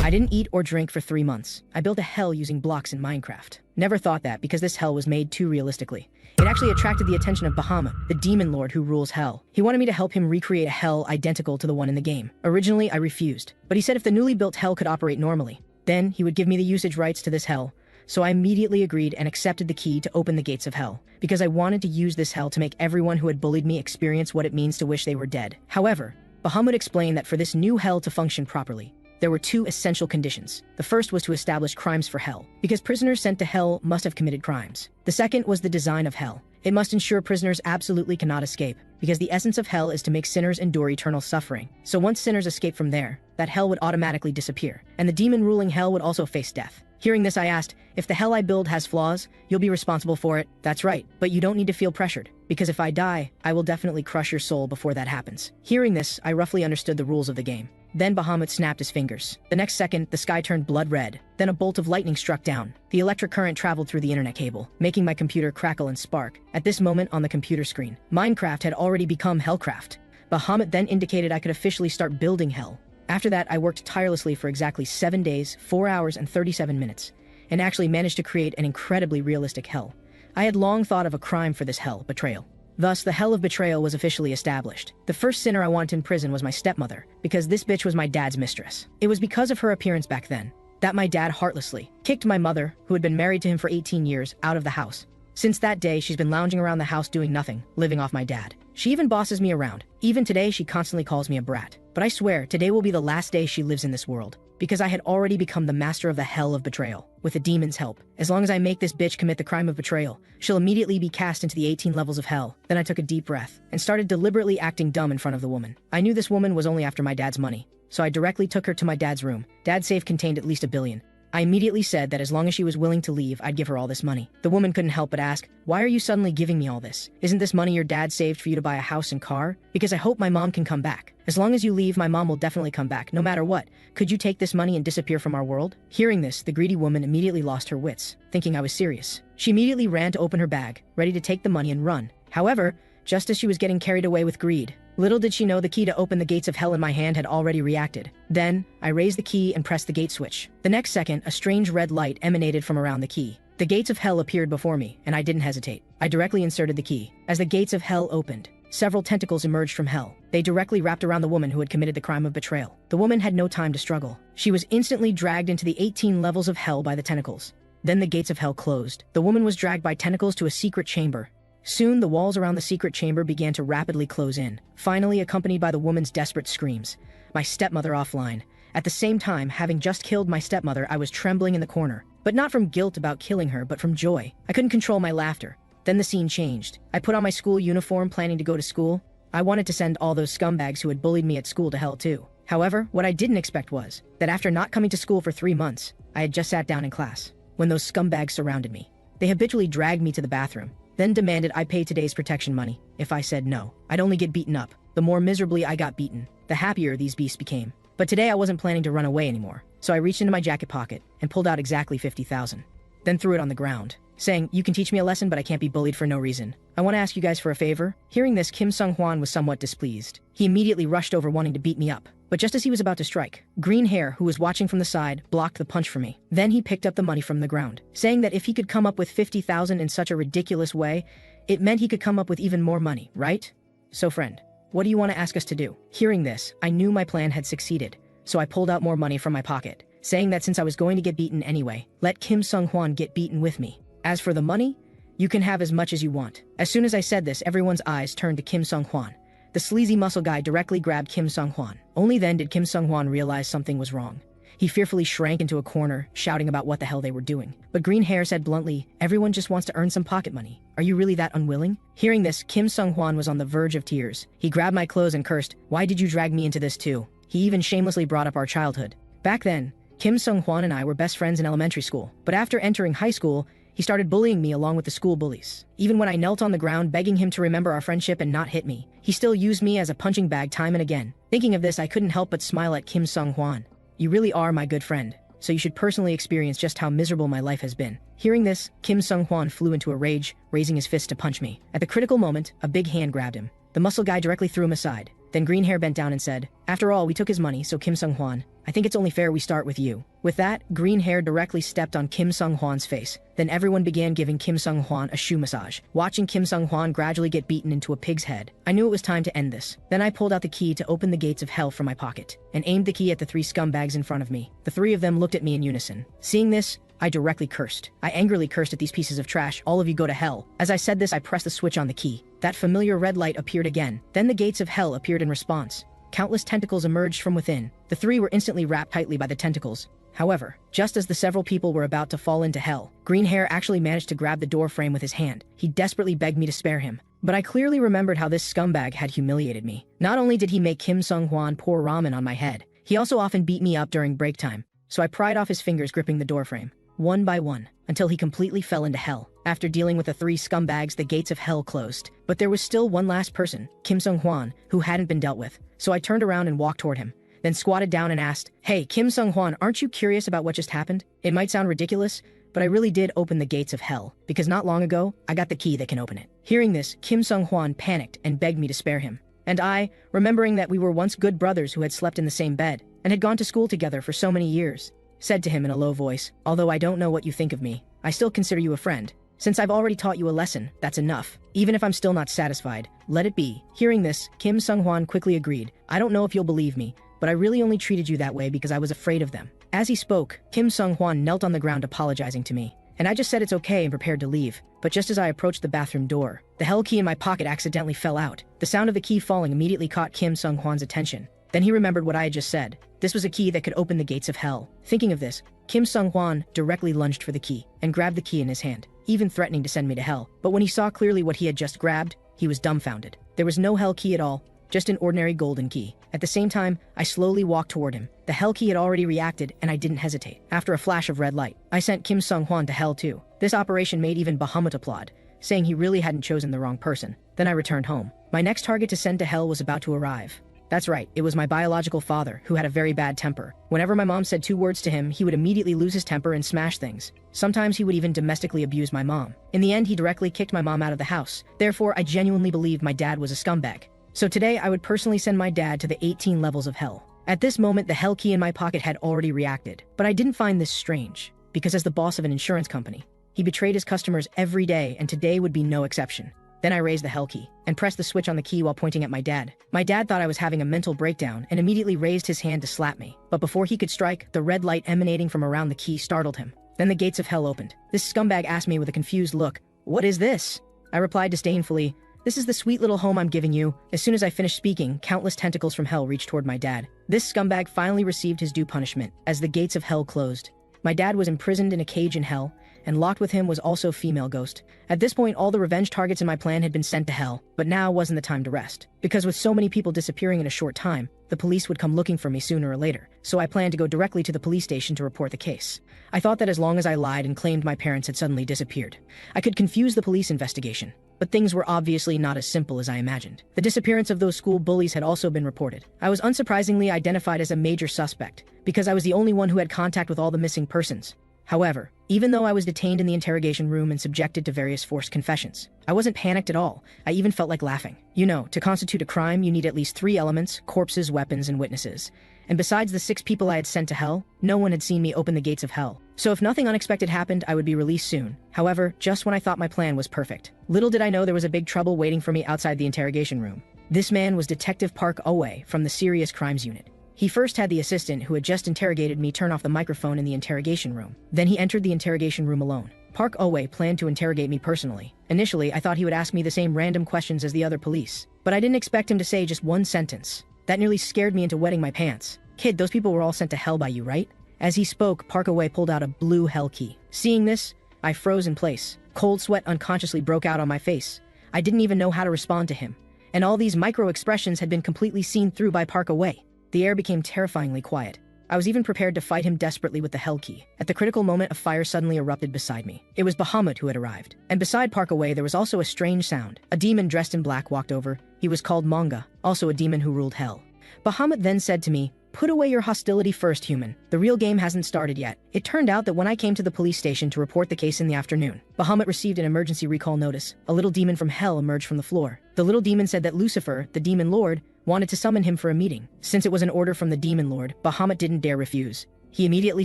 I didn't eat or drink for 3 months. I built a hell using blocks in Minecraft. Never thought that because this hell was made too realistically. It actually attracted the attention of Bahamut, the demon lord who rules hell. He wanted me to help him recreate a hell identical to the one in the game. Originally, I refused, but he said if the newly built hell could operate normally, then he would give me the usage rights to this hell. So I immediately agreed and accepted the key to open the gates of hell, because I wanted to use this hell to make everyone who had bullied me experience what it means to wish they were dead. However, Bahamut explained that for this new hell to function properly, there were 2 essential conditions. The first was to establish crimes for hell, because prisoners sent to hell must have committed crimes. The second was the design of hell. It must ensure prisoners absolutely cannot escape, because the essence of hell is to make sinners endure eternal suffering. So once sinners escape from there, that hell would automatically disappear, and the demon ruling hell would also face death. Hearing this, I asked, if the hell I build has flaws, you'll be responsible for it. That's right, but you don't need to feel pressured, because if I die, I will definitely crush your soul before that happens. Hearing this, I roughly understood the rules of the game. Then Bahamut snapped his fingers. The next second, the sky turned blood red. Then a bolt of lightning struck down. The electric current traveled through the internet cable, making my computer crackle and spark. At this moment on the computer screen, Minecraft had already become Hellcraft. Bahamut then indicated I could officially start building hell. After that, I worked tirelessly for exactly 7 days, 4 hours, and 37 minutes, and actually managed to create an incredibly realistic hell. I had long thought of a crime for this hell, betrayal. Thus, the hell of betrayal was officially established. The first sinner I wanted in prison was my stepmother, because this bitch was my dad's mistress. It was because of her appearance back then that my dad heartlessly kicked my mother, who had been married to him for 18 years, out of the house. Since that day, she's been lounging around the house doing nothing, living off my dad. She even bosses me around. Even today, she constantly calls me a brat. But I swear, today will be the last day she lives in this world, because I had already become the master of the hell of betrayal, with the demon's help. As long as I make this bitch commit the crime of betrayal, she'll immediately be cast into the 18 levels of hell. Then I took a deep breath, and started deliberately acting dumb in front of the woman. I knew this woman was only after my dad's money, so I directly took her to my dad's room. Dad's safe contained at least $1 billion. I immediately said that as long as she was willing to leave, I'd give her all this money. The woman couldn't help but ask, why are you suddenly giving me all this? Isn't this money your dad saved for you to buy a house and car? Because I hope my mom can come back. As long as you leave, my mom will definitely come back, no matter what. Could you take this money and disappear from our world? Hearing this, the greedy woman immediately lost her wits, thinking I was serious. She immediately ran to open her bag, ready to take the money and run. However, just as she was getting carried away with greed, little did she know the key to open the gates of hell in my hand had already reacted. Then, I raised the key and pressed the gate switch. The next second, a strange red light emanated from around the key. The gates of hell appeared before me, and I didn't hesitate. I directly inserted the key. As the gates of hell opened, several tentacles emerged from hell. They directly wrapped around the woman who had committed the crime of betrayal. The woman had no time to struggle. She was instantly dragged into the 18 levels of hell by the tentacles. Then the gates of hell closed. The woman was dragged by tentacles to a secret chamber. Soon, the walls around the secret chamber began to rapidly close in, finally accompanied by the woman's desperate screams. My stepmother offline. At the same time, having just killed my stepmother, I was trembling in the corner. But not from guilt about killing her, but from joy. I couldn't control my laughter. Then the scene changed. I put on my school uniform, planning to go to school. I wanted to send all those scumbags who had bullied me at school to hell too. However, what I didn't expect was that after not coming to school for 3 months, I had just sat down in class when those scumbags surrounded me. They habitually dragged me to the bathroom, then demanded I pay today's protection money. If I said no, I'd only get beaten up. The more miserably I got beaten, the happier these beasts became. But today I wasn't planning to run away anymore, so I reached into my jacket pocket and pulled out exactly 50,000. Then threw it on the ground, saying, you can teach me a lesson, but I can't be bullied for no reason. I want to ask you guys for a favor. Hearing this, Kim Sung-hwan was somewhat displeased. He immediately rushed over wanting to beat me up. But just as he was about to strike, Green Hair, who was watching from the side, blocked the punch for me. Then he picked up the money from the ground, saying that if he could come up with 50,000 in such a ridiculous way, it meant he could come up with even more money, right? So friend, what do you want to ask us to do? Hearing this, I knew my plan had succeeded, so I pulled out more money from my pocket, saying that since I was going to get beaten anyway, let Kim Sung-hwan get beaten with me. As for the money, you can have as much as you want. As soon as I said this, everyone's eyes turned to Kim Sung-hwan. The sleazy muscle guy directly grabbed Kim Sung-hwan. Only then did Kim Sung-hwan realize something was wrong. He fearfully shrank into a corner, shouting about what the hell they were doing. But Green Hair said bluntly, everyone just wants to earn some pocket money. Are you really that unwilling? Hearing this, Kim Sung-hwan was on the verge of tears. He grabbed my clothes and cursed, why did you drag me into this too? He even shamelessly brought up our childhood. Back then, Kim Sung-hwan and I were best friends in elementary school. But after entering high school, he started bullying me along with the school bullies. Even when I knelt on the ground begging him to remember our friendship and not hit me, he still used me as a punching bag time and again. Thinking of this, I couldn't help but smile at Kim Sung-hwan. You really are my good friend, so you should personally experience just how miserable my life has been. Hearing this, Kim Sung-hwan flew into a rage, raising his fist to punch me. At the critical moment, a big hand grabbed him. The muscle guy directly threw him aside. Then green hair bent down and said, "After all, we took his money, so Kim Sung-hwan, I think it's only fair we start with you." With that, green hair directly stepped on Kim Sung-hwan's face. Then everyone began giving Kim Sung-hwan a shoe massage, watching Kim Sung-hwan gradually get beaten into a pig's head. I knew it was time to end this. Then I pulled out the key to open the gates of hell from my pocket, and aimed the key at the three scumbags in front of me. The three of them looked at me in unison. Seeing this, I directly cursed. I angrily cursed at these pieces of trash. "All of you go to hell." As I said this, I pressed the switch on the key. That familiar red light appeared again. Then the gates of hell appeared in response. Countless tentacles emerged from within. The three were instantly wrapped tightly by the tentacles. However, just as the several people were about to fall into hell, green hair actually managed to grab the door frame with his hand. He desperately begged me to spare him. But I clearly remembered how this scumbag had humiliated me. Not only did he make Kim Sung-hwan pour ramen on my head, he also often beat me up during break time. So I pried off his fingers gripping the door frame, one by one, until he completely fell into hell. After dealing with the three scumbags, the gates of hell closed. But there was still one last person, Kim Sung-hwan, who hadn't been dealt with. So I turned around and walked toward him, then squatted down and asked, "Hey, Kim Sung-hwan, aren't you curious about what just happened? It might sound ridiculous, but I really did open the gates of hell, because not long ago, I got the key that can open it." Hearing this, Kim Sung-hwan panicked and begged me to spare him. And I, remembering that we were once good brothers who had slept in the same bed, and had gone to school together for so many years, said to him in a low voice, "Although I don't know what you think of me, I still consider you a friend. Since I've already taught you a lesson, that's enough. Even if I'm still not satisfied, let it be." Hearing this, Kim Sung-hwan quickly agreed. "I don't know if you'll believe me, but I really only treated you that way because I was afraid of them." As he spoke, Kim Sung-hwan knelt on the ground apologizing to me, and I just said it's okay and prepared to leave. But just as I approached the bathroom door, the hell key in my pocket accidentally fell out. The sound of the key falling immediately caught Kim Sung-hwan's attention. Then he remembered what I had just said. This was a key that could open the gates of hell. Thinking of this, Kim Sung-hwan directly lunged for the key and grabbed the key in his hand, even threatening to send me to hell. But when he saw clearly what he had just grabbed, he was dumbfounded. There was no hell key at all, just an ordinary golden key. At the same time, I slowly walked toward him. The hell key had already reacted, and I didn't hesitate. After a flash of red light, I sent Kim Sung-hwan to hell too. This operation made even Bahamut applaud, saying he really hadn't chosen the wrong person. Then I returned home. My next target to send to hell was about to arrive. That's right, it was my biological father, who had a very bad temper. Whenever my mom said 2 words to him, he would immediately lose his temper and smash things. Sometimes he would even domestically abuse my mom. In the end, he directly kicked my mom out of the house. Therefore, I genuinely believed my dad was a scumbag. So today, I would personally send my dad to the 18 levels of hell. At this moment, the hell key in my pocket had already reacted. But I didn't find this strange, because as the boss of an insurance company, he betrayed his customers every day, and today would be no exception. Then I raised the hell key and pressed the switch on the key while pointing at my dad. My dad thought I was having a mental breakdown and immediately raised his hand to slap me. But before he could strike, the red light emanating from around the key startled him. Then the gates of hell opened. This scumbag asked me with a confused look, "What is this?" I replied disdainfully, "This is the sweet little home I'm giving you." As soon as I finished speaking, countless tentacles from hell reached toward my dad. This scumbag finally received his due punishment as the gates of hell closed. My dad was imprisoned in a cage in hell, and locked with him was also female ghost. At this point, all the revenge targets in my plan had been sent to hell, but now wasn't the time to rest. Because with so many people disappearing in a short time, the police would come looking for me sooner or later, so I planned to go directly to the police station to report the case. I thought that as long as I lied and claimed my parents had suddenly disappeared, I could confuse the police investigation. But things were obviously not as simple as I imagined. The disappearance of those school bullies had also been reported. I was unsurprisingly identified as a major suspect, because I was the only one who had contact with all the missing persons. However, even though I was detained in the interrogation room and subjected to various forced confessions, I wasn't panicked at all. I even felt like laughing. You know, to constitute a crime, you need at least 3 elements: corpses, weapons, and witnesses. And besides the 6 people I had sent to hell, no one had seen me open the gates of hell. So if nothing unexpected happened, I would be released soon. However, just when I thought my plan was perfect, little did I know there was a big trouble waiting for me outside the interrogation room. This man was Detective Park Owe from the Serious Crimes Unit. He first had the assistant who had just interrogated me turn off the microphone in the interrogation room. Then he entered the interrogation room alone. Park Owe planned to interrogate me personally. Initially, I thought he would ask me the same random questions as the other police, but I didn't expect him to say just one sentence. That nearly scared me into wetting my pants. "Kid, those people were all sent to hell by you, right?" As he spoke, Park Owe pulled out a blue hell key. Seeing this, I froze in place. Cold sweat unconsciously broke out on my face. I didn't even know how to respond to him. And all these micro-expressions had been completely seen through by Park Owe. The air became terrifyingly quiet. I was even prepared to fight him desperately with the hell key. At the critical moment, a fire suddenly erupted beside me. It was Bahamut who had arrived. And beside Park Owe, there was also a strange sound. A demon dressed in black walked over. He was called Manga, also a demon who ruled hell. Bahamut then said to me, "Put away your hostility first, human. The real game hasn't started yet." It turned out that when I came to the police station to report the case in the afternoon, Bahamut received an emergency recall notice. A little demon from hell emerged from the floor. The little demon said that Lucifer, the demon lord, wanted to summon him for a meeting. Since it was an order from the Demon Lord, Bahamut didn't dare refuse. He immediately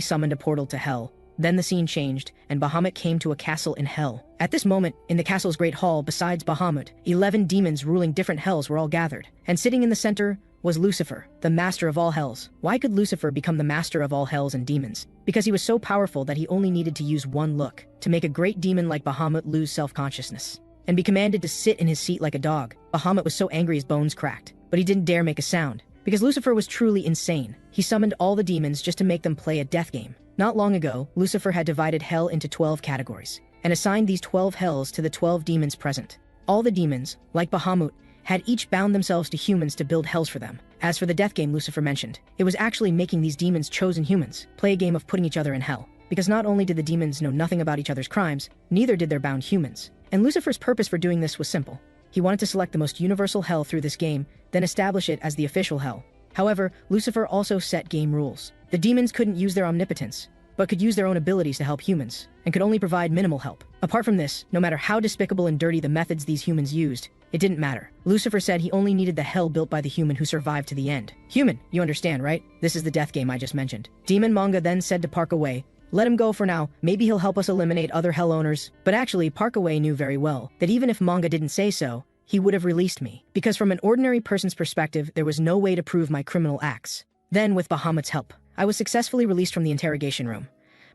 summoned a portal to Hell. Then the scene changed, and Bahamut came to a castle in Hell. At this moment, in the castle's great hall, besides Bahamut, 11 demons ruling different hells were all gathered. And sitting in the center was Lucifer, the master of all hells. Why could Lucifer become the master of all hells and demons? Because he was so powerful that he only needed to use one look to make a great demon like Bahamut lose self-consciousness and be commanded to sit in his seat like a dog. Bahamut was so angry his bones cracked, but he didn't dare make a sound. Because Lucifer was truly insane, he summoned all the demons just to make them play a death game. Not long ago, Lucifer had divided hell into 12 categories and assigned these 12 hells to the 12 demons present. All the demons, like Bahamut, had each bound themselves to humans to build hells for them. As for the death game Lucifer mentioned, it was actually making these demons chosen humans play a game of putting each other in hell. Because not only did the demons know nothing about each other's crimes, neither did their bound humans. And Lucifer's purpose for doing this was simple. He wanted to select the most universal hell through this game, then establish it as the official hell. However, Lucifer also set game rules. The demons couldn't use their omnipotence, but could use their own abilities to help humans, and could only provide minimal help. Apart from this, no matter how despicable and dirty the methods these humans used, it didn't matter. Lucifer said he only needed the hell built by the human who survived to the end. Human, you understand, right? This is the death game I just mentioned. Demon Manga then said to Parkaway, "Let him go for now, maybe he'll help us eliminate other hell owners." But actually, Parkaway knew very well that even if Manga didn't say so, he would have released me. Because from an ordinary person's perspective, there was no way to prove my criminal acts. Then, with Bahamut's help, I was successfully released from the interrogation room.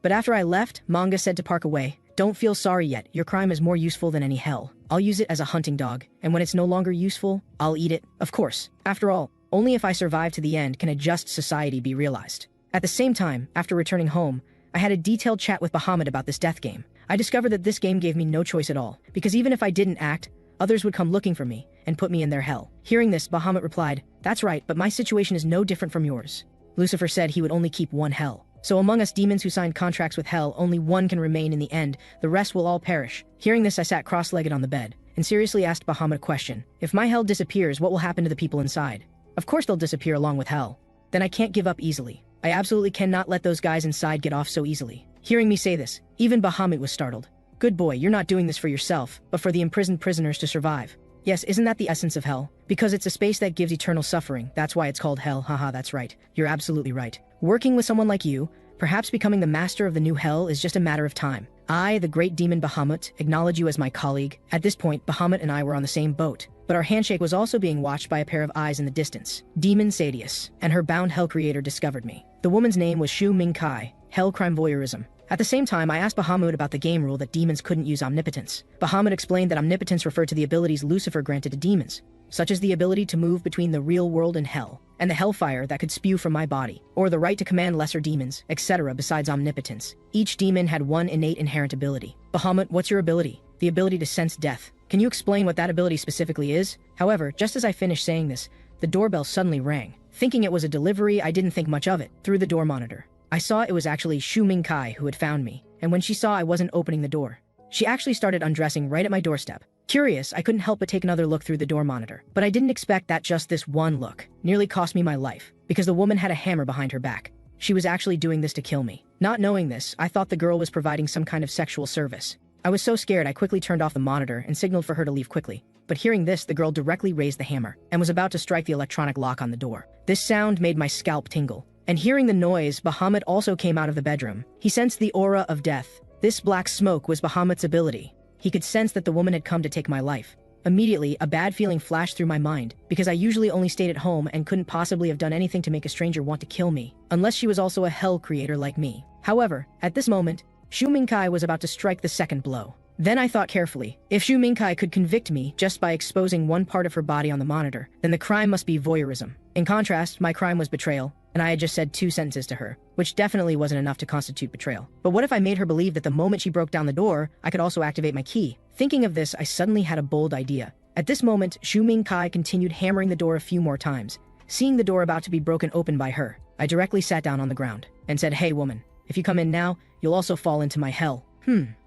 But after I left, Manga said to Parkaway, "Don't feel sorry yet, your crime is more useful than any hell. I'll use it as a hunting dog, and when it's no longer useful, I'll eat it. Of course. After all, only if I survive to the end can a just society be realized." At the same time, after returning home, I had a detailed chat with Bahamut about this death game. I discovered that this game gave me no choice at all, because even if I didn't act, others would come looking for me and put me in their hell. Hearing this, Bahamut replied, "That's right, but my situation is no different from yours." Lucifer said he would only keep one hell. So among us demons who signed contracts with hell, only one can remain in the end, the rest will all perish. Hearing this, I sat cross-legged on the bed and seriously asked Bahamut a question. If my hell disappears, what will happen to the people inside? Of course they'll disappear along with hell. Then I can't give up easily. I absolutely cannot let those guys inside get off so easily. Hearing me say this, even Bahamut was startled. "Good boy, you're not doing this for yourself, but for the imprisoned prisoners to survive." Yes, isn't that the essence of hell? Because it's a space that gives eternal suffering. That's why it's called hell. Haha, that's right. You're absolutely right. Working with someone like you, perhaps becoming the master of the new hell is just a matter of time. I, the great demon Bahamut, acknowledge you as my colleague. At this point, Bahamut and I were on the same boat, but our handshake was also being watched by a pair of eyes in the distance. Demon Sadius and her bound hell creator discovered me. The woman's name was Shu Mingkai, hell crime voyeurism. At the same time, I asked Bahamut about the game rule that demons couldn't use omnipotence. Bahamut explained that omnipotence referred to the abilities Lucifer granted to demons, such as the ability to move between the real world and hell, and the hellfire that could spew from my body, or the right to command lesser demons, etc. Besides omnipotence, each demon had one innate inherent ability. Bahamut, what's your ability? The ability to sense death. Can you explain what that ability specifically is? However, just as I finished saying this, the doorbell suddenly rang. Thinking it was a delivery, I didn't think much of it. Through the door monitor, I saw it was actually Shu Mingkai who had found me, and when she saw I wasn't opening the door, she actually started undressing right at my doorstep. Curious, I couldn't help but take another look through the door monitor, but I didn't expect that just this one look nearly cost me my life, because the woman had a hammer behind her back. She was actually doing this to kill me. Not knowing this, I thought the girl was providing some kind of sexual service. I was so scared I quickly turned off the monitor and signaled for her to leave quickly. But hearing this, the girl directly raised the hammer and was about to strike the electronic lock on the door. This sound made my scalp tingle. And hearing the noise, Bahamut also came out of the bedroom. He sensed the aura of death. This black smoke was Bahamut's ability. He could sense that the woman had come to take my life. Immediately, a bad feeling flashed through my mind, because I usually only stayed at home and couldn't possibly have done anything to make a stranger want to kill me, unless she was also a hell creator like me. However, at this moment, Shu Mingkai was about to strike the second blow. Then I thought carefully, if Shu Mingkai could convict me just by exposing one part of her body on the monitor, then the crime must be voyeurism. In contrast, my crime was betrayal, and I had just said 2 sentences to her, which definitely wasn't enough to constitute betrayal. But what if I made her believe that the moment she broke down the door, I could also activate my key? Thinking of this, I suddenly had a bold idea. At this moment, Shu Mingkai continued hammering the door a few more times. Seeing the door about to be broken open by her, I directly sat down on the ground and said, "Hey woman, if you come in now, you'll also fall into my hell."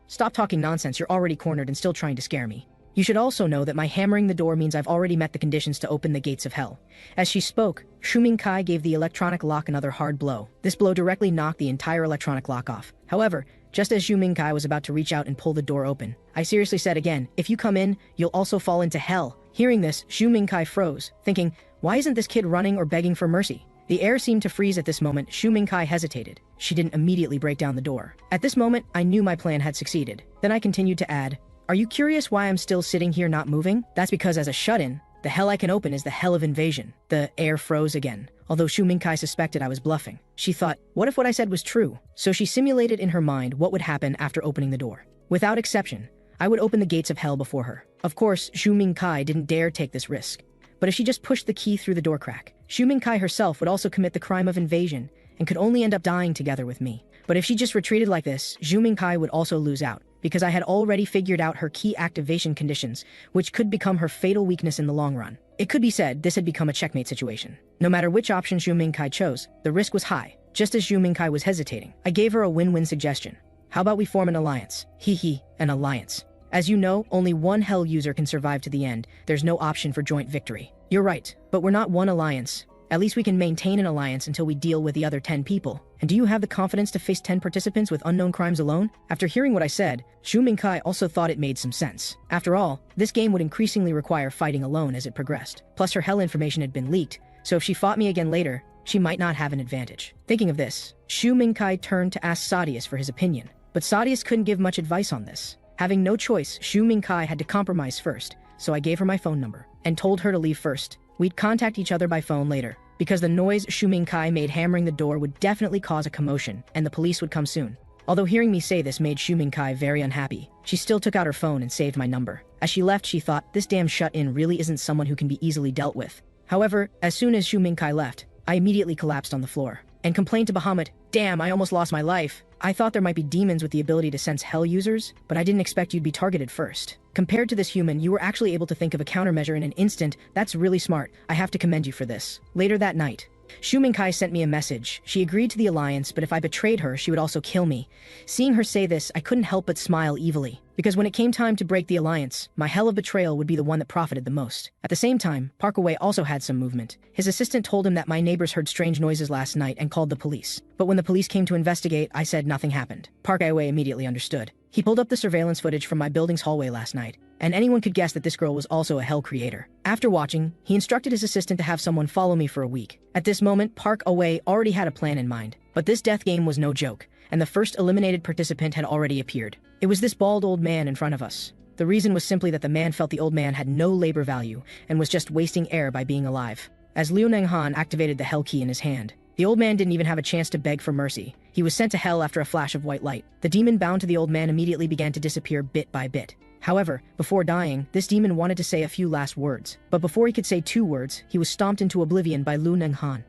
Stop talking nonsense, you're already cornered and still trying to scare me. You should also know that my hammering the door means I've already met the conditions to open the gates of hell. As she spoke, Shu Mingkai gave the electronic lock another hard blow. This blow directly knocked the entire electronic lock off. However, just as Shu Mingkai was about to reach out and pull the door open, I seriously said again, "If you come in, you'll also fall into hell." Hearing this, Shu Mingkai froze, thinking, Why isn't this kid running or begging for mercy? The air seemed to freeze at this moment. Shu Mingkai hesitated. She didn't immediately break down the door. At this moment, I knew my plan had succeeded. Then I continued to add, "Are you curious why I'm still sitting here not moving? That's because as a shut-in, the hell I can open is the hell of invasion." The air froze again. Although Shu Mingkai suspected I was bluffing, she thought, what if what I said was true? So she simulated in her mind what would happen after opening the door. Without exception, I would open the gates of hell before her. Of course, Shu Mingkai didn't dare take this risk. But if she just pushed the key through the door crack, Shu Mingkai herself would also commit the crime of invasion and could only end up dying together with me. But if she just retreated like this, Shu Mingkai would also lose out, because I had already figured out her key activation conditions, which could become her fatal weakness in the long run. It could be said this had become a checkmate situation. No matter which option Shu Mingkai chose, the risk was high. Just as Shu Mingkai was hesitating, I gave her a win-win suggestion. How about we form an alliance? An alliance. As you know, only one hell user can survive to the end. There's no option for joint victory. You're right, but we're not one alliance. At least we can maintain an alliance until we deal with the other 10 people. And do you have the confidence to face 10 participants with unknown crimes alone? After hearing what I said, Shu Mingkai also thought it made some sense. After all, this game would increasingly require fighting alone as it progressed. Plus her hell information had been leaked, so if she fought me again later, she might not have an advantage. Thinking of this, Shu Mingkai turned to ask Sadius for his opinion. But Sadius couldn't give much advice on this. Having no choice, Shu Mingkai had to compromise first, so I gave her my phone number and told her to leave first. We'd contact each other by phone later, because the noise Shu Mingkai made hammering the door would definitely cause a commotion, and the police would come soon. Although hearing me say this made Shu Mingkai very unhappy, she still took out her phone and saved my number. As she left, she thought, this damn shut-in really isn't someone who can be easily dealt with. However, as soon as Shu Mingkai left, I immediately collapsed on the floor and complained to Bahamut, "Damn, I almost lost my life. I thought there might be demons with the ability to sense hell users, but I didn't expect you'd be targeted first. Compared to this human, you were actually able to think of a countermeasure in an instant. That's really smart. I have to commend you for this." Later that night, Shu Mingkai sent me a message. She agreed to the alliance, but if I betrayed her, she would also kill me. Seeing her say this, I couldn't help but smile evilly, because when it came time to break the alliance, my hell of betrayal would be the one that profited the most. At the same time, Parkaway also had some movement. His assistant told him that my neighbors heard strange noises last night and called the police. But when the police came to investigate, I said nothing happened. Parkaway immediately understood. He pulled up the surveillance footage from my building's hallway last night, and anyone could guess that this girl was also a hell creator. After watching, he instructed his assistant to have someone follow me for a week. At this moment, Parkaway already had a plan in mind. But this death game was no joke, and the first eliminated participant had already appeared. It was this bald old man in front of us. The reason was simply that the man felt the old man had no labor value and was just wasting air by being alive. As Liu Nenghan activated the hell key in his hand, the old man didn't even have a chance to beg for mercy. He was sent to hell after a flash of white light. The demon bound to the old man immediately began to disappear bit by bit. However, before dying, this demon wanted to say a few last words. But before he could say 2 words, he was stomped into oblivion by Liu Nenghan.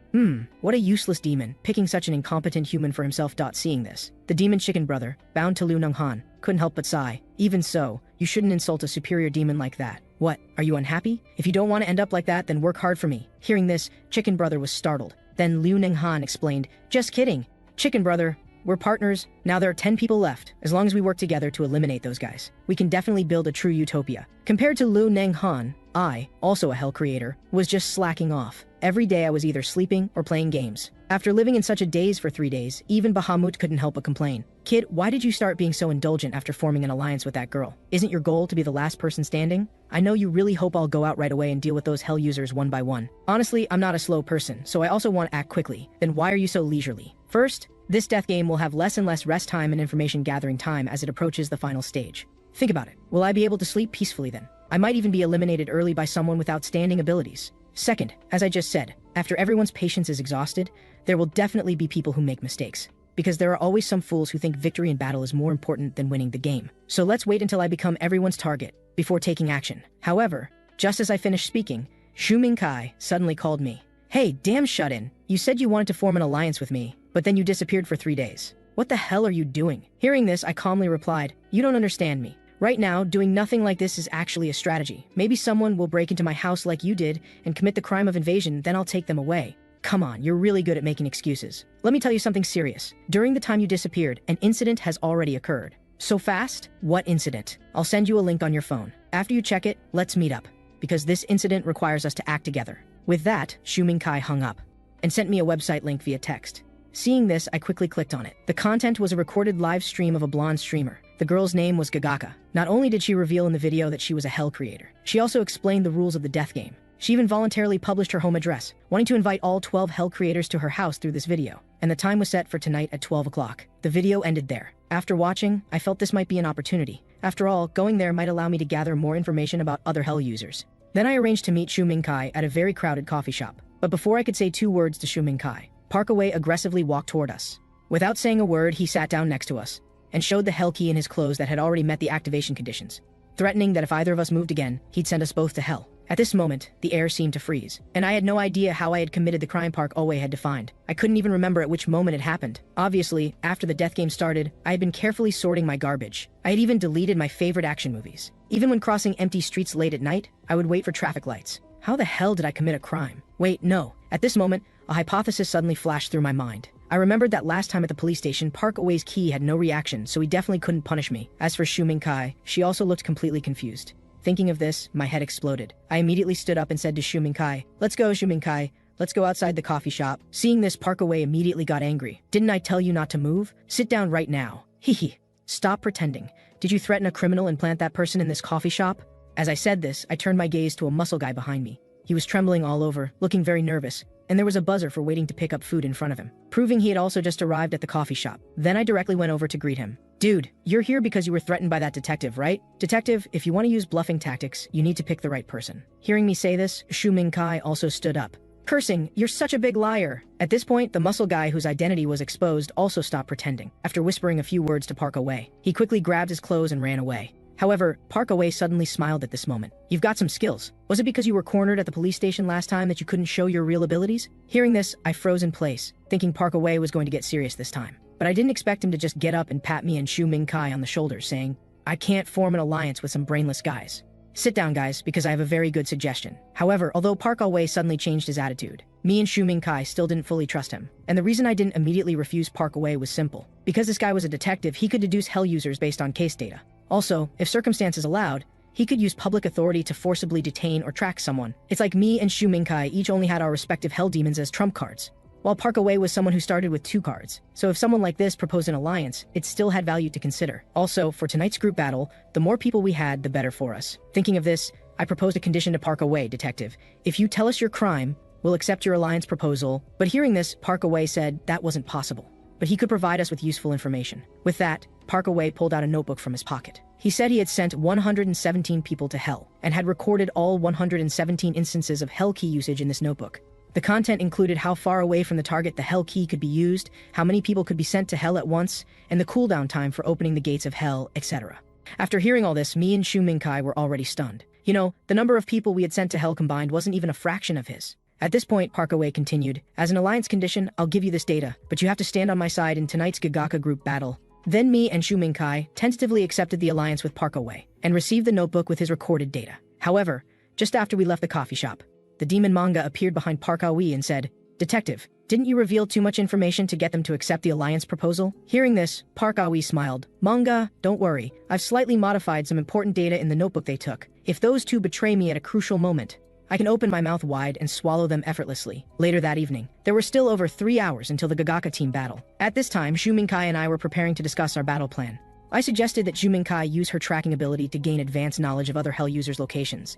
What a useless demon, picking such an incompetent human for himself. Seeing this, the demon chicken brother, bound to Liu Nenghan, couldn't help but sigh. Even so, you shouldn't insult a superior demon like that. What, are you unhappy? If you don't want to end up like that, then work hard for me. Hearing this, chicken brother was startled. Then Liu Nenghan explained, "Just kidding. Chicken brother, we're partners. Now there are 10 people left. As long as we work together to eliminate those guys, we can definitely build a true utopia." Compared to Liu Nenghan, I, also a hell creator, was just slacking off. Every day I was either sleeping or playing games. After living in such a daze for 3 days, even Bahamut couldn't help but complain. "Kid, why did you start being so indulgent after forming an alliance with that girl? Isn't your goal to be the last person standing? I know you really hope I'll go out right away and deal with those hell users one by one. Honestly, I'm not a slow person, so I also want to act quickly. Then why are you so leisurely? First, this death game will have less and less rest time and information gathering time as it approaches the final stage. Think about it. Will I be able to sleep peacefully then? I might even be eliminated early by someone with outstanding abilities. Second, as I just said, after everyone's patience is exhausted, there will definitely be people who make mistakes. Because there are always some fools who think victory in battle is more important than winning the game. So let's wait until I become everyone's target before taking action." However, just as I finished speaking, Shu Mingkai suddenly called me. "Hey, damn shut-in, you said you wanted to form an alliance with me, but then you disappeared for 3 days. What the hell are you doing?" Hearing this, I calmly replied, "You don't understand me. Right now, doing nothing like this is actually a strategy. Maybe someone will break into my house like you did and commit the crime of invasion, then I'll take them away. Come on, you're really good at making excuses. Let me tell you something serious. During the time you disappeared, an incident has already occurred." "So fast? What incident?" "I'll send you a link on your phone. After you check it, let's meet up, because this incident requires us to act together." With that, Shu Mingkai hung up and sent me a website link via text. Seeing this, I quickly clicked on it. The content was a recorded live stream of a blonde streamer. The girl's name was Gagaka. Not only did she reveal in the video that she was a hell creator, she also explained the rules of the death game. She even voluntarily published her home address, wanting to invite all 12 Hell creators to her house through this video. And the time was set for tonight at 12 o'clock. The video ended there. After watching, I felt this might be an opportunity. After all, going there might allow me to gather more information about other Hell users. Then I arranged to meet Shu Mingkai at a very crowded coffee shop. But before I could say 2 words to Shu Mingkai, Parkaway aggressively walked toward us. Without saying a word, he sat down next to us and showed the Hell key in his clothes that had already met the activation conditions, threatening that if either of us moved again, he'd send us both to Hell. At this moment, the air seemed to freeze, and I had no idea how I had committed the crime Parkaway had defined. I couldn't even remember at which moment it happened. Obviously, after the death game started, I had been carefully sorting my garbage. I had even deleted my favorite action movies. Even when crossing empty streets late at night, I would wait for traffic lights. How the hell did I commit a crime? Wait, no. At this moment, a hypothesis suddenly flashed through my mind. I remembered that last time at the police station, Parkaway's key had no reaction, so he definitely couldn't punish me. As for Shu Mingkai, she also looked completely confused. Thinking of this, my head exploded. I immediately stood up and said to Shu Mingkai, "Let's go, Shu Mingkai. Let's go outside the coffee shop." Seeing this, Parkaway immediately got angry. "Didn't I tell you not to move? Sit down right now." Hee. Stop pretending. Did you threaten a criminal and plant that person in this coffee shop? As I said this, I turned my gaze to a muscle guy behind me. He was trembling all over, looking very nervous, and there was a buzzer for waiting to pick up food in front of him, proving he had also just arrived at the coffee shop. Then I directly went over to greet him. "Dude, you're here because you were threatened by that detective, right? Detective, if you want to use bluffing tactics, you need to pick the right person." Hearing me say this, Shu Mingkai also stood up, cursing, "You're such a big liar." At this point, the muscle guy whose identity was exposed also stopped pretending. After whispering a few words to Parkaway, he quickly grabbed his clothes and ran away. However, Parkaway suddenly smiled at this moment. "You've got some skills. Was it because you were cornered at the police station last time that you couldn't show your real abilities?" Hearing this, I froze in place, thinking Parkaway was going to get serious this time. But I didn't expect him to just get up and pat me and Shu Mingkai on the shoulders, saying, "I can't form an alliance with some brainless guys. Sit down, guys, because I have a very good suggestion." However, although Parkaway suddenly changed his attitude, me and Shu Mingkai still didn't fully trust him. And the reason I didn't immediately refuse Parkaway was simple. Because this guy was a detective, he could deduce Hell users based on case data. Also, if circumstances allowed, he could use public authority to forcibly detain or track someone. It's like me and Shu Mingkai each only had our respective Hell demons as trump cards, while Parkaway was someone who started with 2 cards. So if someone like this proposed an alliance, it still had value to consider. Also, for tonight's group battle, the more people we had, the better for us. Thinking of this, I proposed a condition to Parkaway, "Detective, if you tell us your crime, we'll accept your alliance proposal." But hearing this, Parkaway said that wasn't possible, but he could provide us with useful information. With that, Parkaway pulled out a notebook from his pocket. He said he had sent 117 people to Hell, and had recorded all 117 instances of Hell key usage in this notebook. The content included how far away from the target the Hell key could be used, how many people could be sent to Hell at once, and the cooldown time for opening the gates of Hell, etc. After hearing all this, me and Shu Mingkai were already stunned. You know, the number of people we had sent to Hell combined wasn't even a fraction of his. At this point, Parkaway continued, "As an alliance condition, I'll give you this data, but you have to stand on my side in tonight's Gagaka group battle." Then me and Shu Mingkai tentatively accepted the alliance with Parkaway, and received the notebook with his recorded data. However, just after we left the coffee shop, the demon manga appeared behind Parkaway and said, "Detective, didn't you reveal too much information to get them to accept the alliance proposal?" Hearing this, Parkaway smiled. "Manga, don't worry. I've slightly modified some important data in the notebook they took. If those two betray me at a crucial moment, I can open my mouth wide and swallow them effortlessly." Later that evening, there were still over 3 hours until the Gagaka team battle. At this time, Shu Mingkai and I were preparing to discuss our battle plan. I suggested that Shu Mingkai use her tracking ability to gain advanced knowledge of other Hell users' locations.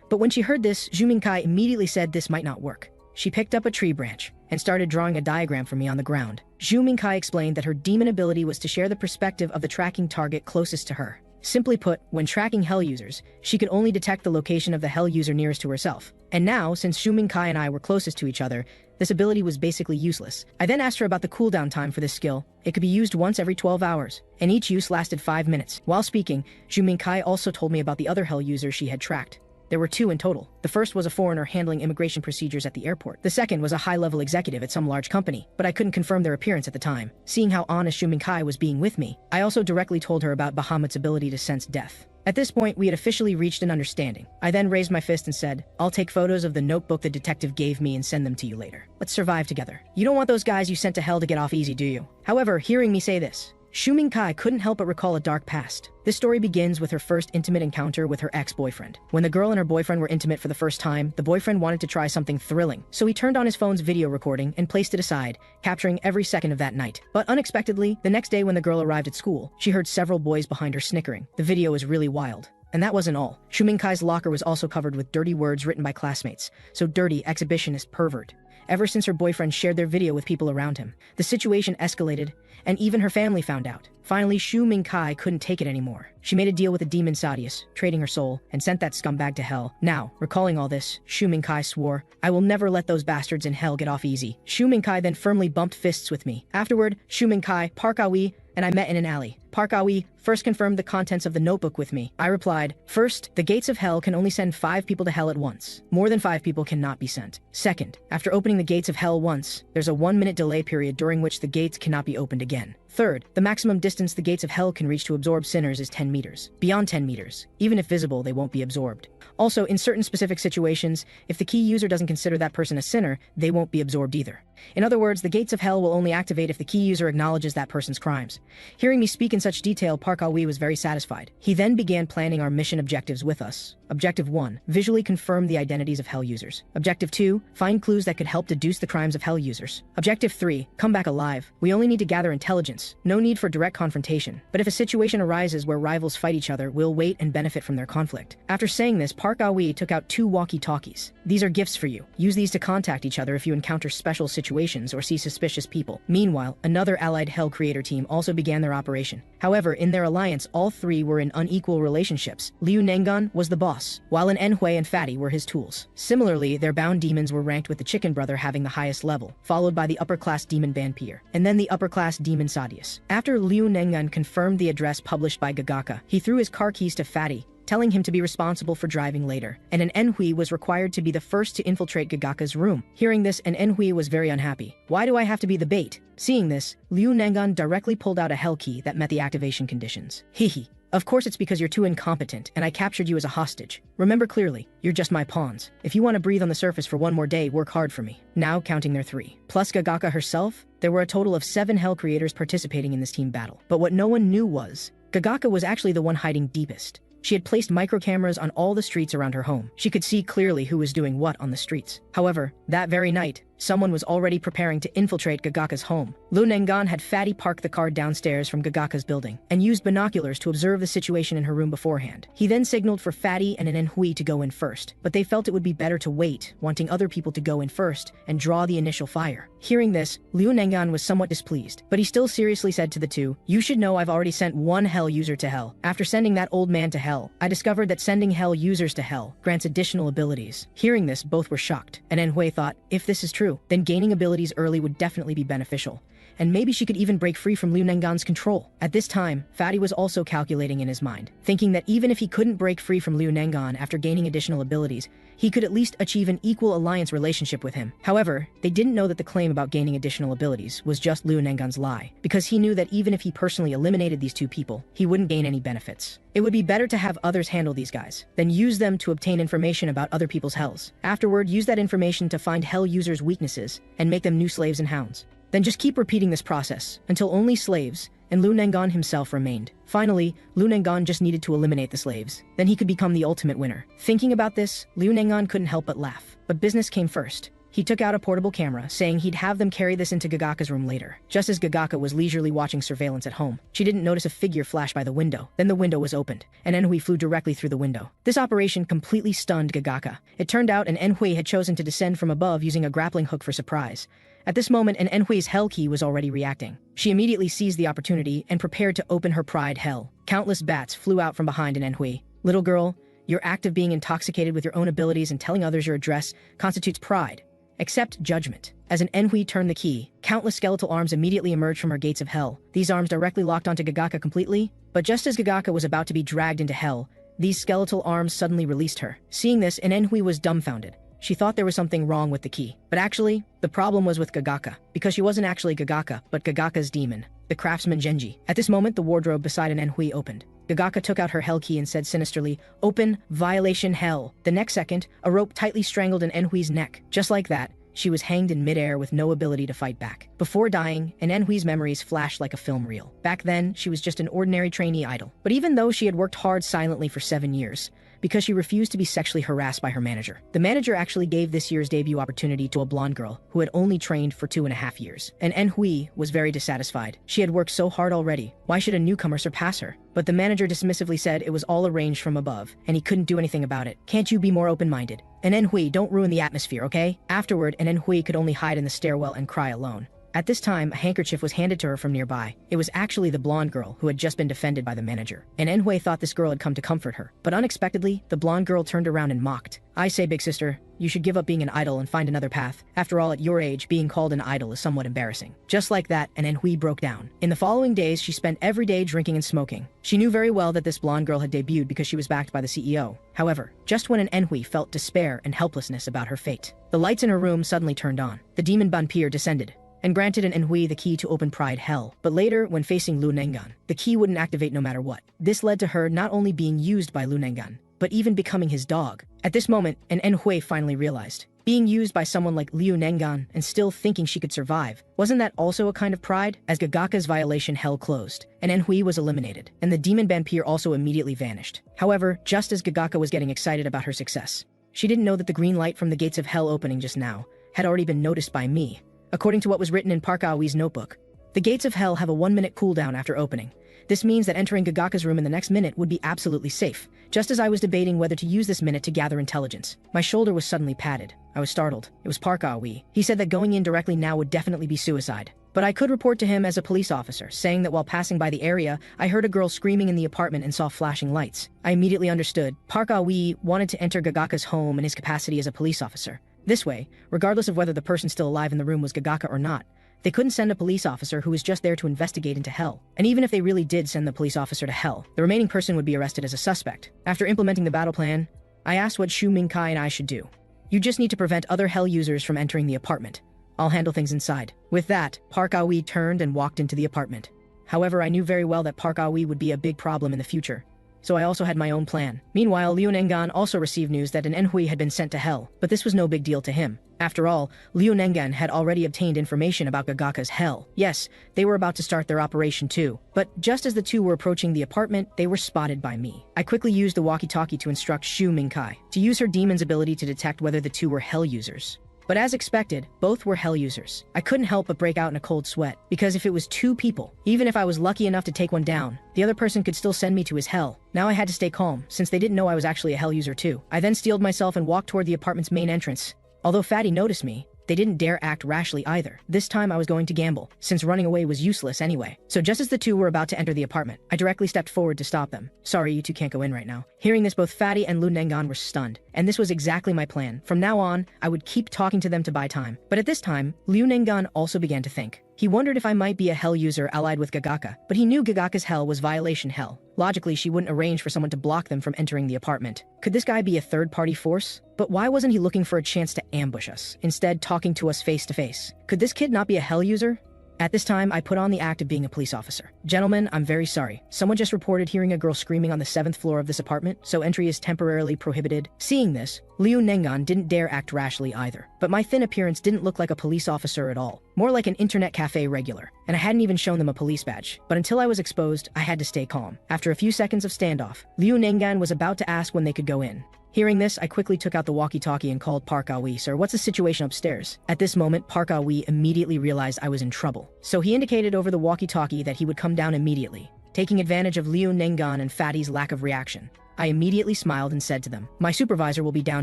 But when she heard this, Shu Mingkai immediately said this might not work. She picked up a tree branch and started drawing a diagram for me on the ground. Shu Mingkai explained that her demon ability was to share the perspective of the tracking target closest to her. Simply put, when tracking Hell users, she could only detect the location of the Hell user nearest to herself. And now, since Shu Mingkai and I were closest to each other, this ability was basically useless. I then asked her about the cooldown time for this skill. It could be used once every 12 hours, and each use lasted 5 minutes. While speaking, Shu Mingkai also told me about the other Hell users she had tracked. There were 2 in total. The first was a foreigner handling immigration procedures at the airport. The second was a high-level executive at some large company, but I couldn't confirm their appearance at the time. Seeing how honest Shu Mingkai was being with me, I also directly told her about Bahamut's ability to sense death. At this point, we had officially reached an understanding. I then raised my fist and said, "I'll take photos of the notebook the detective gave me and send them to you later. Let's survive together. You don't want those guys you sent to Hell to get off easy, do you?" However, hearing me say this, Shu Mingkai couldn't help but recall a dark past. This story begins with her first intimate encounter with her ex-boyfriend. When the girl and her boyfriend were intimate for the first time, the boyfriend wanted to try something thrilling, so he turned on his phone's video recording and placed it aside, capturing every second of that night. But unexpectedly, the next day when the girl arrived at school, she heard several boys behind her snickering. The video was really wild. And that wasn't all. Shu Mingkai's locker was also covered with dirty words written by classmates. So dirty, exhibitionist, pervert. Ever since her boyfriend shared their video with people around him, the situation escalated, and even her family found out. Finally, Shu Mingkai couldn't take it anymore. She made a deal with the demon Sadius, trading her soul, and sent that scumbag to hell. Now, recalling all this, Shu Mingkai swore, "I will never let those bastards in hell get off easy." Shu Mingkai then firmly bumped fists with me. Afterward, Shu Mingkai, Park Aoi, and I met in an alley. Park Aoi first confirmed the contents of the notebook with me. I replied, "First, the gates of hell can only send 5 people to hell at once. More than 5 people cannot be sent. Second, after opening the gates of hell once, there's a 1-minute delay period during which the gates cannot be opened again. Third, the maximum distance the gates of hell can reach to absorb sinners is 10 meters. Beyond 10 meters, even if visible, they won't be absorbed. Also, in certain specific situations, if the key user doesn't consider that person a sinner, they won't be absorbed either. In other words, the gates of hell will only activate if the key user acknowledges that person's crimes." Hearing me speak in such detail, Park Aoi was very satisfied. He then began planning our mission objectives with us. Objective 1, visually confirm the identities of hell users. Objective 2, find clues that could help deduce the crimes of hell users. Objective 3, come back alive. We only need to gather intelligence. No need for direct confrontation. But if a situation arises where rivals fight each other, we'll wait and benefit from their conflict. After saying this, Park Aoi took out 2 walkie-talkies. These are gifts for you. Use these to contact each other if you encounter special situations or see suspicious people. Meanwhile, another allied Hell Creator team also began their operation. However, in their alliance, all 3 were in unequal relationships. Liu Nengan was the boss, while Enhui and Fatty were his tools. Similarly, their bound demons were ranked with the Chicken Brother having the highest level, followed by the upper-class demon Vampire, and then the upper-class demon Sadius. After Liu Nengan confirmed the address published by Gagaka, he threw his car keys to Fatty, telling him to be responsible for driving later, and an Enhui was required to be the first to infiltrate Gagaka's room. Hearing this, an Enhui was very unhappy. "Why do I have to be the bait?" Seeing this, Liu Nengan directly pulled out a hell key that met the activation conditions. "Hehe. Of course it's because you're too incompetent, and I captured you as a hostage. Remember clearly, you're just my pawns. If you want to breathe on the surface for 1 more day, work hard for me." Now, counting their 3. Plus Gagaka herself, there were a total of 7 Hell Creators participating in this team battle. But what no one knew was, Gagaka was actually the one hiding deepest. She had placed microcameras on all the streets around her home. She could see clearly who was doing what on the streets. However, that very night, someone was already preparing to infiltrate Gagaka's home. Liu Nengan had Fatty park the car downstairs from Gagaka's building, and used binoculars to observe the situation in her room beforehand. He then signaled for Fatty and an Enhui to go in first, but they felt it would be better to wait, wanting other people to go in first and draw the initial fire. Hearing this, Liu Nengan was somewhat displeased, but he still seriously said to the 2, "You should know I've already sent 1 hell user to hell. After sending that old man to hell, I discovered that sending hell users to hell grants additional abilities." Hearing this, both were shocked, and Enhui thought, if this is true, then gaining abilities early would definitely be beneficial. And maybe she could even break free from Liu Nengan's control. At this time, Fatty was also calculating in his mind, thinking that even if he couldn't break free from Liu Nengan after gaining additional abilities, he could at least achieve an equal alliance relationship with him. However, they didn't know that the claim about gaining additional abilities was just Liu Nengan's lie, because he knew that even if he personally eliminated these 2 people, he wouldn't gain any benefits. It would be better to have others handle these guys, than use them to obtain information about other people's hells. Afterward, use that information to find hell users' weaknesses and make them new slaves and hounds. Then just keep repeating this process until only slaves and Liu Nengan himself remained. Finally, Liu Nengan just needed to eliminate the slaves. Then he could become the ultimate winner. Thinking about this, Liu Nengan couldn't help but laugh. But business came first. He took out a portable camera, saying he'd have them carry this into Gagaka's room later. Just as Gagaka was leisurely watching surveillance at home, she didn't notice a figure flash by the window. Then the window was opened, and Enhui flew directly through the window. This operation completely stunned Gagaka. It turned out an Enhui had chosen to descend from above using a grappling hook for surprise. At this moment, an Enhui's hell key was already reacting. She immediately seized the opportunity and prepared to open her pride hell. Countless bats flew out from behind an Enhui. "Little girl, your act of being intoxicated with your own abilities and telling others your address constitutes pride. Accept judgment." As an Enhui turned the key, countless skeletal arms immediately emerged from her gates of hell. These arms directly locked onto Gagaka completely, but just as Gagaka was about to be dragged into hell, these skeletal arms suddenly released her. Seeing this, an Enhui was dumbfounded. She thought there was something wrong with the key. But actually, the problem was with Gagaka, because she wasn't actually Gagaka, but Gagaka's demon, the craftsman Genji. At this moment, the wardrobe beside an Enhui opened. Gagaka took out her hell key and said sinisterly, "Open, violation hell." The next second, a rope tightly strangled an Enhui's neck. Just like that, she was hanged in midair with no ability to fight back. Before dying, an Enhui's memories flashed like a film reel. Back then, she was just an ordinary trainee idol. But even though she had worked hard silently for 7 years, because she refused to be sexually harassed by her manager. The manager actually gave this year's debut opportunity to a blonde girl who had only trained for 2.5 years. And En Hui was very dissatisfied. She had worked so hard already. Why should a newcomer surpass her? But the manager dismissively said it was all arranged from above, and he couldn't do anything about it. Can't you be more open-minded? And En Hui, don't ruin the atmosphere, okay? Afterward, En Hui could only hide in the stairwell and cry alone. At this time, a handkerchief was handed to her from nearby. It was actually the blonde girl who had just been defended by the manager. And En Hui thought this girl had come to comfort her. But unexpectedly, the blonde girl turned around and mocked. I say, big sister, you should give up being an idol and find another path. After all, at your age, being called an idol is somewhat embarrassing. Just like that, En Hui broke down. In the following days, she spent every day drinking and smoking. She knew very well that this blonde girl had debuted because she was backed by the CEO. However, just when En Hui felt despair and helplessness about her fate, the lights in her room suddenly turned on. The demon vampire descended and granted En Hui the key to open Pride Hell. But later, when facing Lu Nengan, the key wouldn't activate no matter what. This led to her not only being used by Lu Nengan, but even becoming his dog. At this moment, En Hui finally realized, being used by someone like Liu Nengan and still thinking she could survive, wasn't that also a kind of pride? As Gagaka's violation hell closed, and En Hui was eliminated, and the demon vampire also immediately vanished. However, just as Gagaka was getting excited about her success, she didn't know that the green light from the gates of hell opening just now had already been noticed by me. According to what was written in Park Ah-wee's notebook, the gates of hell have a 1-minute cooldown after opening. This means that entering Gagaka's room in the next minute would be absolutely safe. Just as I was debating whether to use this minute to gather intelligence, my shoulder was suddenly patted. I was startled. It was Park Ah-wee. He said that going in directly now would definitely be suicide. But I could report to him as a police officer, saying that while passing by the area, I heard a girl screaming in the apartment and saw flashing lights. I immediately understood. Park Ah-wee wanted to enter Gagaka's home in his capacity as a police officer. This way, regardless of whether the person still alive in the room was Gagaka or not, they couldn't send a police officer who was just there to investigate into hell. And even if they really did send the police officer to hell, the remaining person would be arrested as a suspect. After implementing the battle plan, I asked what Shu Mingkai and I should do. You just need to prevent other hell users from entering the apartment. I'll handle things inside. With that, Park Ah-wee turned and walked into the apartment. However, I knew very well that Park Ah-wee would be a big problem in the future, so I also had my own plan. Meanwhile, Liu Nengan also received news that an En Hui had been sent to hell, but this was no big deal to him. After all, Liu Nengan had already obtained information about Gagaka's hell. Yes, they were about to start their operation too. But just as the two were approaching the apartment, they were spotted by me. I quickly used the walkie-talkie to instruct Shu Mingkai to use her demon's ability to detect whether the two were hell users. But as expected, both were hell users. I couldn't help but break out in a cold sweat, because if it was 2 people, even if I was lucky enough to take one down, the other person could still send me to his hell. Now I had to stay calm, since they didn't know I was actually a hell user too. I then steeled myself and walked toward the apartment's main entrance. Although Fatty noticed me, they didn't dare act rashly either. This time I was going to gamble, since running away was useless anyway. So just as the two were about to enter the apartment, I directly stepped forward to stop them. Sorry, you two can't go in right now. Hearing this, both Fatty and Lu Nengan were stunned, and this was exactly my plan. From now on, I would keep talking to them to buy time. But at this time, Liu Nengan also began to think. He wondered if I might be a hell user allied with Gagaka, but he knew Gagaka's hell was violation hell. Logically, she wouldn't arrange for someone to block them from entering the apartment. Could this guy be a third-party force? But why wasn't he looking for a chance to ambush us, instead talking to us face to face? Could this kid not be a hell user? At this time, I put on the act of being a police officer. Gentlemen, I'm very sorry. Someone just reported hearing a girl screaming on the 7th floor of this apartment, so entry is temporarily prohibited. Seeing this, Liu Nengan didn't dare act rashly either. But my thin appearance didn't look like a police officer at all. More like an internet cafe regular. And I hadn't even shown them a police badge. But until I was exposed, I had to stay calm. After a few seconds of standoff, Liu Nengan was about to ask when they could go in. Hearing this, I quickly took out the walkie-talkie and called Park Ah-wee. Sir, what's the situation upstairs? At this moment, Park Ah-wee immediately realized I was in trouble. So he indicated over the walkie-talkie that he would come down immediately, taking advantage of Liu Nengan and Fatty's lack of reaction. I immediately smiled and said to them, my supervisor will be down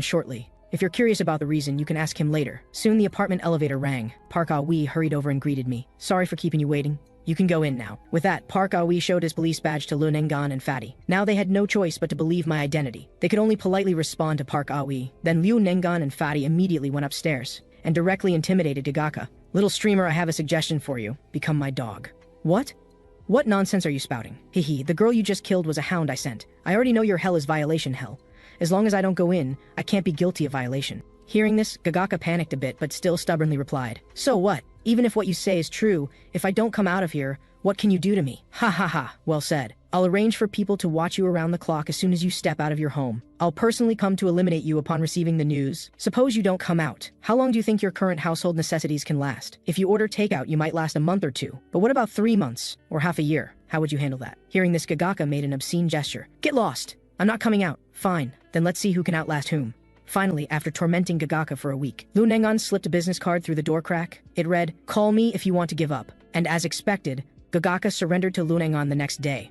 shortly. If you're curious about the reason, you can ask him later. Soon the apartment elevator rang. Park Ah-wee hurried over and greeted me. Sorry for keeping you waiting. You can go in now. With that, Park Ah-wee showed his police badge to Liu Nengan and Fatty. Now they had no choice but to believe my identity. They could only politely respond to Park Ah-wee. Then Liu Nengan and Fatty immediately went upstairs and directly intimidated Gagaka. Little streamer, I have a suggestion for you. Become my dog. What? What nonsense are you spouting? Hehe, the girl you just killed was a hound I sent. I already know your hell is violation hell. As long as I don't go in, I can't be guilty of violation. Hearing this, Gagaka panicked a bit but still stubbornly replied. So what? Even if what you say is true, if I don't come out of here, what can you do to me? Ha ha ha, well said. I'll arrange for people to watch you around the clock as soon as you step out of your home. I'll personally come to eliminate you upon receiving the news. Suppose you don't come out. How long do you think your current household necessities can last? If you order takeout, you might last a month or 2. But what about 3 months? Or half a year? How would you handle that? Hearing this, Gagaka made an obscene gesture. Get lost! I'm not coming out. Fine, then let's see who can outlast whom. Finally, after tormenting Gagaka for a week, Lu Nengon slipped a business card through the door crack. It read, "Call me if you want to give up." And as expected, Gagaka surrendered to Lu Nengon the next day.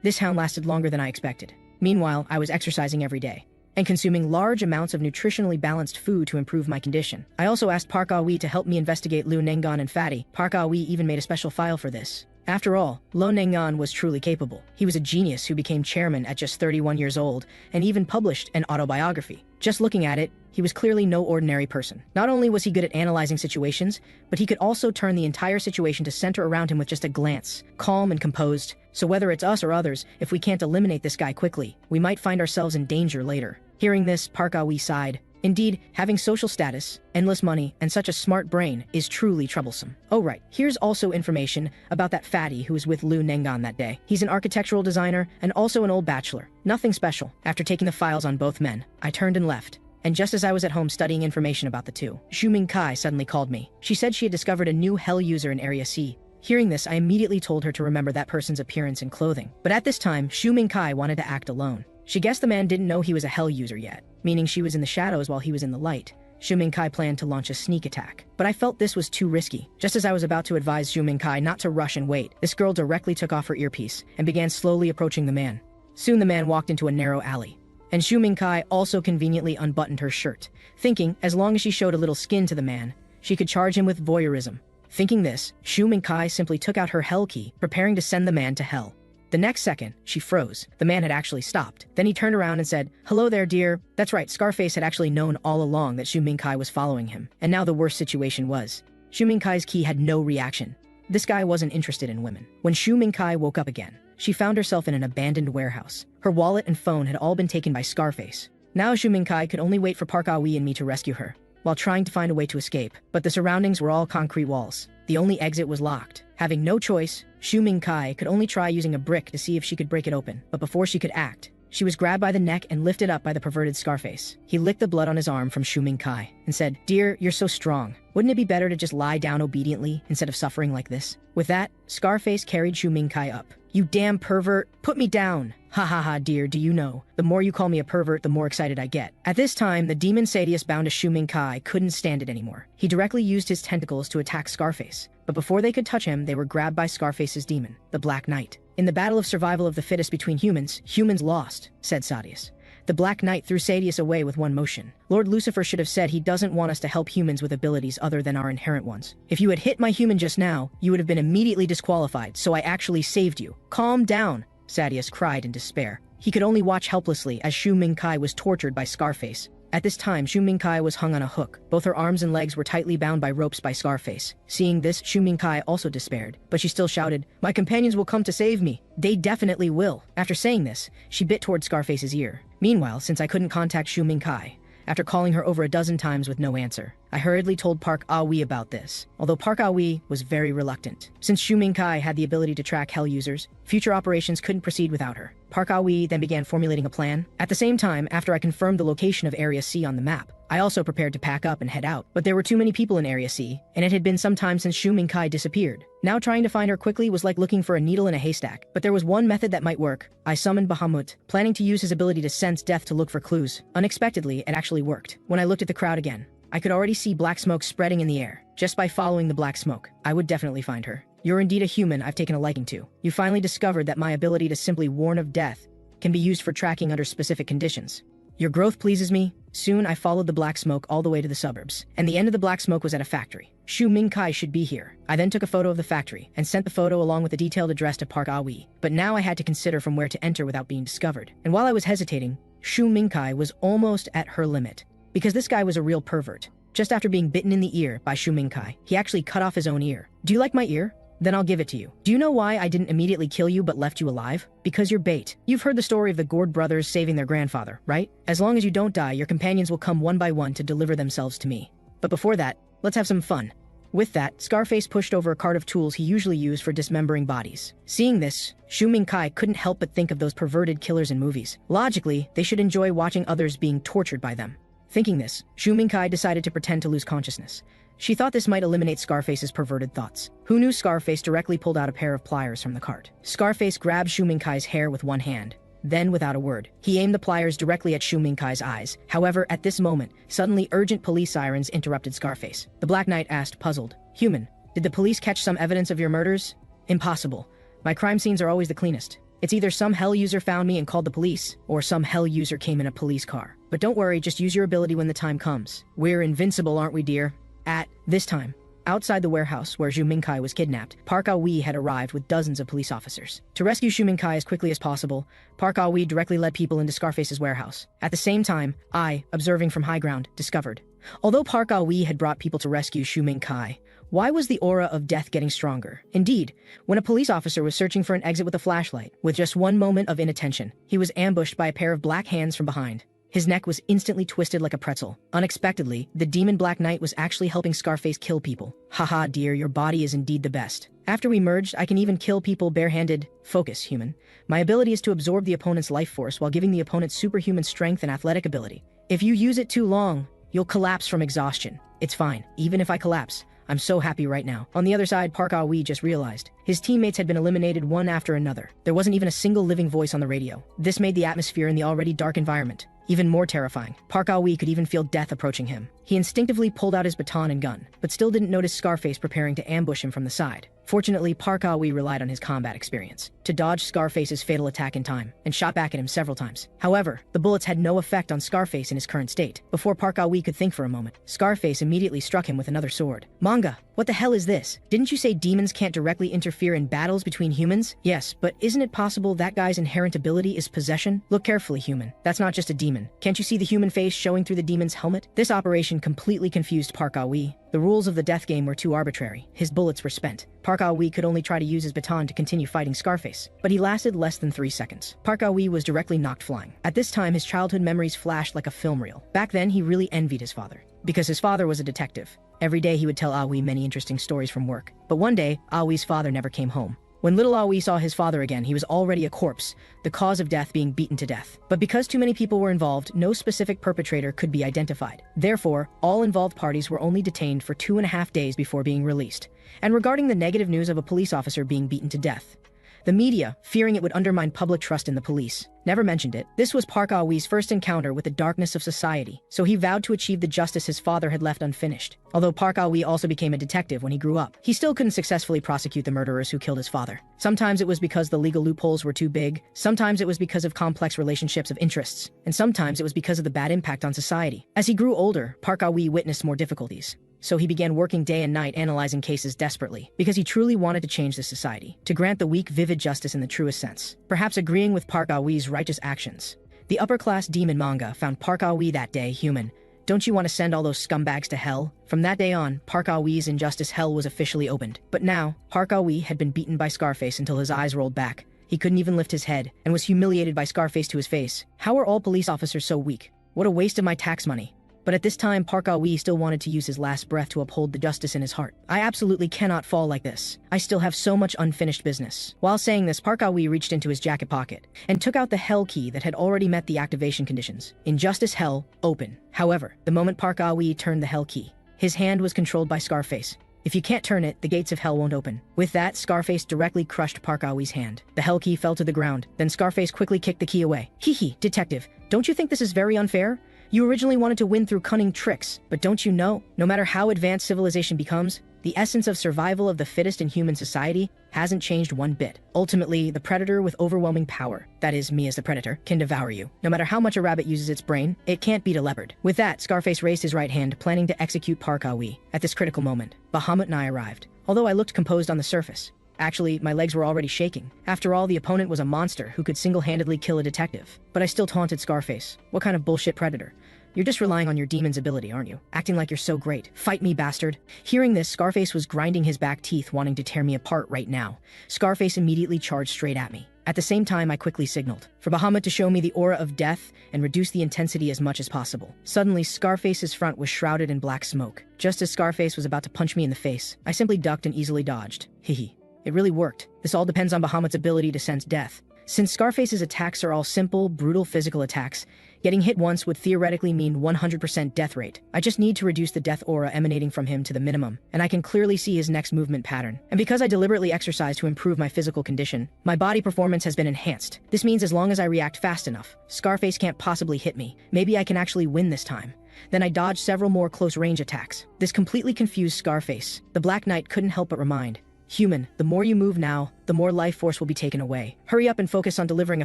This hound lasted longer than I expected. Meanwhile, I was exercising every day and consuming large amounts of nutritionally balanced food to improve my condition. I also asked Park Ah-wee to help me investigate Lu Nengon and Fatty. Park Ah-wee even made a special file for this. After all, Lu Nengon was truly capable. He was a genius who became chairman at just 31 years old and even published an autobiography. Just looking at it, he was clearly no ordinary person. Not only was he good at analyzing situations, but he could also turn the entire situation to center around him with just a glance, calm and composed. So whether it's us or others, if we can't eliminate this guy quickly, we might find ourselves in danger later. Hearing this, Park Ah-wee sighed. Indeed, having social status, endless money, and such a smart brain is truly troublesome. Oh right, here's also information about that fatty who was with Lu Nengon that day. He's an architectural designer and also an old bachelor. Nothing special. After taking the files on both men, I turned and left. And just as I was at home studying information about the two, Xu Mingkai suddenly called me. She said she had discovered a new hell user in Area C. Hearing this, I immediately told her to remember that person's appearance and clothing. But at this time, Xu Mingkai wanted to act alone. She guessed the man didn't know he was a hell user yet, meaning she was in the shadows while he was in the light. Xu Mingkai planned to launch a sneak attack, but I felt this was too risky. Just as I was about to advise Xu Mingkai not to rush and wait, this girl directly took off her earpiece and began slowly approaching the man. Soon the man walked into a narrow alley, and Xu Mingkai also conveniently unbuttoned her shirt, thinking as long as she showed a little skin to the man, she could charge him with voyeurism. Thinking this, Xu Mingkai simply took out her hell key, preparing to send the man to hell. The next second, she froze. The man had actually stopped. Then he turned around and said, "Hello there, dear." That's right, Scarface had actually known all along that Xu Mingkai was following him. And now the worst situation was, Xu Mingkai's key had no reaction. This guy wasn't interested in women. When Xu Mingkai woke up again, she found herself in an abandoned warehouse. Her wallet and phone had all been taken by Scarface. Now Xu Mingkai could only wait for Park Ah-wee and me to rescue her, while trying to find a way to escape. But the surroundings were all concrete walls. The only exit was locked. Having no choice, Xu Mingkai could only try using a brick to see if she could break it open. But before she could act, she was grabbed by the neck and lifted up by the perverted Scarface. He licked the blood on his arm from Xu Mingkai and said, "Dear, you're so strong. Wouldn't it be better to just lie down obediently instead of suffering like this?" With that, Scarface carried Xu Mingkai up. "You damn pervert, put me down." "Ha ha ha, dear, do you know, the more you call me a pervert, the more excited I get." At this time, the demon Sadius bound to Xu Mingkai couldn't stand it anymore. He directly used his tentacles to attack Scarface. But before they could touch him, they were grabbed by Scarface's demon, the Black Knight. "In the battle of survival of the fittest between humans, humans lost," said Sadius. The Black Knight threw Sadius away with one motion. Lord Lucifer should have said he doesn't want us to help humans with abilities other than our inherent ones. "If you had hit my human just now, you would have been immediately disqualified, so I actually saved you." "Calm down," Sadius cried in despair. He could only watch helplessly as Xu Mingkai was tortured by Scarface. At this time, Xu Mingkai was hung on a hook. Both her arms and legs were tightly bound by ropes by Scarface. Seeing this, Xu Mingkai also despaired, but she still shouted, "My companions will come to save me." "They definitely will." After saying this, she bit toward Scarface's ear. Meanwhile, since I couldn't contact Xu Mingkai, after calling her over a dozen times with no answer, I hurriedly told Park Ah-wee about this, although Park Ah-wee was very reluctant. Since Xu Mingkai had the ability to track hell users, future operations couldn't proceed without her. Park Ah-wee then began formulating a plan. At the same time, after I confirmed the location of Area C on the map, I also prepared to pack up and head out. But there were too many people in Area C, and it had been some time since Xu Mingkai disappeared. Now trying to find her quickly was like looking for a needle in a haystack. But there was one method that might work. I summoned Bahamut, planning to use his ability to sense death to look for clues. Unexpectedly, it actually worked. When I looked at the crowd again, I could already see black smoke spreading in the air. Just by following the black smoke, I would definitely find her. "You're indeed a human I've taken a liking to. You finally discovered that my ability to simply warn of death can be used for tracking under specific conditions. Your growth pleases me." Soon I followed the black smoke all the way to the suburbs, and the end of the black smoke was at a factory. Xu Mingkai should be here. I then took a photo of the factory and sent the photo along with a detailed address to Park Ah-wee. But now I had to consider from where to enter without being discovered. And while I was hesitating, Xu Mingkai was almost at her limit. Because this guy was a real pervert. Just after being bitten in the ear by Xu Mingkai, he actually cut off his own ear. "Do you like my ear? Then I'll give it to you. Do you know why I didn't immediately kill you but left you alive? Because you're bait. You've heard the story of the Gord brothers saving their grandfather, right? As long as you don't die, your companions will come one by one to deliver themselves to me. But before that, let's have some fun." With that, Scarface pushed over a cart of tools he usually used for dismembering bodies. Seeing this, Xu Mingkai couldn't help but think of those perverted killers in movies. Logically, they should enjoy watching others being tortured by them. Thinking this, Xu Mingkai decided to pretend to lose consciousness. She thought this might eliminate Scarface's perverted thoughts. Who knew Scarface directly pulled out a pair of pliers from the cart. Scarface grabbed Xu Mingkai's hair with one hand, Then, without a word, he aimed the pliers directly at Shu Mingkai's eyes. However, at this moment, suddenly urgent police sirens interrupted Scarface. The Black Knight asked, puzzled, "Human, did the police catch some evidence of your murders?" "Impossible. My crime scenes are always the cleanest. It's either some hell user found me and called the police, or some hell user came in a police car. But don't worry, just use your ability when the time comes. We're invincible, aren't we, dear?" At this time, outside the warehouse where Zhu Mingkai was kidnapped, Park Ah-wee had arrived with dozens of police officers. To rescue Zhu Mingkai as quickly as possible, Park Ah-wee directly led people into Scarface's warehouse. At the same time, I, observing from high ground, discovered. Although Park Ah-wee had brought people to rescue Zhu Mingkai, why was the aura of death getting stronger? Indeed, when a police officer was searching for an exit with a flashlight, with just one moment of inattention, he was ambushed by a pair of black hands from behind. His neck was instantly twisted like a pretzel. Unexpectedly, the demon Black Knight was actually helping Scarface kill people. Haha, dear, your body is indeed the best. After we merged, I can even kill people barehanded. Focus, human. My ability is to absorb the opponent's life force while giving the opponent superhuman strength and athletic ability. If you use it too long, you'll collapse from exhaustion. It's fine, even if I collapse. I'm so happy right now. On the other side, Park Ah-wee just realized. His teammates had been eliminated one after another. There wasn't even a single living voice on the radio. This made the atmosphere in the already dark environment even more terrifying. Park Ah-wee could even feel death approaching him. He instinctively pulled out his baton and gun, but still didn't notice Scarface preparing to ambush him from the side. Fortunately, Park Ah-wee relied on his combat experience to dodge Scarface's fatal attack in time and shot back at him several times. However, the bullets had no effect on Scarface in his current state. Before Park Ah-wee could think for a moment, Scarface immediately struck him with another sword. Manga, what the hell is this? Didn't you say demons can't directly interfere in battles between humans? Yes, but isn't it possible that guy's inherent ability is possession? Look carefully, human. That's not just a demon. Can't you see the human face showing through the demon's helmet? This operation completely confused Park Ah-wee. The rules of the death game were too arbitrary. His bullets were spent. Park Ah-wee could only try to use his baton to continue fighting Scarface, but he lasted less than 3 seconds. Park Ah-wee was directly knocked flying. At this time, his childhood memories flashed like a film reel. Back then, he really envied his father, because his father was a detective. Every day he would tell Ah-wee many interesting stories from work. But one day, Ah-wee's father never came home. When little Ah-wee saw his father again, he was already a corpse, the cause of death being beaten to death. But because too many people were involved, no specific perpetrator could be identified. Therefore, all involved parties were only detained for 2.5 days before being released. And regarding the negative news of a police officer being beaten to death, the media, fearing it would undermine public trust in the police, never mentioned it. This was Park Ah-wee's first encounter with the darkness of society, so he vowed to achieve the justice his father had left unfinished. Although Park Ah-wee also became a detective when he grew up, he still couldn't successfully prosecute the murderers who killed his father. Sometimes it was because the legal loopholes were too big, sometimes it was because of complex relationships of interests, and sometimes it was because of the bad impact on society. As he grew older, Park Ah-wee witnessed more difficulties. So he began working day and night analyzing cases desperately, because he truly wanted to change the society, to grant the weak vivid justice in the truest sense, perhaps agreeing with Park Ah-wee's righteous actions. The upper-class demon manga found Park Ah-wee that day human. Don't you want to send all those scumbags to hell? From that day on, Park Ah-wee's injustice hell was officially opened. But now, Park Ah-wee had been beaten by Scarface until his eyes rolled back. He couldn't even lift his head, and was humiliated by Scarface to his face. How are all police officers so weak? What a waste of my tax money. But at this time, Park Ah-wee still wanted to use his last breath to uphold the justice in his heart. I absolutely cannot fall like this. I still have so much unfinished business. While saying this, Park Ah-wee reached into his jacket pocket and took out the hell key that had already met the activation conditions. Injustice Hell, open. However, the moment Park Ah-wee turned the hell key, his hand was controlled by Scarface. If you can't turn it, the gates of hell won't open. With that, Scarface directly crushed Park Ah-wee's hand. The hell key fell to the ground. Then Scarface quickly kicked the key away. Hee, detective, don't you think this is very unfair? You originally wanted to win through cunning tricks, but don't you know, no matter how advanced civilization becomes, the essence of survival of the fittest in human society hasn't changed one bit. Ultimately, the predator with overwhelming power, that is, me as the predator, can devour you. No matter how much a rabbit uses its brain, it can't beat a leopard. With that, Scarface raised his right hand, planning to execute Park Ah-wee. At this critical moment, Bahamut and I arrived. Although I looked composed on the surface, actually, my legs were already shaking. After all, the opponent was a monster who could single-handedly kill a detective. But I still taunted Scarface. What kind of bullshit predator? You're just relying on your demon's ability, aren't you? Acting like you're so great. Fight me, bastard. Hearing this, Scarface was grinding his back teeth, wanting to tear me apart right now. Scarface immediately charged straight at me. At the same time, I quickly signaled for Bahamut to show me the aura of death and reduce the intensity as much as possible. Suddenly, Scarface's front was shrouded in black smoke. Just as Scarface was about to punch me in the face, I simply ducked and easily dodged. It really worked. This all depends on Bahamut's ability to sense death. Since Scarface's attacks are all simple, brutal physical attacks, getting hit once would theoretically mean 100% death rate. I just need to reduce the death aura emanating from him to the minimum, and I can clearly see his next movement pattern. And because I deliberately exercise to improve my physical condition, my body performance has been enhanced. This means as long as I react fast enough, Scarface can't possibly hit me. Maybe I can actually win this time. Then I dodged several more close-range attacks. This completely confused Scarface. The Black Knight couldn't help but remind, "Human, the more you move now, the more life force will be taken away. Hurry up and focus on delivering a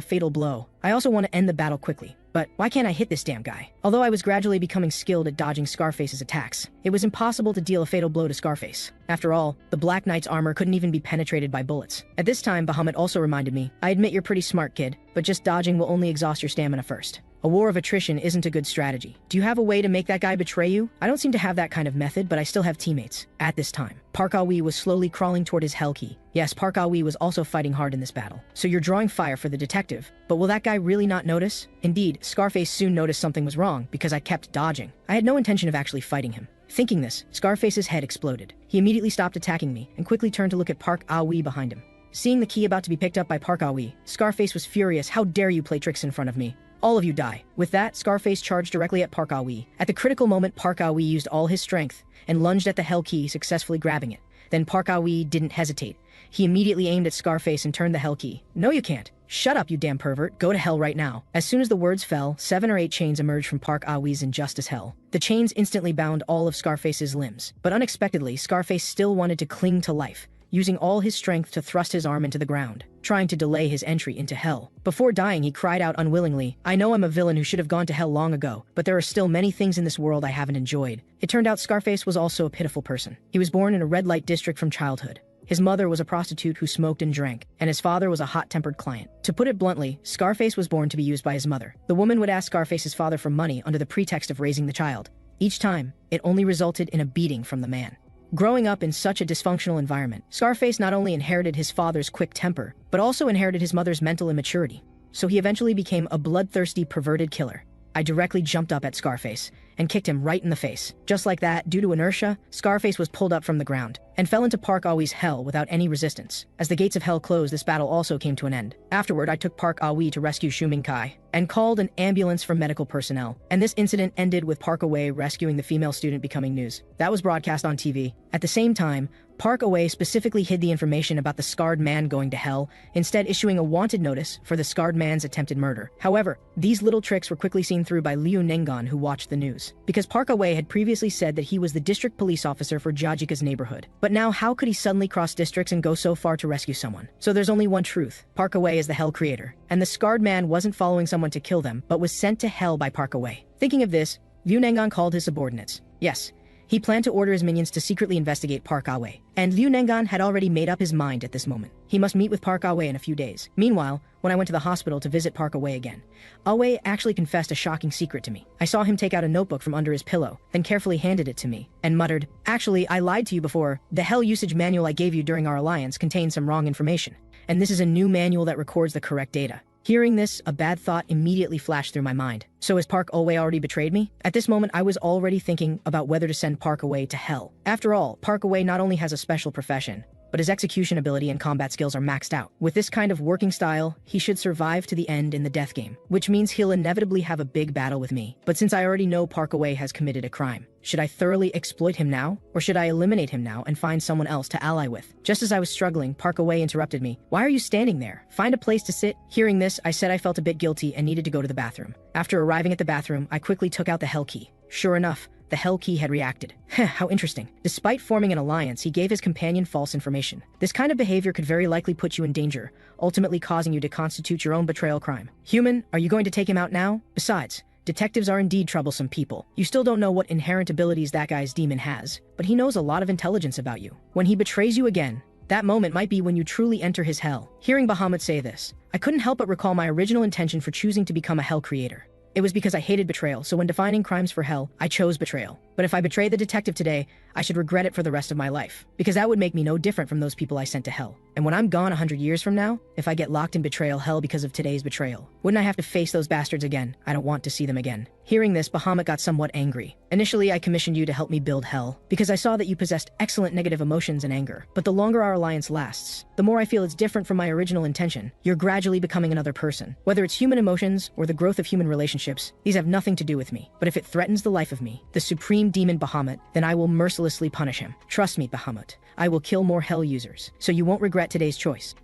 fatal blow. I also want to end the battle quickly. But why can't I hit this damn guy?" Although I was gradually becoming skilled at dodging Scarface's attacks, it was impossible to deal a fatal blow to Scarface. After all, the Black Knight's armor couldn't even be penetrated by bullets. At this time, Bahamut also reminded me, "I admit you're pretty smart, kid, but just dodging will only exhaust your stamina first. A war of attrition isn't a good strategy. Do you have a way to make that guy betray you?" I don't seem to have that kind of method, but I still have teammates. At this time, Park Ah-wee was slowly crawling toward his hell key. Yes, Park Ah-wee was also fighting hard in this battle. So you're drawing fire for the detective, but will that guy really not notice? Indeed, Scarface soon noticed something was wrong because I kept dodging. I had no intention of actually fighting him. Thinking this, Scarface's head exploded. He immediately stopped attacking me and quickly turned to look at Park Ah-wee behind him. Seeing the key about to be picked up by Park Ah-wee, Scarface was furious. "How dare you play tricks in front of me? All of you die." With that, Scarface charged directly at Park Ah-wee. At the critical moment, Park Ah-wee used all his strength and lunged at the hell key, successfully grabbing it. Then Park Ah-wee didn't hesitate. He immediately aimed at Scarface and turned the hell key. "No, you can't. Shut up, you damn pervert. Go to hell right now." As soon as the words fell, 7 or 8 chains emerged from Park Ah-wee's injustice hell. The chains instantly bound all of Scarface's limbs. But unexpectedly, Scarface still wanted to cling to life, using all his strength to thrust his arm into the ground, trying to delay his entry into hell. Before dying, he cried out unwillingly, "I know I'm a villain who should have gone to hell long ago, but there are still many things in this world I haven't enjoyed." It turned out Scarface was also a pitiful person. He was born in a red light district from childhood. His mother was a prostitute who smoked and drank, and his father was a hot-tempered client. To put it bluntly, Scarface was born to be used by his mother. The woman would ask Scarface's father for money under the pretext of raising the child. Each time, it only resulted in a beating from the man. Growing up in such a dysfunctional environment, Scarface not only inherited his father's quick temper, but also inherited his mother's mental immaturity. So he eventually became a bloodthirsty, perverted killer. I directly jumped up at Scarface and kicked him right in the face. Just like that, due to inertia, Scarface was pulled up from the ground and fell into Park Ah-wee's hell without any resistance. As the gates of hell closed, this battle also came to an end. Afterward, I took Park Ah-wee to rescue Shuming Kai and called an ambulance for medical personnel. And this incident ended with Park Ah-wee rescuing the female student becoming news. That was broadcast on TV. At the same time, Park Ah-wee specifically hid the information about the scarred man going to hell, instead issuing a wanted notice for the scarred man's attempted murder. However, these little tricks were quickly seen through by Liu Nengan, who watched the news. Because Park Ah-wee had previously said that he was the district police officer for Jajika's neighborhood. But now how could he suddenly cross districts and go so far to rescue someone? So there's only one truth. Park Ah-wee is the hell creator. And the scarred man wasn't following someone to kill them, but was sent to hell by Park Ah-wee. Thinking of this, Liu Nengan called his subordinates. Yes, he planned to order his minions to secretly investigate Park Ah-wee. And Liu Nengan had already made up his mind at this moment. He must meet with Park Ah-wee in a few days. Meanwhile, when I went to the hospital to visit Park Ah-wee again, Ah-wee actually confessed a shocking secret to me. I saw him take out a notebook from under his pillow, then carefully handed it to me, and muttered, "Actually, I lied to you before. The hell usage manual I gave you during our alliance contained some wrong information. And this is a new manual that records the correct data." Hearing this, a bad thought immediately flashed through my mind. So has Park Ah-wee already betrayed me? At this moment, I was already thinking about whether to send Park Ah-wee to hell. After all, Park Ah-wee not only has a special profession, but his execution ability and combat skills are maxed out. With this kind of working style, he should survive to the end in the death game, which means he'll inevitably have a big battle with me. But since I already know Park Ah-wee has committed a crime, should I thoroughly exploit him now? Or should I eliminate him now and find someone else to ally with? Just as I was struggling, Park Ah-wee interrupted me. "Why are you standing there? Find a place to sit." Hearing this, I said I felt a bit guilty and needed to go to the bathroom. After arriving at the bathroom, I quickly took out the hell key. Sure enough, the hell key had reacted. How interesting. Despite forming an alliance, he gave his companion false information. This kind of behavior could very likely put you in danger, ultimately causing you to constitute your own betrayal crime. Human, are you going to take him out now? Besides, detectives are indeed troublesome people. You still don't know what inherent abilities that guy's demon has, but he knows a lot of intelligence about you. When he betrays you again, that moment might be when you truly enter his hell. Hearing Bahamut say this, I couldn't help but recall my original intention for choosing to become a hell creator. It was because I hated betrayal, so when defining crimes for hell, I chose betrayal. But if I betray the detective today, I should regret it for the rest of my life, because that would make me no different from those people I sent to hell. And when I'm gone 100 years from now, if I get locked in betrayal hell because of today's betrayal, wouldn't I have to face those bastards again? I don't want to see them again. Hearing this, Bahamut got somewhat angry. Initially, I commissioned you to help me build hell, because I saw that you possessed excellent negative emotions and anger. But the longer our alliance lasts, the more I feel it's different from my original intention. You're gradually becoming another person. Whether it's human emotions or the growth of human relationships, these have nothing to do with me. But if it threatens the life of me, the supreme demon Bahamut, then I will mercilessly punish him. Trust me, Bahamut. I will kill more hell users, so you won't regret today's choice.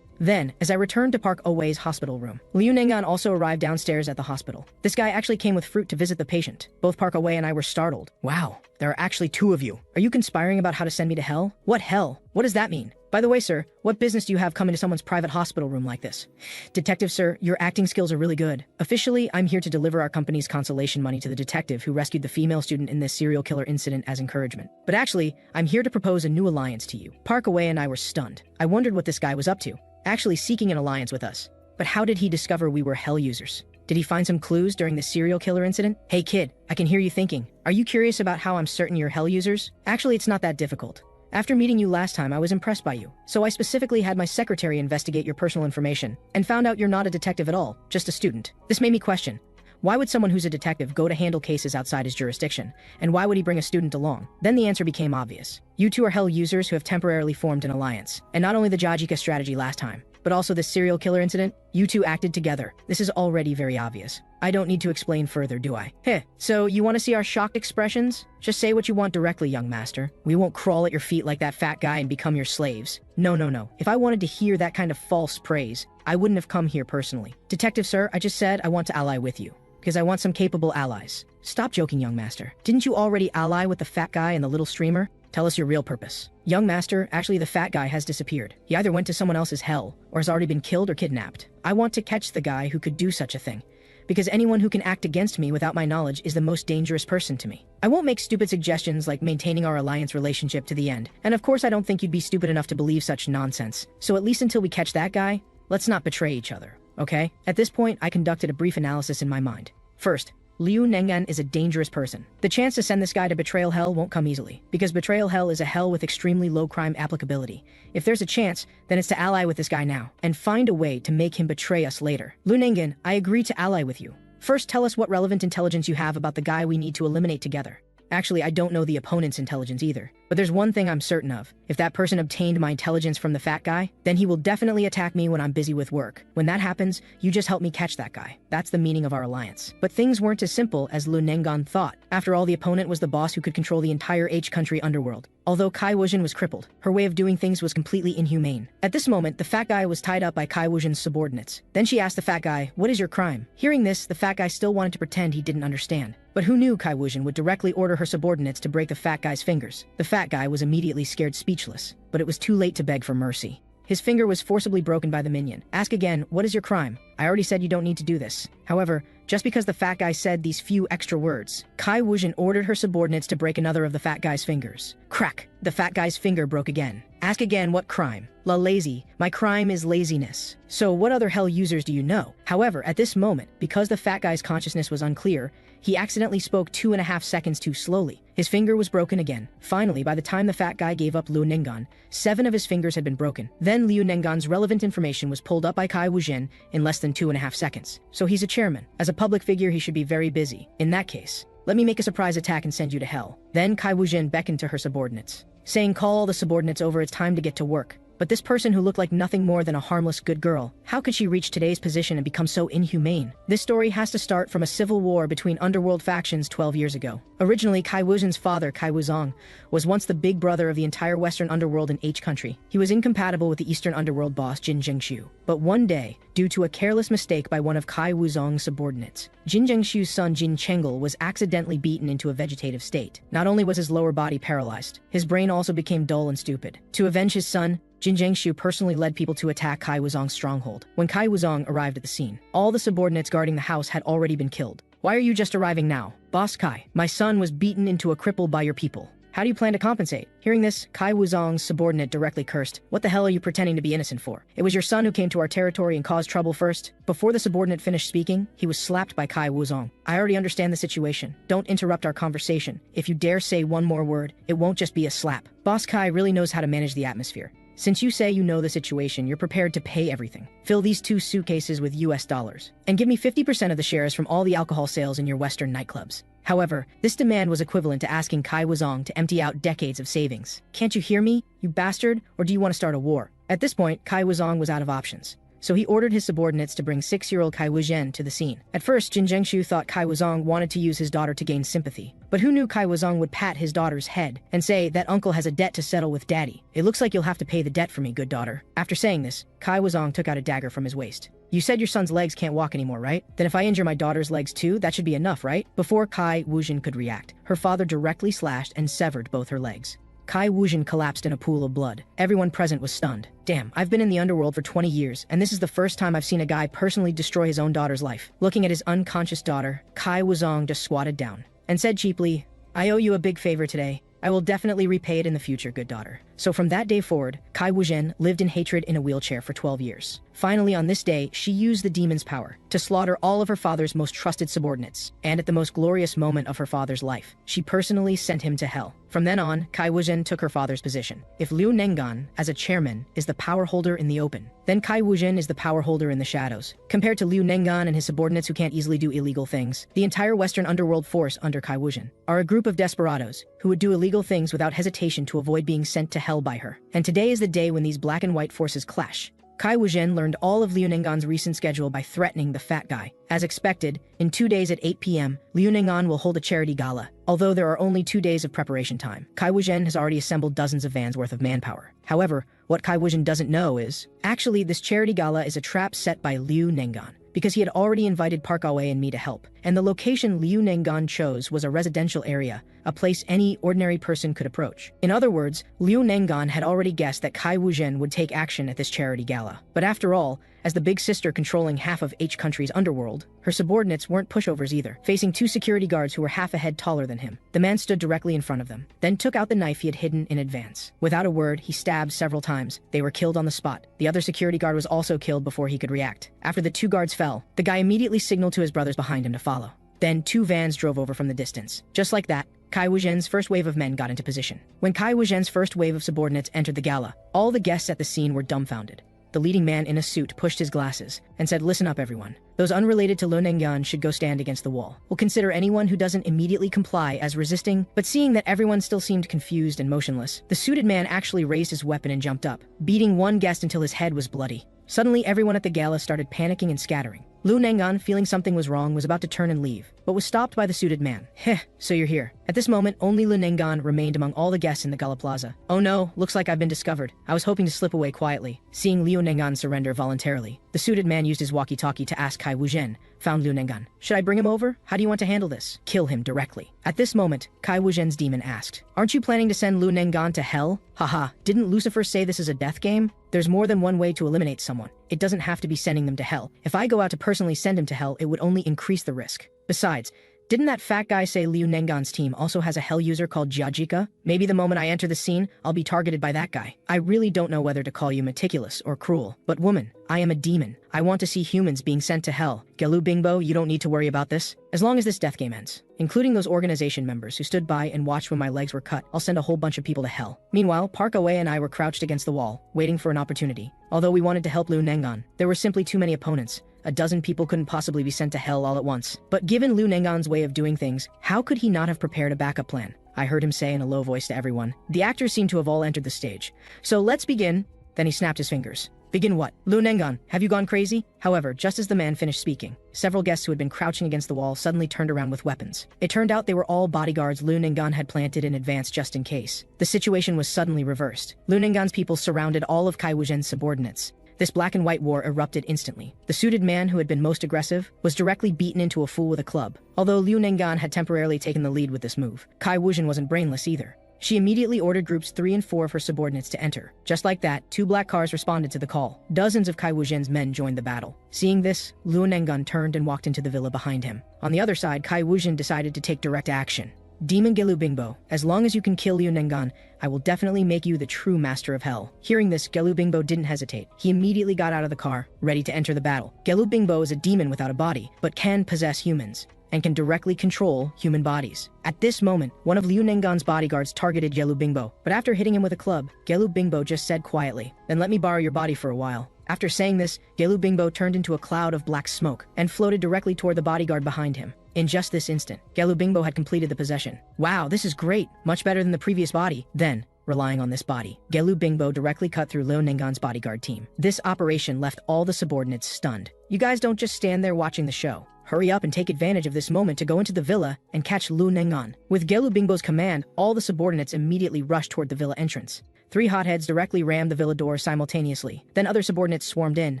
Then, as I returned to Park Owei's hospital room, Liu Nengan also arrived downstairs at the hospital. This guy actually came with fruit to visit the patient. Both Park Owei and I were startled. Wow, there are actually two of you. Are you conspiring about how to send me to hell? What hell? What does that mean? By the way, sir, what business do you have coming to someone's private hospital room like this? Detective, sir, your acting skills are really good. Officially, I'm here to deliver our company's consolation money to the detective who rescued the female student in this serial killer incident as encouragement. But actually, I'm here to propose a new alliance to you. Park Owei and I were stunned. I wondered what this guy was up to, actually seeking an alliance with us. But how did he discover we were hell users? Did he find some clues during the serial killer incident? Hey kid, I can hear you thinking. Are you curious about how I'm certain you're hell users? Actually, it's not that difficult. After meeting you last time, I was impressed by you, so I specifically had my secretary investigate your personal information, and found out you're not a detective at all, just a student. This made me question, why would someone who's a detective go to handle cases outside his jurisdiction, and why would he bring a student along? Then the answer became obvious. You two are hell users who have temporarily formed an alliance, and not only the Jajika strategy last time, but also this serial killer incident, you two acted together. This is already very obvious. I don't need to explain further, do I? Heh, so you want to see our shocked expressions? Just say what you want directly, young master. We won't crawl at your feet like that fat guy and become your slaves. No, no, no. If I wanted to hear that kind of false praise, I wouldn't have come here personally. Detective sir, I just said I want to ally with you, because I want some capable allies. Stop joking, young master. Didn't you already ally with the fat guy and the little streamer? Tell us your real purpose. Young master, actually the fat guy has disappeared. He either went to someone else's hell, or has already been killed or kidnapped. I want to catch the guy who could do such a thing, because anyone who can act against me without my knowledge is the most dangerous person to me. I won't make stupid suggestions like maintaining our alliance relationship to the end, and of course I don't think you'd be stupid enough to believe such nonsense. So at least until we catch that guy, let's not betray each other, okay? At this point, I conducted a brief analysis in my mind. First, Liu Nengan is a dangerous person. The chance to send this guy to betrayal hell won't come easily, because betrayal hell is a hell with extremely low crime applicability. If there's a chance, then it's to ally with this guy now, and find a way to make him betray us later. Liu Nengan, I agree to ally with you. First, tell us what relevant intelligence you have about the guy we need to eliminate together. Actually, I don't know the opponent's intelligence either. But there's one thing I'm certain of. If that person obtained my intelligence from the fat guy, then he will definitely attack me when I'm busy with work. When that happens, you just help me catch that guy. That's the meaning of our alliance. But things weren't as simple as Liu Nengan thought. After all, the opponent was the boss who could control the entire H-country underworld. Although Kai Wuzhen was crippled, her way of doing things was completely inhumane. At this moment, the fat guy was tied up by Kai Wuzhen's subordinates. Then she asked the fat guy, "What is your crime?" Hearing this, the fat guy still wanted to pretend he didn't understand. But who knew Kai Wuzhen would directly order her subordinates to break the fat guy's fingers? The fat guy was immediately scared speechless, but it was too late to beg for mercy. His finger was forcibly broken by the minion. Ask again, what is your crime? I already said you don't need to do this. However, just because the fat guy said these few extra words, Kai Wuzhen ordered her subordinates to break another of the fat guy's fingers. Crack! The fat guy's finger broke again. Ask again, what crime? La lazy. My crime is laziness. So what other hell users do you know? However, at this moment, because the fat guy's consciousness was unclear, he accidentally spoke 2.5 seconds too slowly. His finger was broken again. Finally, by the time the fat guy gave up Liu Nengan, 7 of his fingers had been broken. Then Liu Nengan's relevant information was pulled up by Kai Wuzhen in less than 2.5 seconds. So he's a chairman. As a public figure, he should be very busy. In that case, let me make a surprise attack and send you to hell. Then Kai Wuzhen beckoned to her subordinates, saying, "Call all the subordinates over, it's time to get to work." But this person who looked like nothing more than a harmless good girl, how could she reach today's position and become so inhumane? This story has to start from a civil war between underworld factions 12 years ago. Originally, Kai Wuzhen's father, Kai Wuzong, was once the big brother of the entire western underworld in H country. He was incompatible with the eastern underworld boss, Jin Zhengshu. But one day, due to a careless mistake by one of Kai Wuzong's subordinates, Jin Zhengshu's son Jin Chengel was accidentally beaten into a vegetative state. Not only was his lower body paralyzed, his brain also became dull and stupid. To avenge his son, Jin Zhengshu personally led people to attack Kai Wuzong's stronghold. When Kai Wuzong arrived at the scene, all the subordinates guarding the house had already been killed. "Why are you just arriving now?" "Boss Kai, my son was beaten into a cripple by your people. How do you plan to compensate? Hearing this, Kai Wuzong's subordinate directly cursed. What the hell are you pretending to be innocent for? It was your son who came to our territory and caused trouble first. Before the subordinate finished speaking, he was slapped by Kai Wuzong. I already understand the situation. Don't interrupt our conversation. If you dare say one more word, it won't just be a slap. Boss Kai really knows how to manage the atmosphere. Since you say you know the situation, you're prepared to pay everything. Fill these 2 suitcases with US dollars. And give me 50% of the shares from all the alcohol sales in your Western nightclubs. However, this demand was equivalent to asking Kai Wuzong to empty out decades of savings. Can't you hear me, you bastard? Or do you want to start a war? At this point, Kai Wuzong was out of options. So he ordered his subordinates to bring 6-year-old Kai Wuzhen to the scene. At first, Jin Zhengshu thought Kai Wuzong wanted to use his daughter to gain sympathy. But who knew Kai Wuzong would pat his daughter's head and say that uncle has a debt to settle with daddy. It looks like you'll have to pay the debt for me, good daughter. After saying this, Kai Wuzong took out a dagger from his waist. You said your son's legs can't walk anymore, right? Then if I injure my daughter's legs too, that should be enough, right? Before Kai Wuzhen could react, her father directly slashed and severed both her legs. Kai Wuzhen collapsed in a pool of blood. Everyone present was stunned. Damn, I've been in the underworld for 20 years, and this is the first time I've seen a guy personally destroy his own daughter's life. Looking at his unconscious daughter, Kai Wuzong just squatted down and said cheaply, I owe you a big favor today. I will definitely repay it in the future, good daughter. So from that day forward, Kai Wuzhen lived in hatred in a wheelchair for 12 years. Finally, on this day, she used the demon's power to slaughter all of her father's most trusted subordinates, and at the most glorious moment of her father's life, she personally sent him to hell. From then on, Kai Wuzhen took her father's position. If Liu Nengan, as a chairman, is the power holder in the open, then Kai Wuzhen is the power holder in the shadows. Compared to Liu Nengan and his subordinates who can't easily do illegal things, the entire Western underworld force under Kai Wuzhen are a group of desperados who would do illegal things without hesitation to avoid being sent to hell by her. And today is the day when these black and white forces clash. Kai Wuzhen learned all of Liu Nengan's recent schedule by threatening the fat guy. As expected, in 2 days at 8 p.m., Liu Nengan will hold a charity gala. Although there are only 2 days of preparation time, Kai Wuzhen has already assembled dozens of vans worth of manpower. However, what Kai Wuzhen doesn't know is, actually this charity gala is a trap set by Liu Nengan, because he had already invited Park Aoe and me to help. And the location Liu Nengan chose was a residential area, a place any ordinary person could approach. In other words, Liu Nengan had already guessed that Kai Wuzhen would take action at this charity gala. But after all, as the big sister controlling half of H country's underworld, her subordinates weren't pushovers either. Facing 2 security guards who were half a head taller than him, the man stood directly in front of them, then took out the knife he had hidden in advance. Without a word, he stabbed several times. They were killed on the spot. The other security guard was also killed before he could react. After the 2 guards fell, the guy immediately signaled to his brothers behind him to follow. Then 2 vans drove over from the distance. Just like that, Kai Wuzhen's first wave of men got into position. When Kai Wuzhen's first wave of subordinates entered the gala, all the guests at the scene were dumbfounded. The leading man in a suit pushed his glasses and said, listen up everyone. Those unrelated to Liu Nengan should go stand against the wall. We'll consider anyone who doesn't immediately comply as resisting. But seeing that everyone still seemed confused and motionless, the suited man actually raised his weapon and jumped up, beating one guest until his head was bloody. Suddenly, everyone at the gala started panicking and scattering. Liu Nengan, feeling something was wrong, was about to turn and leave, but was stopped by the suited man. Heh, so you're here. At this moment, only Liu Nengan remained among all the guests in the gala plaza. Oh no, looks like I've been discovered. I was hoping to slip away quietly. Seeing Liu Nengan surrender voluntarily, the suited man used his walkie-talkie to ask Kai Wuzhen, found Liu Nengan. Should I bring him over? How do you want to handle this? Kill him directly. At this moment, Kai Wuzhen's demon asked, aren't you planning to send Liu Nengan to hell? Haha, didn't Lucifer say this is a death game? There's more than one way to eliminate someone. It doesn't have to be sending them to hell. If I go out to personally send him to hell, it would only increase the risk. Besides, didn't that fat guy say Liu Nengan's team also has a hell user called Jiajika? Maybe the moment I enter the scene, I'll be targeted by that guy. I really don't know whether to call you meticulous or cruel, but woman, I am a demon. I want to see humans being sent to hell. Gelu Bingbo, you don't need to worry about this. As long as this death game ends, including those organization members who stood by and watched when my legs were cut, I'll send a whole bunch of people to hell. Meanwhile, Park Aoe and I were crouched against the wall, waiting for an opportunity. Although we wanted to help Liu Nengan, there were simply too many opponents. A dozen people couldn't possibly be sent to hell all at once. But given Liu Nengan's way of doing things, how could he not have prepared a backup plan? I heard him say in a low voice to everyone. The actors seemed to have all entered the stage. So let's begin. Then he snapped his fingers. Begin what? Liu Nengan, have you gone crazy? However, just as the man finished speaking, several guests who had been crouching against the wall suddenly turned around with weapons. It turned out they were all bodyguards Liu Nengan had planted in advance just in case. The situation was suddenly reversed. Liu Nengan's people surrounded all of Kai Wuzhen's subordinates. This black and white war erupted instantly. The suited man who had been most aggressive was directly beaten into a fool with a club. Although Liu Nengan had temporarily taken the lead with this move, Kai Wuzhen wasn't brainless either. She immediately ordered groups 3 and 4 of her subordinates to enter. Just like that, 2 black cars responded to the call. Dozens of Kai Wuzhen's men joined the battle. Seeing this, Liu Nengan turned and walked into the villa behind him. On the other side, Kai Wuzhen decided to take direct action. Demon Gelubingbo, as long as you can kill Liu Nengan, I will definitely make you the true master of hell. Hearing this, Gelubingbo didn't hesitate. He immediately got out of the car, ready to enter the battle. Gelubingbo is a demon without a body, but can possess humans, and can directly control human bodies. At this moment, one of Liu Nengan's bodyguards targeted Gelubingbo, but after hitting him with a club, Gelubingbo just said quietly, "Then let me borrow your body for a while." After saying this, Gelubingbo turned into a cloud of black smoke and floated directly toward the bodyguard behind him. In just this instant, Gelubingbo had completed the possession. Wow, this is great, much better than the previous body. Then, relying on this body, Gelubingbo directly cut through Liu Nengan's bodyguard team. This operation left all the subordinates stunned. You guys don't just stand there watching the show. Hurry up and take advantage of this moment to go into the villa and catch Liu Nengan. With Gelubingbo's command, all the subordinates immediately rushed toward the villa entrance. 3 hotheads directly rammed the villa door simultaneously. Then other subordinates swarmed in.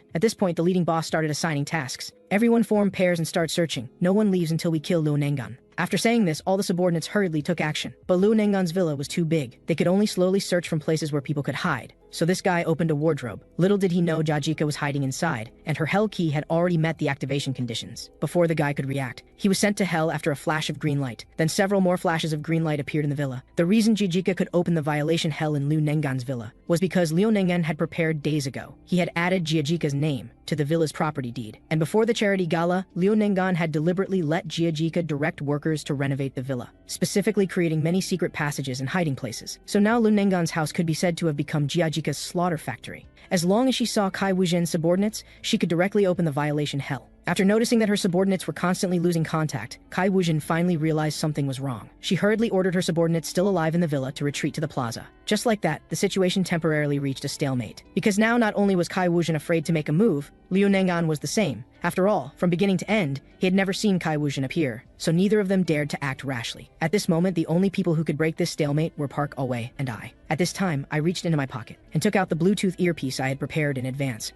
At this point, the leading boss started assigning tasks. Everyone formed pairs and started searching. No one leaves until we kill Liu Nengan. After saying this, all the subordinates hurriedly took action. But Liu Nengan's villa was too big. They could only slowly search from places where people could hide. So this guy opened a wardrobe. Little did he know Jajika was hiding inside, and her hell key had already met the activation conditions. Before the guy could react, he was sent to hell after a flash of green light. Then several more flashes of green light appeared in the villa. The reason Jajika could open the violation hell in Liu Nengan's villa was because Liu Nengan had prepared days ago. He had added Jajika's name to the villa's property deed. And before the charity gala, Liu Nengan had deliberately let Jajika direct workers to renovate the villa, specifically creating many secret passages and hiding places. So now Liu Nengan's house could be said to have become Jajika's slaughter factory. As long as she saw Kai Wuzhen's subordinates, she could directly open the violation hell. After noticing that her subordinates were constantly losing contact, Kai Wuzhen finally realized something was wrong. She hurriedly ordered her subordinates still alive in the villa to retreat to the plaza. Just like that, the situation temporarily reached a stalemate. Because now not only was Kai Wuzhen afraid to make a move, Liu Nengan was the same. After all, from beginning to end, he had never seen Kai Wuzhen appear, so neither of them dared to act rashly. At this moment, the only people who could break this stalemate were Park Away and I. At this time, I reached into my pocket and took out the Bluetooth earpiece I had prepared in advance.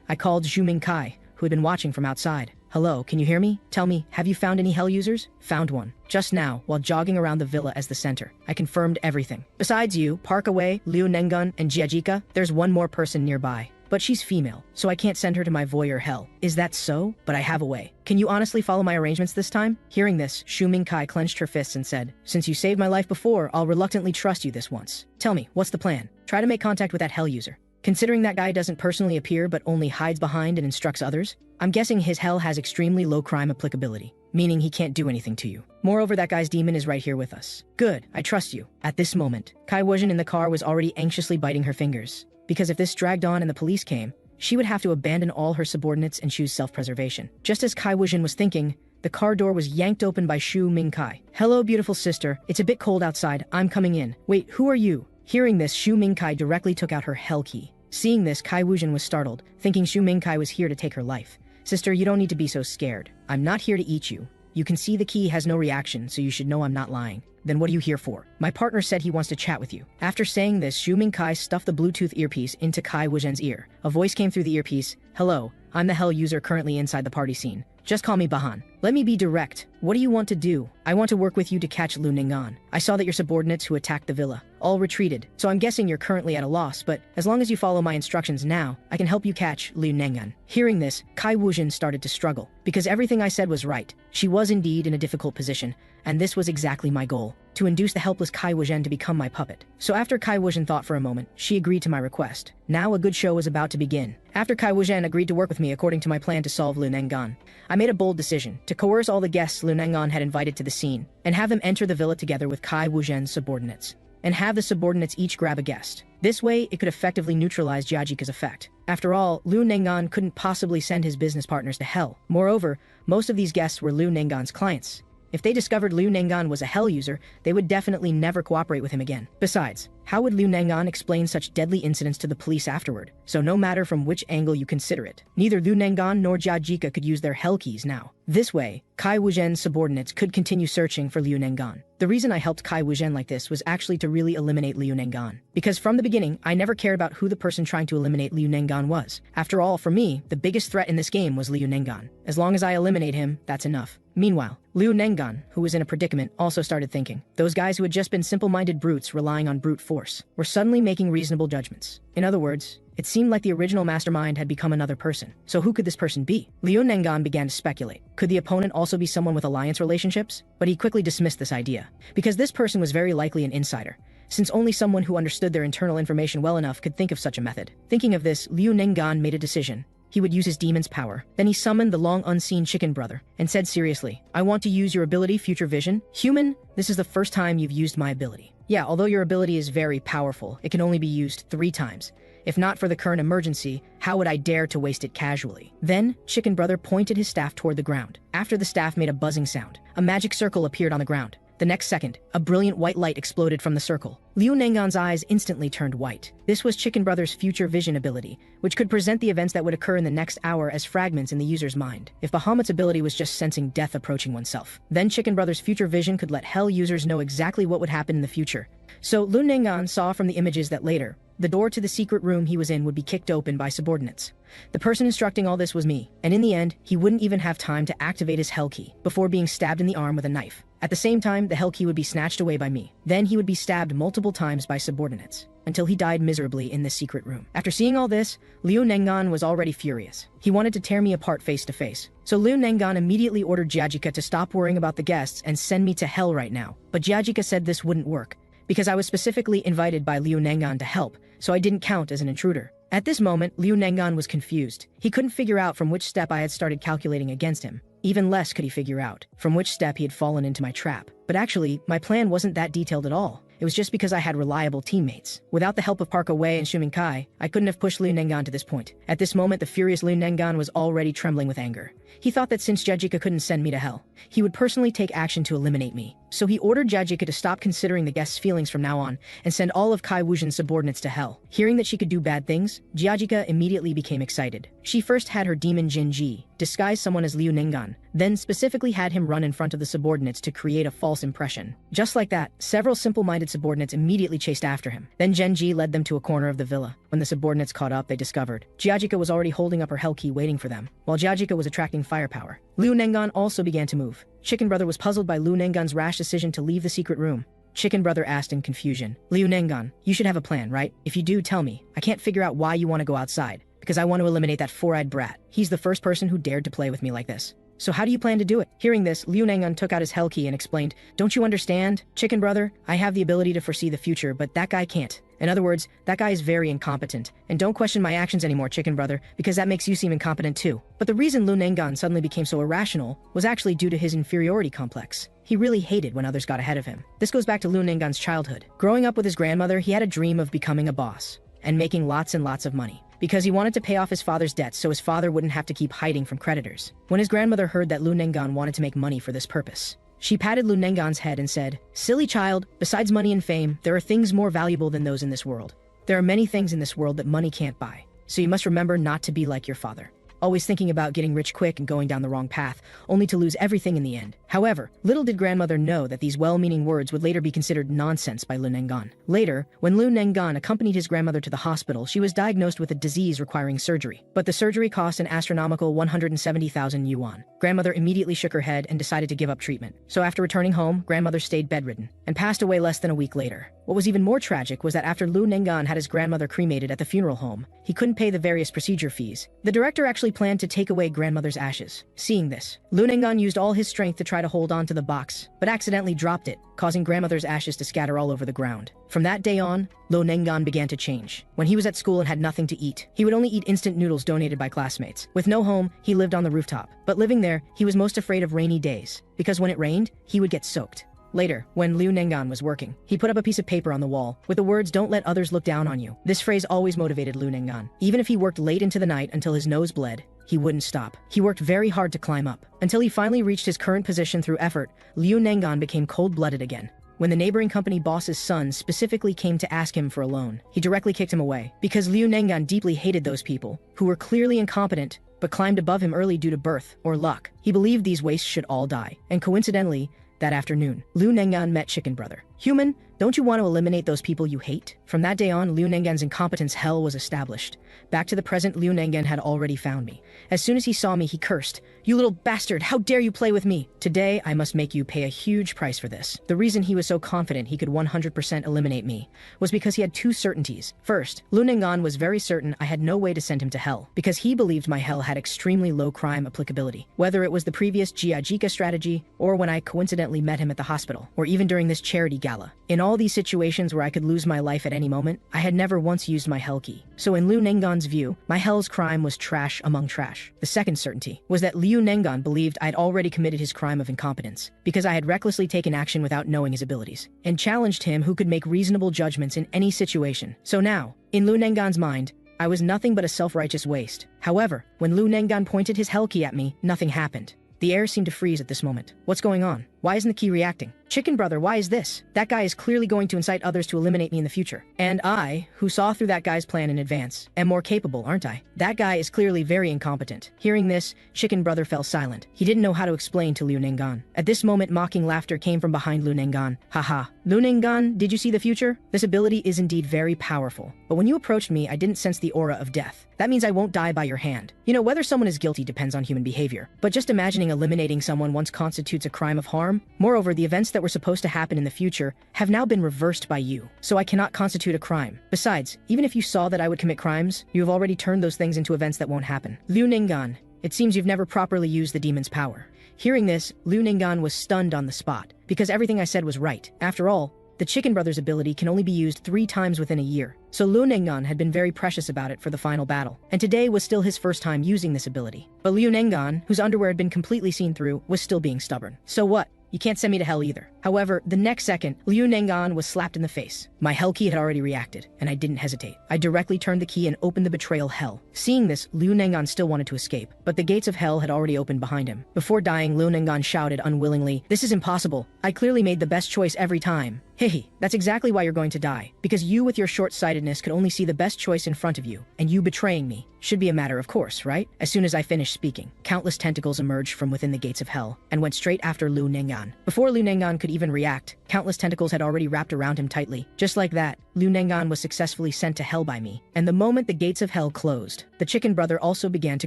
I called Zhu Mingkai, who had been watching from outside. "Hello, can you hear me? Tell me, have you found any hell users?" "Found one. Just now, while jogging around the villa as the center. I confirmed everything. Besides you, Park Away, Liu Nengan, and Jajika, there's one more person nearby. But she's female, so I can't send her to my voyeur hell." "Is that so? But I have a way. Can you honestly follow my arrangements this time?" Hearing this, Zhu Mingkai clenched her fists and said, "Since you saved my life before, I'll reluctantly trust you this once. Tell me, what's the plan?" "Try to make contact with that hell user. Considering that guy doesn't personally appear but only hides behind and instructs others, I'm guessing his hell has extremely low crime applicability, meaning he can't do anything to you. Moreover, that guy's demon is right here with us." "Good, I trust you." At this moment, Kai Wuzhen in the car was already anxiously biting her fingers, because if this dragged on and the police came, she would have to abandon all her subordinates and choose self-preservation. Just as Kai Wuzhen was thinking, the car door was yanked open by Zhu Mingkai. "Hello, beautiful sister. It's a bit cold outside. I'm coming in." "Wait, who are you?" Hearing this, Zhu Mingkai directly took out her hell key. Seeing this, Kai Wuzhen was startled, thinking Zhu Mingkai was here to take her life. "Sister, you don't need to be so scared. I'm not here to eat you. You can see the key has no reaction, so you should know I'm not lying. Then what are you here for?" "My partner said he wants to chat with you." After saying this, Zhu Mingkai stuffed the Bluetooth earpiece into Kai Wuzhen's ear. A voice came through the earpiece. "Hello, I'm the hell user currently inside the party scene. Just call me Bahan. Let me be direct. What do you want to do?" "I want to work with you to catch Liu Nengan. I saw that your subordinates who attacked the villa all retreated, so I'm guessing you're currently at a loss, but as long as you follow my instructions now, I can help you catch Liu Nengan." Hearing this, Kai Wuzhen started to struggle, because everything I said was right. She was indeed in a difficult position, and this was exactly my goal, to induce the helpless Kai Wuzhen to become my puppet. So after Kai Wuzhen thought for a moment, she agreed to my request. Now a good show was about to begin. After Kai Wuzhen agreed to work with me according to my plan to solve Liu Nengan, I made a bold decision to coerce all the guests Liu Nengan had invited to the scene, and have them enter the villa together with Kai Wuzhen's subordinates, and have the subordinates each grab a guest. This way, it could effectively neutralize Jajika's effect. After all, Liu Nengan couldn't possibly send his business partners to hell. Moreover, most of these guests were Liu Nengan's clients. If they discovered Liu Nengan was a hell user, they would definitely never cooperate with him again. Besides, how would Liu Nengan explain such deadly incidents to the police afterward? So no matter from which angle you consider it, neither Liu Nengan nor Jajika could use their hell keys now. This way, Kai Wuzhen's subordinates could continue searching for Liu Nengan. The reason I helped Kai Wuzhen like this was actually to really eliminate Liu Nengan. Because from the beginning, I never cared about who the person trying to eliminate Liu Nengan was. After all, for me, the biggest threat in this game was Liu Nengan. As long as I eliminate him, that's enough. Meanwhile, Liu Nengan, who was in a predicament, also started thinking. Those guys who had just been simple-minded brutes relying on brute force were suddenly making reasonable judgments. In other words, It seemed like the original mastermind had become another person. So who could this person be? Liu Nengan began to speculate. Could the opponent also be someone with alliance relationships? But he quickly dismissed this idea, because this person was very likely an insider, since only someone who understood their internal information well enough could think of such a method. Thinking of this, Liu Nengan made a decision. He would use his demon's power. Then he summoned the long-unseen chicken brother and said seriously, "I want to use your ability, Future Vision. Human, this is the first time you've used my ability. Yeah, although your ability is very powerful, it can only be used 3 times. If not for the current emergency, how would I dare to waste it casually?" Then, Chicken Brother pointed his staff toward the ground. After the staff made a buzzing sound, a magic circle appeared on the ground. The next second, a brilliant white light exploded from the circle. Liu Nengan's eyes instantly turned white. This was Chicken Brother's Future Vision ability, which could present the events that would occur in the next hour as fragments in the user's mind. If Bahamut's ability was just sensing death approaching oneself, then Chicken Brother's Future Vision could let Hell users know exactly what would happen in the future. So Liu Nengan saw from the images that later, the door to the secret room he was in would be kicked open by subordinates. The person instructing all this was me, and in the end, he wouldn't even have time to activate his Hell Key before being stabbed in the arm with a knife. At the same time, the Hell Key would be snatched away by me. Then he would be stabbed multiple times by subordinates, until he died miserably in this secret room. After seeing all this, Liu Nengan was already furious. He wanted to tear me apart face to face. So Liu Nengan immediately ordered Jiajika to stop worrying about the guests and send me to hell right now. But Jiajika said this wouldn't work, because I was specifically invited by Liu Nengan to help, so I didn't count as an intruder. At this moment, Liu Nengan was confused. He couldn't figure out from which step I had started calculating against him. Even less could he figure out from which step he had fallen into my trap. But actually, my plan wasn't that detailed at all. It was just because I had reliable teammates. Without the help of Park Away and Shuming Kai, I couldn't have pushed Liu Nengan to this point. At this moment, the furious Liu Nengan was already trembling with anger. He thought that since Jiajika couldn't send me to hell, he would personally take action to eliminate me. So he ordered Jiajika to stop considering the guests' feelings from now on and send all of Kai Wuzhen's subordinates to hell. Hearing that she could do bad things, Jiajika immediately became excited. She first had her demon Jin Ji disguise someone as Liu Nengan, then specifically had him run in front of the subordinates to create a false impression. Just like that, several simple-minded subordinates immediately chased after him. Then Genji led them to a corner of the villa. When the subordinates caught up, they discovered Jiajika was already holding up her Hell Key waiting for them, while Jiajika was attracting firepower. Liu Nengan also began to move. Chicken Brother was puzzled by Liu Nengan's rash decision to leave the secret room. Chicken Brother asked in confusion, "Liu Nengan, you should have a plan, right? If you do, tell me. I can't figure out why you want to go outside, because I want to eliminate that four-eyed brat. He's the first person who dared to play with me like this. So how do you plan to do it?" Hearing this, Liu Nengan took out his Hell Key and explained, "Don't you understand? Chicken Brother, I have the ability to foresee the future, but that guy can't. In other words, that guy is very incompetent. And don't question my actions anymore, Chicken Brother, because that makes you seem incompetent too." But the reason Liu Nengan suddenly became so irrational was actually due to his inferiority complex. He really hated when others got ahead of him. This goes back to Liu Nengan's childhood. Growing up with his grandmother, he had a dream of becoming a boss and making lots and lots of money, because he wanted to pay off his father's debts so his father wouldn't have to keep hiding from creditors. When his grandmother heard that Liu Nengan wanted to make money for this purpose, she patted Liu Nengan's head and said, "Silly child, besides money and fame, there are things more valuable than those in this world. There are many things in this world that money can't buy, so you must remember not to be like your father, always thinking about getting rich quick and going down the wrong path, only to lose everything in the end." However, little did grandmother know that these well-meaning words would later be considered nonsense by Liu Nengan. Later, when Liu Nengan accompanied his grandmother to the hospital, she was diagnosed with a disease requiring surgery. But the surgery cost an astronomical 170,000 yuan. Grandmother immediately shook her head and decided to give up treatment. So after returning home, grandmother stayed bedridden and passed away less than a week later. What was even more tragic was that after Liu Nengan had his grandmother cremated at the funeral home, he couldn't pay the various procedure fees. The director actually planned to take away grandmother's ashes. Seeing this, Liu Nengan used all his strength to try to hold on to the box, but accidentally dropped it, causing grandmother's ashes to scatter all over the ground. From that day on, Liu Nengan began to change. When he was at school and had nothing to eat, he would only eat instant noodles donated by classmates. With no home, he lived on the rooftop. But living there, he was most afraid of rainy days, because when it rained, he would get soaked. Later, when Liu Nengan was working, he put up a piece of paper on the wall with the words, "Don't let others look down on you." This phrase always motivated Liu Nengan. Even if he worked late into the night until his nose bled, he wouldn't stop. He worked very hard to climb up. Until he finally reached his current position through effort, Liu Nengan became cold-blooded again. When the neighboring company boss's son specifically came to ask him for a loan, he directly kicked him away, because Liu Nengan deeply hated those people who were clearly incompetent but climbed above him early due to birth or luck. He believed these wastes should all die. And coincidentally, that afternoon, Liu Nengan met Chicken Brother. "Human, Don't you want to eliminate those people you hate? From that day on, Liu Nenggan's incompetence hell was established. Back to the present, Liu Nenggan had already found me. As soon as he saw me, he cursed. "You little bastard, how dare you play with me? Today, I must make you pay a huge price for this." The reason he was so confident he could 100% eliminate me was because he had two certainties. First, Liu Nenggan was very certain I had no way to send him to hell, because he believed my hell had extremely low crime applicability. Whether it was the previous Jiajika strategy, or when I coincidentally met him at the hospital, or even during this charity gala. In all these situations where I could lose my life at any moment, I had never once used my hell key. So in Liu Nenggan's view, my hell's crime was trash among trash. The second certainty was that Liu Nenggan believed I'd already committed his crime of incompetence, because I had recklessly taken action without knowing his abilities, and challenged him who could make reasonable judgments in any situation. So now, in Liu Nenggan's mind, I was nothing but a self-righteous waste. However, when Liu Nenggan pointed his hell key at me, nothing happened. The air seemed to freeze at this moment. What's going on? Why isn't the key reacting? Chicken brother, why is this? That guy is clearly going to incite others to eliminate me in the future. And I, who saw through that guy's plan in advance, am more capable, aren't I? That guy is clearly very incompetent. Hearing this, Chicken brother fell silent. He didn't know how to explain to Liu Nenggan. At this moment, mocking laughter came from behind Liu Nenggan. Haha. Liu Nenggan, did you see the future? This ability is indeed very powerful. But when you approached me, I didn't sense the aura of death. That means I won't die by your hand. You know, whether someone is guilty depends on human behavior. But just imagining eliminating someone once constitutes a crime of harm. Moreover, the events that were supposed to happen in the future have now been reversed by you, so I cannot constitute a crime. Besides, even if you saw that I would commit crimes, you have already turned those things into events that won't happen. Liu Nenggan, it seems you've never properly used the demon's power. Hearing this, Liu Nenggan was stunned on the spot, because everything I said was right. After all, the Chicken Brothers ability can only be used 3 times within a year, so Liu Nenggan had been very precious about it for the final battle, and today was still his first time using this ability. But Liu Nenggan, whose underwear had been completely seen through, was still being stubborn. So what? You can't send me to hell either. However, the next second, Liu Nenggan was slapped in the face. My hell key had already reacted, and I didn't hesitate. I directly turned the key and opened the betrayal hell. Seeing this, Liu Nenggan still wanted to escape, but the gates of hell had already opened behind him. Before dying, Liu Nenggan shouted unwillingly, "This is impossible. I clearly made the best choice every time." Hehe, that's exactly why you're going to die, because you with your short-sightedness could only see the best choice in front of you, and you betraying me should be a matter of course, right? As soon as I finished speaking, countless tentacles emerged from within the gates of hell and went straight after Liu Nenggan. Before Liu Nenggan could even react, countless tentacles had already wrapped around him tightly. Just like that, Liu Nenggan was successfully sent to hell by me, and the moment the gates of hell closed, the Chicken Brother also began to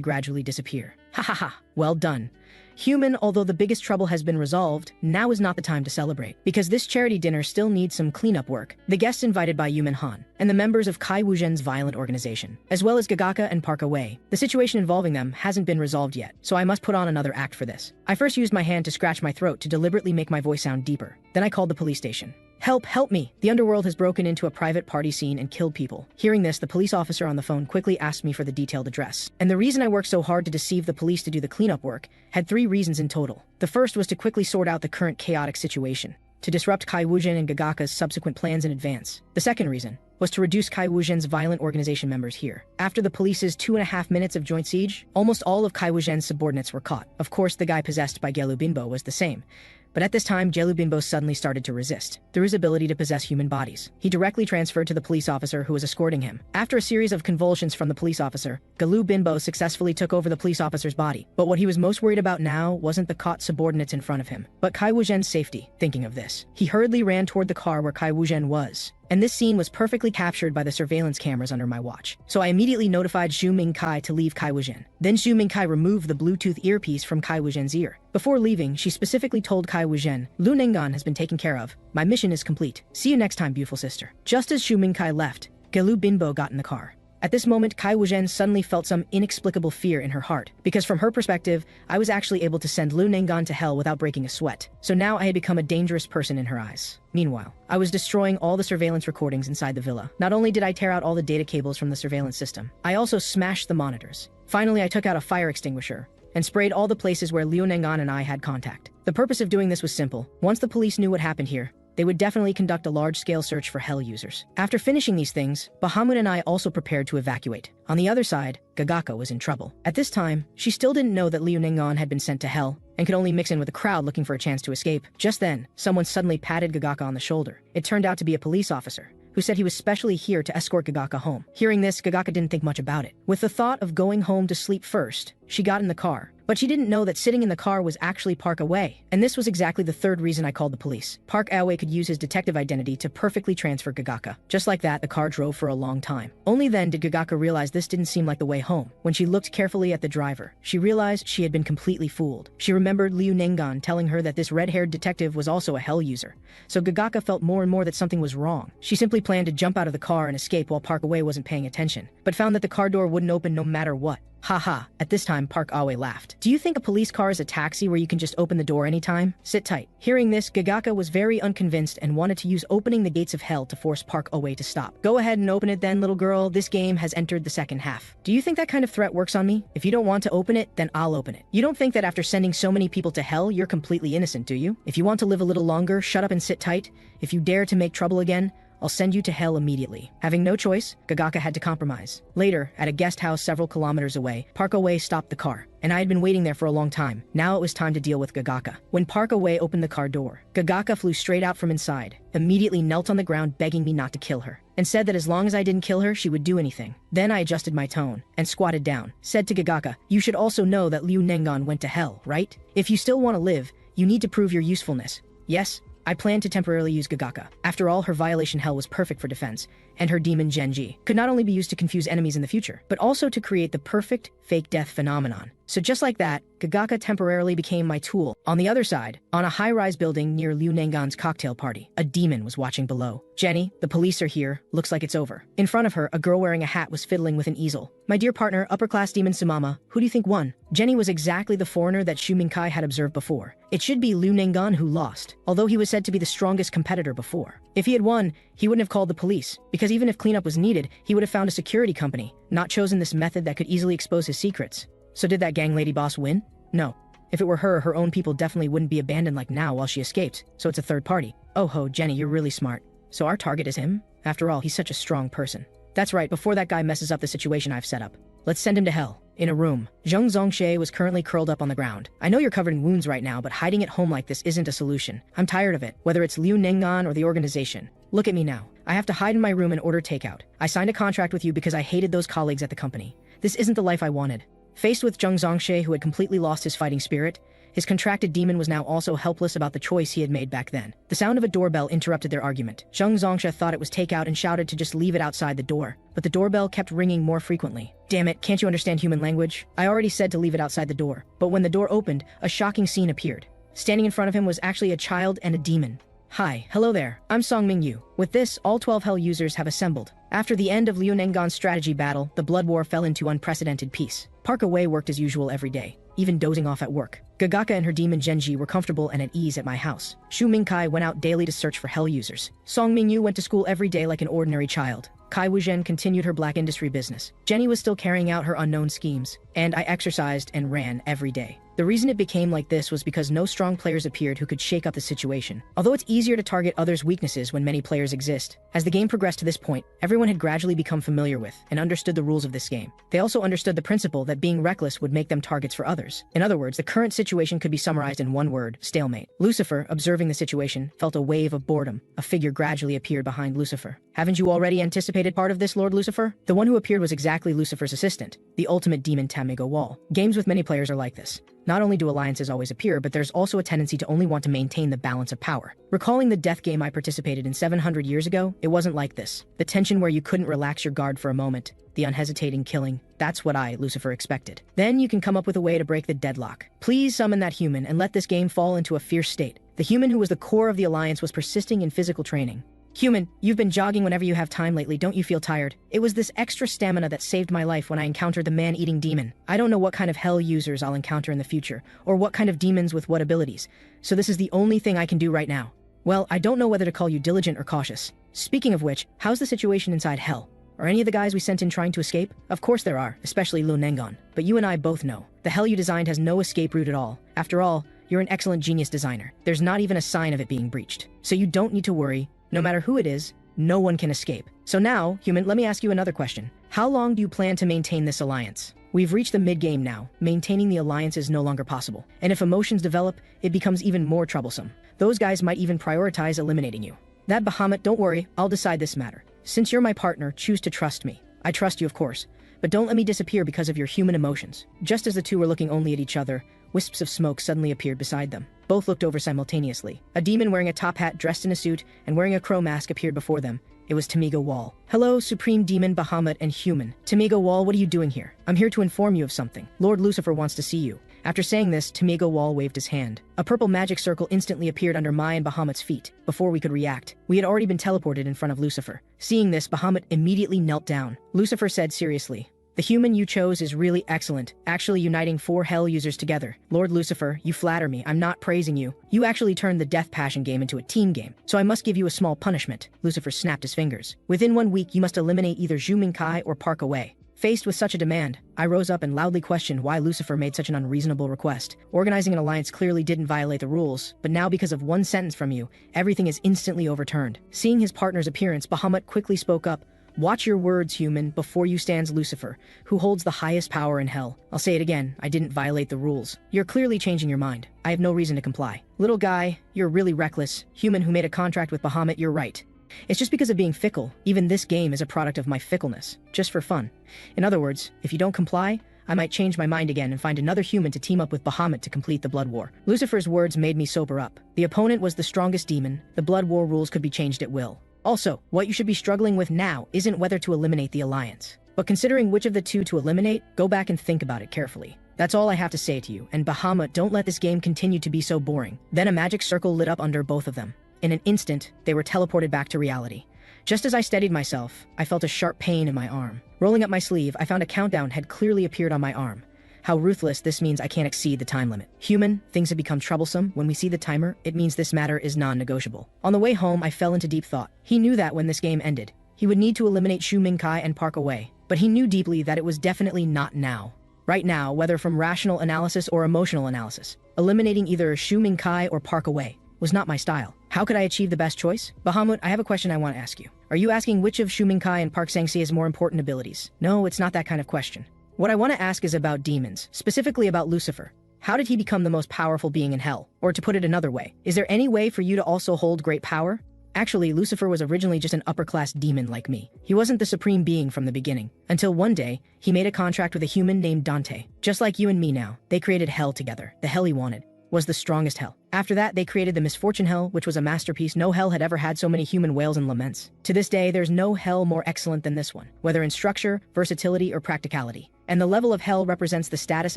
gradually disappear. Ha ha ha, well done. Human, although the biggest trouble has been resolved, now is not the time to celebrate, because this charity dinner still needs some cleanup work. The guests invited by Yuman Han, and the members of Kai Wuzhen's violent organization, as well as Gagaka and Park Away. The situation involving them hasn't been resolved yet, so I must put on another act for this. I first used my hand to scratch my throat to deliberately make my voice sound deeper. Then I called the police station. "Help, help me! The underworld has broken into a private party scene and killed people." Hearing this, the police officer on the phone quickly asked me for the detailed address. And the reason I worked so hard to deceive the police to do the cleanup work had 3 reasons in total. The first was to quickly sort out the current chaotic situation, to disrupt Kai Wuzhen and Gagaka's subsequent plans in advance. The second reason was to reduce Kai Wuzhen's violent organization members here. After the police's 2.5 minutes of joint siege, almost all of Kai Wuzhen's subordinates were caught. Of course, the guy possessed by Gelu Binbo was the same. But at this time, Gelu Binbo suddenly started to resist, through his ability to possess human bodies. He directly transferred to the police officer who was escorting him. After a series of convulsions from the police officer, Gelu Binbo successfully took over the police officer's body. But what he was most worried about now wasn't the caught subordinates in front of him, but Kai Wuzhen's safety. Thinking of this, he hurriedly ran toward the car where Kai Wuzhen was. And this scene was perfectly captured by the surveillance cameras under my watch. So I immediately notified Zhu Mingkai to leave Kai Wuzhen. Then Zhu Mingkai removed the Bluetooth earpiece from Kai Wuzhen's ear. Before leaving, she specifically told Kai Wuzhen, "Liu Nenggan has been taken care of. My mission is complete. See you next time, beautiful sister." Just as Zhu Mingkai left, Gelu Binbo got in the car. At this moment, Kai Wuzhen suddenly felt some inexplicable fear in her heart, because from her perspective, I was actually able to send Liu Nenggan to hell without breaking a sweat. So now I had become a dangerous person in her eyes. Meanwhile, I was destroying all the surveillance recordings inside the villa. Not only did I tear out all the data cables from the surveillance system, I also smashed the monitors. Finally, I took out a fire extinguisher and sprayed all the places where Liu Nenggan and I had contact. The purpose of doing this was simple. Once the police knew what happened here, they would definitely conduct a large-scale search for hell users. After finishing these things, Bahamut and I also prepared to evacuate. On the other side, Gagaka was in trouble. At this time, she still didn't know that Liu Nenggan had been sent to hell and could only mix in with the crowd looking for a chance to escape. Just then, someone suddenly patted Gagaka on the shoulder. It turned out to be a police officer, who said he was specially here to escort Gagaka home. Hearing this, Gagaka didn't think much about it. With the thought of going home to sleep first, she got in the car. But she didn't know that sitting in the car was actually Park Awe. And this was exactly the third reason I called the police. Park Awe could use his detective identity to perfectly transfer Gagaka. Just like that, the car drove for a long time. Only then did Gagaka realize this didn't seem like the way home. When she looked carefully at the driver, she realized she had been completely fooled. She remembered Liu Nengan telling her that this red-haired detective was also a hell user. So Gagaka felt more and more that something was wrong. She simply planned to jump out of the car and escape while Park Awe wasn't paying attention, but found that the car door wouldn't open no matter what. Haha, at this time Park Awe laughed. Do you think a police car is a taxi where you can just open the door anytime? Sit tight. Hearing this, Gagaka was very unconvinced and wanted to use opening the gates of hell to force Park Awe to stop. Go ahead and open it then, little girl. This game has entered the second half. Do you think that kind of threat works on me? If you don't want to open it, then I'll open it. You don't think that after sending so many people to hell, you're completely innocent, do you? If you want to live a little longer, shut up and sit tight. If you dare to make trouble again, I'll send you to hell immediately. Having no choice, Gagaka had to compromise. Later, at a guest house several kilometers away, Park Awe stopped the car, and I had been waiting there for a long time. Now it was time to deal with Gagaka. When Park Awe opened the car door, Gagaka flew straight out from inside, immediately knelt on the ground begging me not to kill her, and said that as long as I didn't kill her, she would do anything. Then I adjusted my tone, and squatted down, said to Gagaka, "You should also know that Liu Nengan went to hell, right? If you still want to live, you need to prove your usefulness. Yes?" I planned to temporarily use Gagaka. After all, her violation hell was perfect for defense, and her demon Genji could not only be used to confuse enemies in the future, but also to create the perfect fake death phenomenon. So just like that, Gagaka temporarily became my tool. On the other side, on a high-rise building near Liu Nengan's cocktail party, a demon was watching below. "Jenny, the police are here. Looks like it's over." In front of her, a girl wearing a hat was fiddling with an easel. "My dear partner, upper-class demon Sumama, who do you think won?" Jenny was exactly the foreigner that Shu Mingkai had observed before. It should be Liu Nengan who lost, although he was said to be the strongest competitor before. If he had won, he wouldn't have called the police, because even if cleanup was needed, he would have found a security company, not chosen this method that could easily expose his secrets. So did that gang lady boss win? No. If it were her, her own people definitely wouldn't be abandoned like now while she escaped, so it's a third party. Oh ho, Jenny, you're really smart. So our target is him? After all, he's such a strong person. That's right, before that guy messes up the situation I've set up. Let's send him to hell. In a room, Zheng Zongshe was currently curled up on the ground. I know you're covered in wounds right now, but hiding at home like this isn't a solution. I'm tired of it, whether it's Liu Nengan or the organization. Look at me now. I have to hide in my room and order takeout. I signed a contract with you because I hated those colleagues at the company. This isn't the life I wanted. Faced with Zheng Zongshe, who had completely lost his fighting spirit, his contracted demon was now also helpless about the choice he had made back then. The sound of a doorbell interrupted their argument. Zheng Zongshe thought it was takeout and shouted to just leave it outside the door, but the doorbell kept ringing more frequently. Damn it, can't you understand human language? I already said to leave it outside the door, but when the door opened, a shocking scene appeared. Standing in front of him was actually a child and a demon. Hi, hello there, I'm Song Mingyu. With this, all 12 Hell users have assembled. After the end of Liu Nengan's strategy battle, the Blood War fell into unprecedented peace. Park Awe worked as usual every day, even dozing off at work. Gagaka and her demon Genji were comfortable and at ease at my house. Shu Mingkai went out daily to search for Hell users. Song Mingyu went to school every day like an ordinary child. Kai Wuzhen continued her black industry business. Jenny was still carrying out her unknown schemes, and I exercised and ran every day. The reason it became like this was because no strong players appeared who could shake up the situation. Although it's easier to target others' weaknesses when many players exist, as the game progressed to this point, everyone had gradually become familiar with and understood the rules of this game. They also understood the principle that being reckless would make them targets for others. In other words, the current situation could be summarized in one word: stalemate. Lucifer, observing the situation, felt a wave of boredom. A figure gradually appeared behind Lucifer. Haven't you already anticipated part of this, Lord Lucifer? The one who appeared was exactly Lucifer's assistant, the ultimate demon Tamego Wall. Games with many players are like this. Not only do alliances always appear, but there's also a tendency to only want to maintain the balance of power. Recalling the death game I participated in 700 years ago, it wasn't like this. The tension where you couldn't relax your guard for a moment, the unhesitating killing, that's what I, Lucifer, expected. Then you can come up with a way to break the deadlock. Please summon that human and let this game fall into a fierce state. The human who was the core of the alliance was persisting in physical training. Human, you've been jogging whenever you have time lately, don't you feel tired? It was this extra stamina that saved my life when I encountered the man-eating demon. I don't know what kind of hell users I'll encounter in the future, or what kind of demons with what abilities, so this is the only thing I can do right now. Well, I don't know whether to call you diligent or cautious. Speaking of which, how's the situation inside hell? Are any of the guys we sent in trying to escape? Of course there are, especially Liu Nengan. But you and I both know, the hell you designed has no escape route at all. After all, you're an excellent genius designer. There's not even a sign of it being breached. So you don't need to worry. No matter who it is, no one can escape. So now, human, let me ask you another question. How long do you plan to maintain this alliance? We've reached the mid-game now. Maintaining the alliance is no longer possible. And if emotions develop, it becomes even more troublesome. Those guys might even prioritize eliminating you. That Bahamut, don't worry, I'll decide this matter. Since you're my partner, choose to trust me. I trust you, of course. But don't let me disappear because of your human emotions. Just as the two were looking only at each other, wisps of smoke suddenly appeared beside them. Both looked over simultaneously. A demon wearing a top hat, dressed in a suit, and wearing a crow mask appeared before them. It was Tamigo Wall. Hello, Supreme Demon, Bahamut, and Human. Tamigo Wall, what are you doing here? I'm here to inform you of something. Lord Lucifer wants to see you. After saying this, Tamigo Wall waved his hand. A purple magic circle instantly appeared under my and Bahamut's feet. Before we could react, we had already been teleported in front of Lucifer. Seeing this, Bahamut immediately knelt down. Lucifer said seriously, "The human you chose is really excellent, actually uniting 4 hell users together. Lord Lucifer, you flatter me. I'm not praising you. You actually turned the Death Passion game into a team game, so I must give you a small punishment." Lucifer snapped his fingers. "Within 1 week, you must eliminate either Zhu Mingkai or Park Away." Faced with such a demand, I rose up and loudly questioned why Lucifer made such an unreasonable request. Organizing an alliance clearly didn't violate the rules, but now because of one sentence from you, everything is instantly overturned. Seeing his partner's appearance, Bahamut quickly spoke up. "Watch your words, human. Before you stands Lucifer, who holds the highest power in hell. I'll say it again, I didn't violate the rules. You're clearly changing your mind. I have no reason to comply. Little guy, you're really reckless. Human who made a contract with Bahamut, you're right. It's just because of being fickle. Even this game is a product of my fickleness. Just for fun. In other words, if you don't comply, I might change my mind again and find another human to team up with Bahamut to complete the Blood War." Lucifer's words made me sober up. The opponent was the strongest demon. The Blood War rules could be changed at will. Also, what you should be struggling with now isn't whether to eliminate the alliance, but considering which of the two to eliminate, go back and think about it carefully. That's all I have to say to you, and Bahamut, don't let this game continue to be so boring. Then a magic circle lit up under both of them. In an instant, they were teleported back to reality. Just as I steadied myself, I felt a sharp pain in my arm. Rolling up my sleeve, I found a countdown had clearly appeared on my arm. How ruthless, this means I can't exceed the time limit. Human, things have become troublesome. When we see the timer, it means this matter is non-negotiable. On the way home, I fell into deep thought. He knew that when this game ended, he would need to eliminate Zhu Mingkai and Park Away, but he knew deeply that it was definitely not now. Right now, whether from rational analysis or emotional analysis, eliminating either Zhu Mingkai or Park Away was not my style. How could I achieve the best choice? Bahamut, I have a question I want to ask you. Are you asking which of Zhu Mingkai and Park Sangsi has more important abilities? No, it's not that kind of question. What I want to ask is about demons, specifically about Lucifer. How did he become the most powerful being in hell? Or to put it another way, is there any way for you to also hold great power? Actually, Lucifer was originally just an upper-class demon like me. He wasn't the supreme being from the beginning. Until one day, he made a contract with a human named Dante. Just like you and me now, they created hell together. The hell he wanted was the strongest hell. After that, they created the Misfortune Hell, which was a masterpiece. No hell had ever had so many human wails and laments. To this day, there's no hell more excellent than this one, whether in structure, versatility, or practicality. And the level of hell represents the status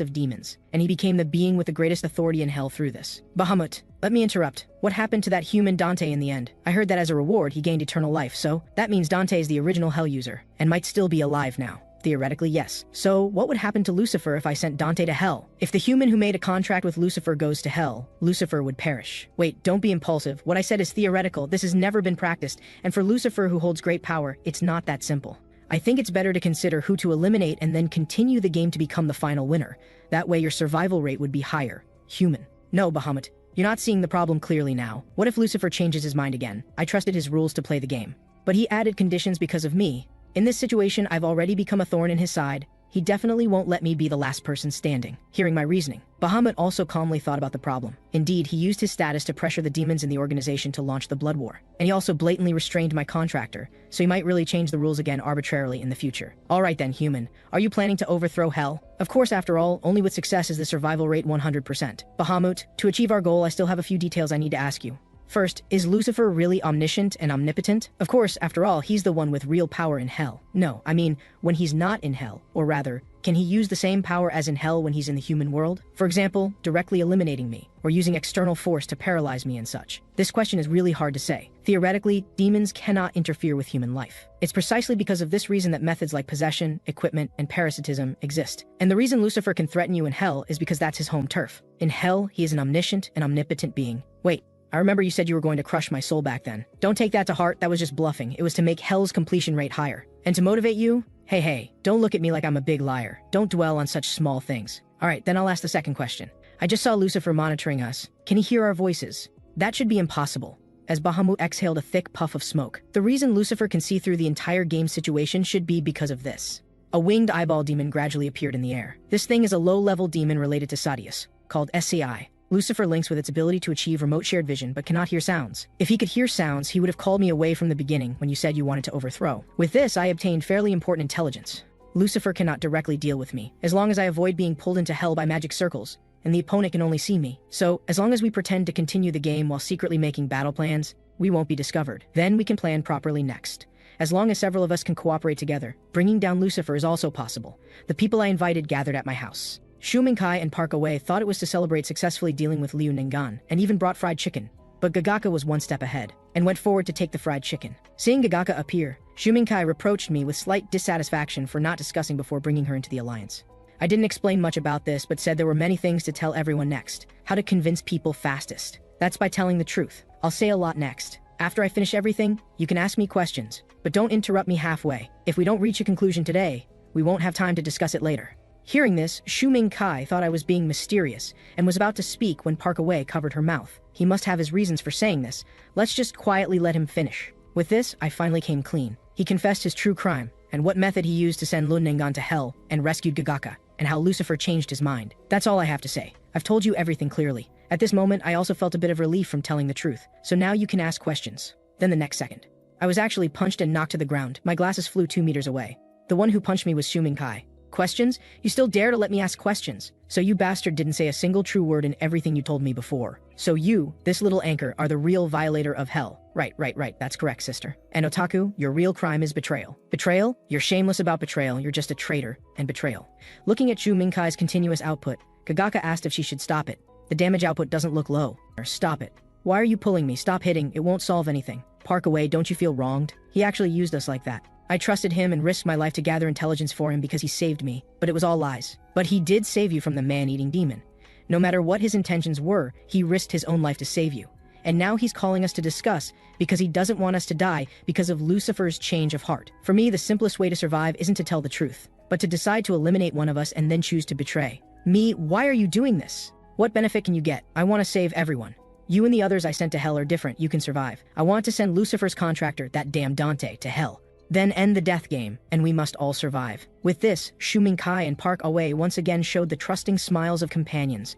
of demons, and he became the being with the greatest authority in hell through this. Bahamut, let me interrupt. What happened to that human Dante in the end? I heard that as a reward, he gained eternal life, so that means Dante is the original hell user, and might still be alive now. Theoretically, yes. So, what would happen to Lucifer if I sent Dante to hell? If the human who made a contract with Lucifer goes to hell, Lucifer would perish. Wait, don't be impulsive. What I said is theoretical. This has never been practiced, and for Lucifer who holds great power, it's not that simple. I think it's better to consider who to eliminate and then continue the game to become the final winner. That way your survival rate would be higher. Human. No, Bahamut. You're not seeing the problem clearly now. What if Lucifer changes his mind again? I trusted his rules to play the game. But he added conditions because of me. In this situation, I've already become a thorn in his side. He definitely won't let me be the last person standing. Hearing my reasoning, Bahamut also calmly thought about the problem. Indeed, he used his status to pressure the demons in the organization to launch the Blood War. And he also blatantly restrained my contractor, so he might really change the rules again arbitrarily in the future. Alright then, human. Are you planning to overthrow hell? Of course, after all, only with success is the survival rate 100%. Bahamut, to achieve our goal, I still have a few details I need to ask you. First, is Lucifer really omniscient and omnipotent? Of course, after all, he's the one with real power in hell. No, I mean, when he's not in hell, or rather, can he use the same power as in hell when he's in the human world? For example, directly eliminating me, or using external force to paralyze me and such. This question is really hard to say. Theoretically, demons cannot interfere with human life. It's precisely because of this reason that methods like possession, equipment, and parasitism exist. And the reason Lucifer can threaten you in hell is because that's his home turf. In hell, he is an omniscient and omnipotent being. Wait. I remember you said you were going to crush my soul back then. Don't take that to heart, that was just bluffing. It was to make hell's completion rate higher. And to motivate you? Hey, don't look at me like I'm a big liar. Don't dwell on such small things. Alright, then I'll ask the second question. I just saw Lucifer monitoring us. Can he hear our voices? That should be impossible. As Bahamut exhaled a thick puff of smoke. The reason Lucifer can see through the entire game situation should be because of this. A winged eyeball demon gradually appeared in the air. This thing is a low-level demon related to Sadius, called SCI. Lucifer links with its ability to achieve remote shared vision but cannot hear sounds. If he could hear sounds, he would have called me away from the beginning when you said you wanted to overthrow. With this, I obtained fairly important intelligence. Lucifer cannot directly deal with me, as long as I avoid being pulled into hell by magic circles, and the opponent can only see me. So, as long as we pretend to continue the game while secretly making battle plans, we won't be discovered. Then we can plan properly next. As long as several of us can cooperate together, bringing down Lucifer is also possible. The people I invited gathered at my house. Shu Mingkai and Park Away thought it was to celebrate successfully dealing with Liu Ningan, and even brought fried chicken. But Gagaka was one step ahead, and went forward to take the fried chicken. Seeing Gagaka appear, Shu Mingkai reproached me with slight dissatisfaction for not discussing before bringing her into the alliance. I didn't explain much about this, but said there were many things to tell everyone next. How to convince people fastest. That's by telling the truth. I'll say a lot next. After I finish everything, you can ask me questions, but don't interrupt me halfway. If we don't reach a conclusion today, we won't have time to discuss it later. Hearing this, Shu Mingkai thought I was being mysterious, and was about to speak when Park Away covered her mouth. He must have his reasons for saying this. Let's just quietly let him finish. With this, I finally came clean. He confessed his true crime, and what method he used to send Lun Ningan to hell, and rescued Gagaka, and how Lucifer changed his mind. That's all I have to say. I've told you everything clearly. At this moment, I also felt a bit of relief from telling the truth, so now you can ask questions. Then the next second, I was actually punched and knocked to the ground. My glasses flew 2 meters away. The one who punched me was Shu Mingkai. Questions? You still dare to let me ask questions? So you bastard didn't say a single true word in everything you told me before. So you, this little anchor, are the real violator of hell. Right, that's correct, sister. And Otaku, your real crime is betrayal. Betrayal? You're shameless about betrayal, you're just a traitor, and betrayal. Looking at Shu Mingkai's continuous output, Gagaka asked if she should stop it. The damage output doesn't look low. Stop it. Why are you pulling me? Stop hitting, it won't solve anything. Park Away, don't you feel wronged? He actually used us like that. I trusted him and risked my life to gather intelligence for him because he saved me, but it was all lies. But he did save you from the man-eating demon. No matter what his intentions were, he risked his own life to save you. And now he's calling us to discuss because he doesn't want us to die because of Lucifer's change of heart. For me, the simplest way to survive isn't to tell the truth, but to decide to eliminate one of us and then choose to betray. Me, why are you doing this? What benefit can you get? I want to save everyone. You and the others I sent to hell are different, you can survive. I want to send Lucifer's contractor, that damn Dante, to hell. Then end the death game, and we must all survive. With this, Shu Mingkai and Park Away once again showed the trusting smiles of companions.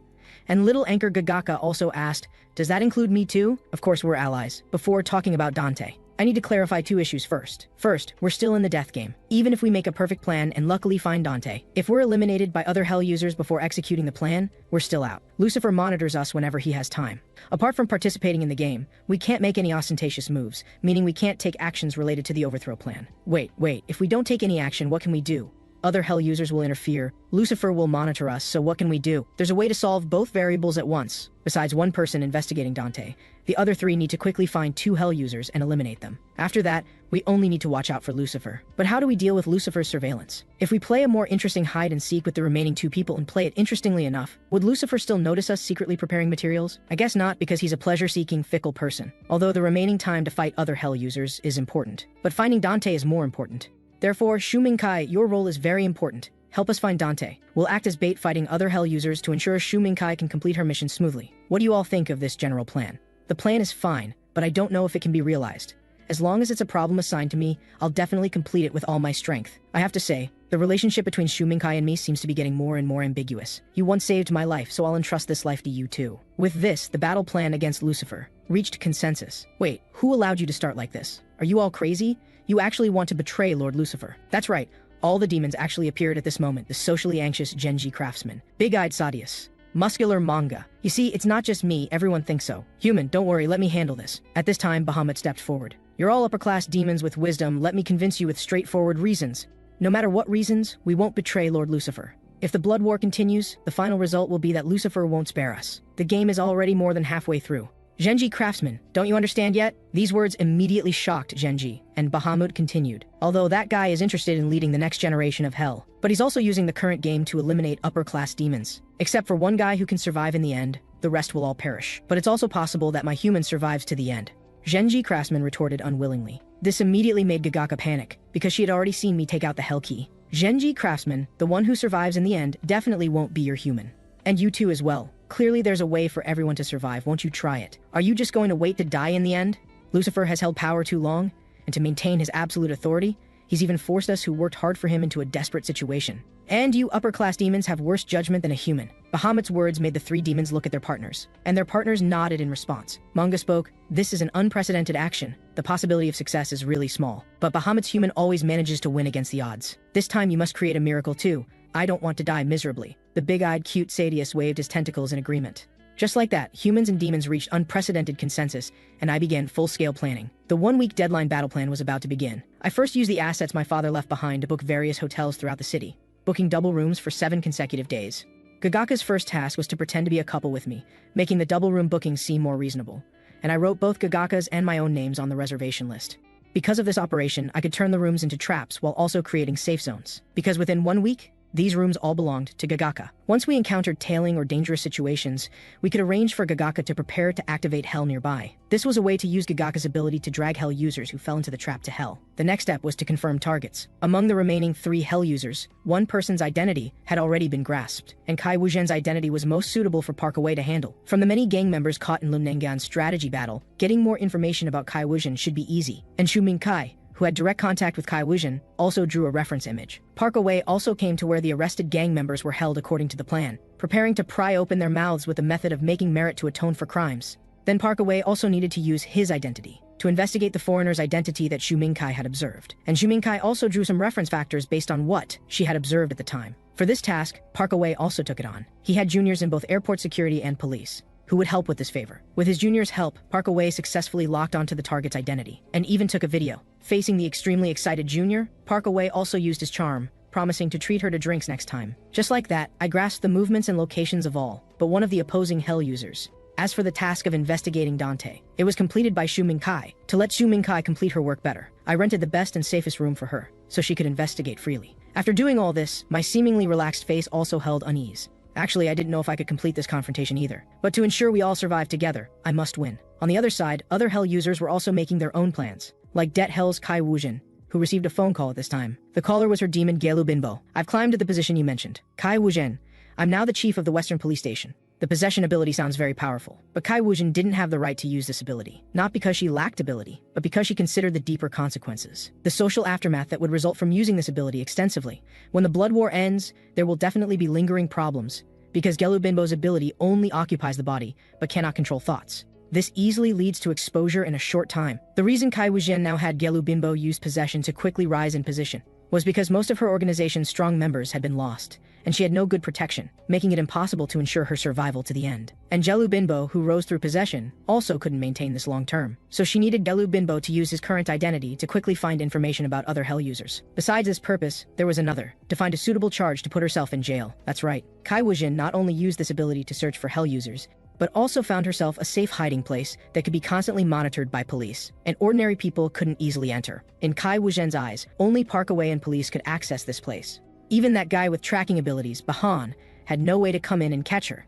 And little anchor Gagaka also asked, does that include me too? Of course we're allies. Before talking about Dante, I need to clarify 2 issues first. First, we're still in the death game. Even if we make a perfect plan and luckily find Dante, if we're eliminated by other hell users before executing the plan, we're still out. Lucifer monitors us whenever he has time. Apart from participating in the game, we can't make any ostentatious moves, meaning we can't take actions related to the overthrow plan. Wait, if we don't take any action, what can we do? Other hell users will interfere. Lucifer will monitor us, so what can we do? There's a way to solve both variables at once. Besides one person investigating Dante, the other 3 need to quickly find 2 hell users and eliminate them. After that, we only need to watch out for Lucifer. But how do we deal with Lucifer's surveillance? If we play a more interesting hide and seek with the remaining 2 people and play it interestingly enough, would Lucifer still notice us secretly preparing materials? I guess not, because he's a pleasure-seeking, fickle person. Although the remaining time to fight other hell users is important. But finding Dante is more important. Therefore, Shu Mingkai, your role is very important. Help us find Dante. We'll act as bait fighting other hell users to ensure Shu Mingkai can complete her mission smoothly. What do you all think of this general plan? The plan is fine, but I don't know if it can be realized. As long as it's a problem assigned to me, I'll definitely complete it with all my strength. I have to say, the relationship between Shu Mingkai and me seems to be getting more and more ambiguous. You once saved my life, so I'll entrust this life to you too. With this, the battle plan against Lucifer reached consensus. Wait, who allowed you to start like this? Are you all crazy? You actually want to betray Lord Lucifer. That's right, all the demons actually appeared at this moment. The socially anxious Genji craftsman, big-eyed Sadius, muscular manga. You see, it's not just me, everyone thinks so. Human, don't worry, let me handle this. At this time, Bahamut stepped forward. You're all upper-class demons with wisdom, let me convince you with straightforward reasons. No matter what reasons, we won't betray Lord Lucifer. If the blood war continues, the final result will be that Lucifer won't spare us. The game is already more than halfway through. Genji craftsman, don't you understand yet? These words immediately shocked Genji, and Bahamut continued. Although that guy is interested in leading the next generation of hell, but he's also using the current game to eliminate upper-class demons. Except for one guy who can survive in the end, the rest will all perish. But it's also possible that my human survives to the end. Genji craftsman retorted unwillingly. This immediately made Gagaka panic, because she had already seen me take out the hell key. Genji craftsman, the one who survives in the end, definitely won't be your human. And you too as well. Clearly there's a way for everyone to survive, won't you try it? Are you just going to wait to die in the end? Lucifer has held power too long, and to maintain his absolute authority, he's even forced us who worked hard for him into a desperate situation. And you upper-class demons have worse judgment than a human. Bahamut's words made the three demons look at their partners, and their partners nodded in response. Manga spoke, "This is an unprecedented action. The possibility of success is really small, but Bahamut's human always manages to win against the odds. This time you must create a miracle too. I don't want to die miserably." The big-eyed cute Sadius waved his tentacles in agreement. Just like that, humans and demons reached unprecedented consensus, and I began full-scale planning. The one-week deadline battle plan was about to begin. I first used the assets my father left behind to book various hotels throughout the city, booking double rooms for 7 consecutive days. Gagaka's first task was to pretend to be a couple with me, making the double room bookings seem more reasonable. And I wrote both Gagaka's and my own names on the reservation list. Because of this operation, I could turn the rooms into traps while also creating safe zones. Because within 1 week, these rooms all belonged to Gagaka. Once we encountered tailing or dangerous situations, we could arrange for Gagaka to prepare to activate Hell nearby. This was a way to use Gagaka's ability to drag Hell users who fell into the trap to Hell. The next step was to confirm targets. Among the remaining 3 Hell users, one person's identity had already been grasped, and Kai Wuzhen's identity was most suitable for Parkaway to handle. From the many gang members caught in Lumnengan's strategy battle, getting more information about Kai Wuzhen should be easy. And Shu Mingkai, who had direct contact with Kai Wuzhen, also drew a reference image. Parkaway also came to where the arrested gang members were held according to the plan, preparing to pry open their mouths with the method of making merit to atone for crimes. Then Parkaway also needed to use his identity to investigate the foreigner's identity that Shu Mingkai had observed. And Shu Mingkai also drew some reference factors based on what she had observed at the time. For this task, Parkaway also took it on. He had juniors in both airport security and police, who would help with this favor. With his junior's help, Parkaway successfully locked onto the target's identity, and even took a video. Facing the extremely excited junior, Parkaway also used his charm, promising to treat her to drinks next time. Just like that, I grasped the movements and locations of all, but one of the opposing Hell users. As for the task of investigating Dante, it was completed by Shu Mingkai. To let Shu Mingkai complete her work better, I rented the best and safest room for her, so she could investigate freely. After doing all this, my seemingly relaxed face also held unease. Actually, I didn't know if I could complete this confrontation either. But to ensure we all survive together, I must win. On the other side, other Hell users were also making their own plans, like Det Hell's Kai Wuzhen, who received a phone call at this time. The caller was her demon Gelu Binbo. "I've climbed to the position you mentioned. Kai Wuzhen, I'm now the chief of the Western Police Station." The possession ability sounds very powerful, but Kai Wuzhen didn't have the right to use this ability. Not because she lacked ability, but because she considered the deeper consequences. The social aftermath that would result from using this ability extensively. When the Blood War ends, there will definitely be lingering problems, because Gelu Binbo's ability only occupies the body, but cannot control thoughts. This easily leads to exposure in a short time. The reason Kai Wuzhen now had Gelu Binbo use possession to quickly rise in position was because most of her organization's strong members had been lost, and she had no good protection, making it impossible to ensure her survival to the end. And Gelu Binbo, who rose through possession, also couldn't maintain this long term. So she needed Gelu Binbo to use his current identity to quickly find information about other Hell users. Besides this purpose, there was another, to find a suitable charge to put herself in jail. That's right, Kai Wuzhen not only used this ability to search for Hell users, but also found herself a safe hiding place that could be constantly monitored by police, and ordinary people couldn't easily enter. In Kai Wuzhen's eyes, only Parkaway and police could access this place. Even that guy with tracking abilities, Bahan, had no way to come in and catch her.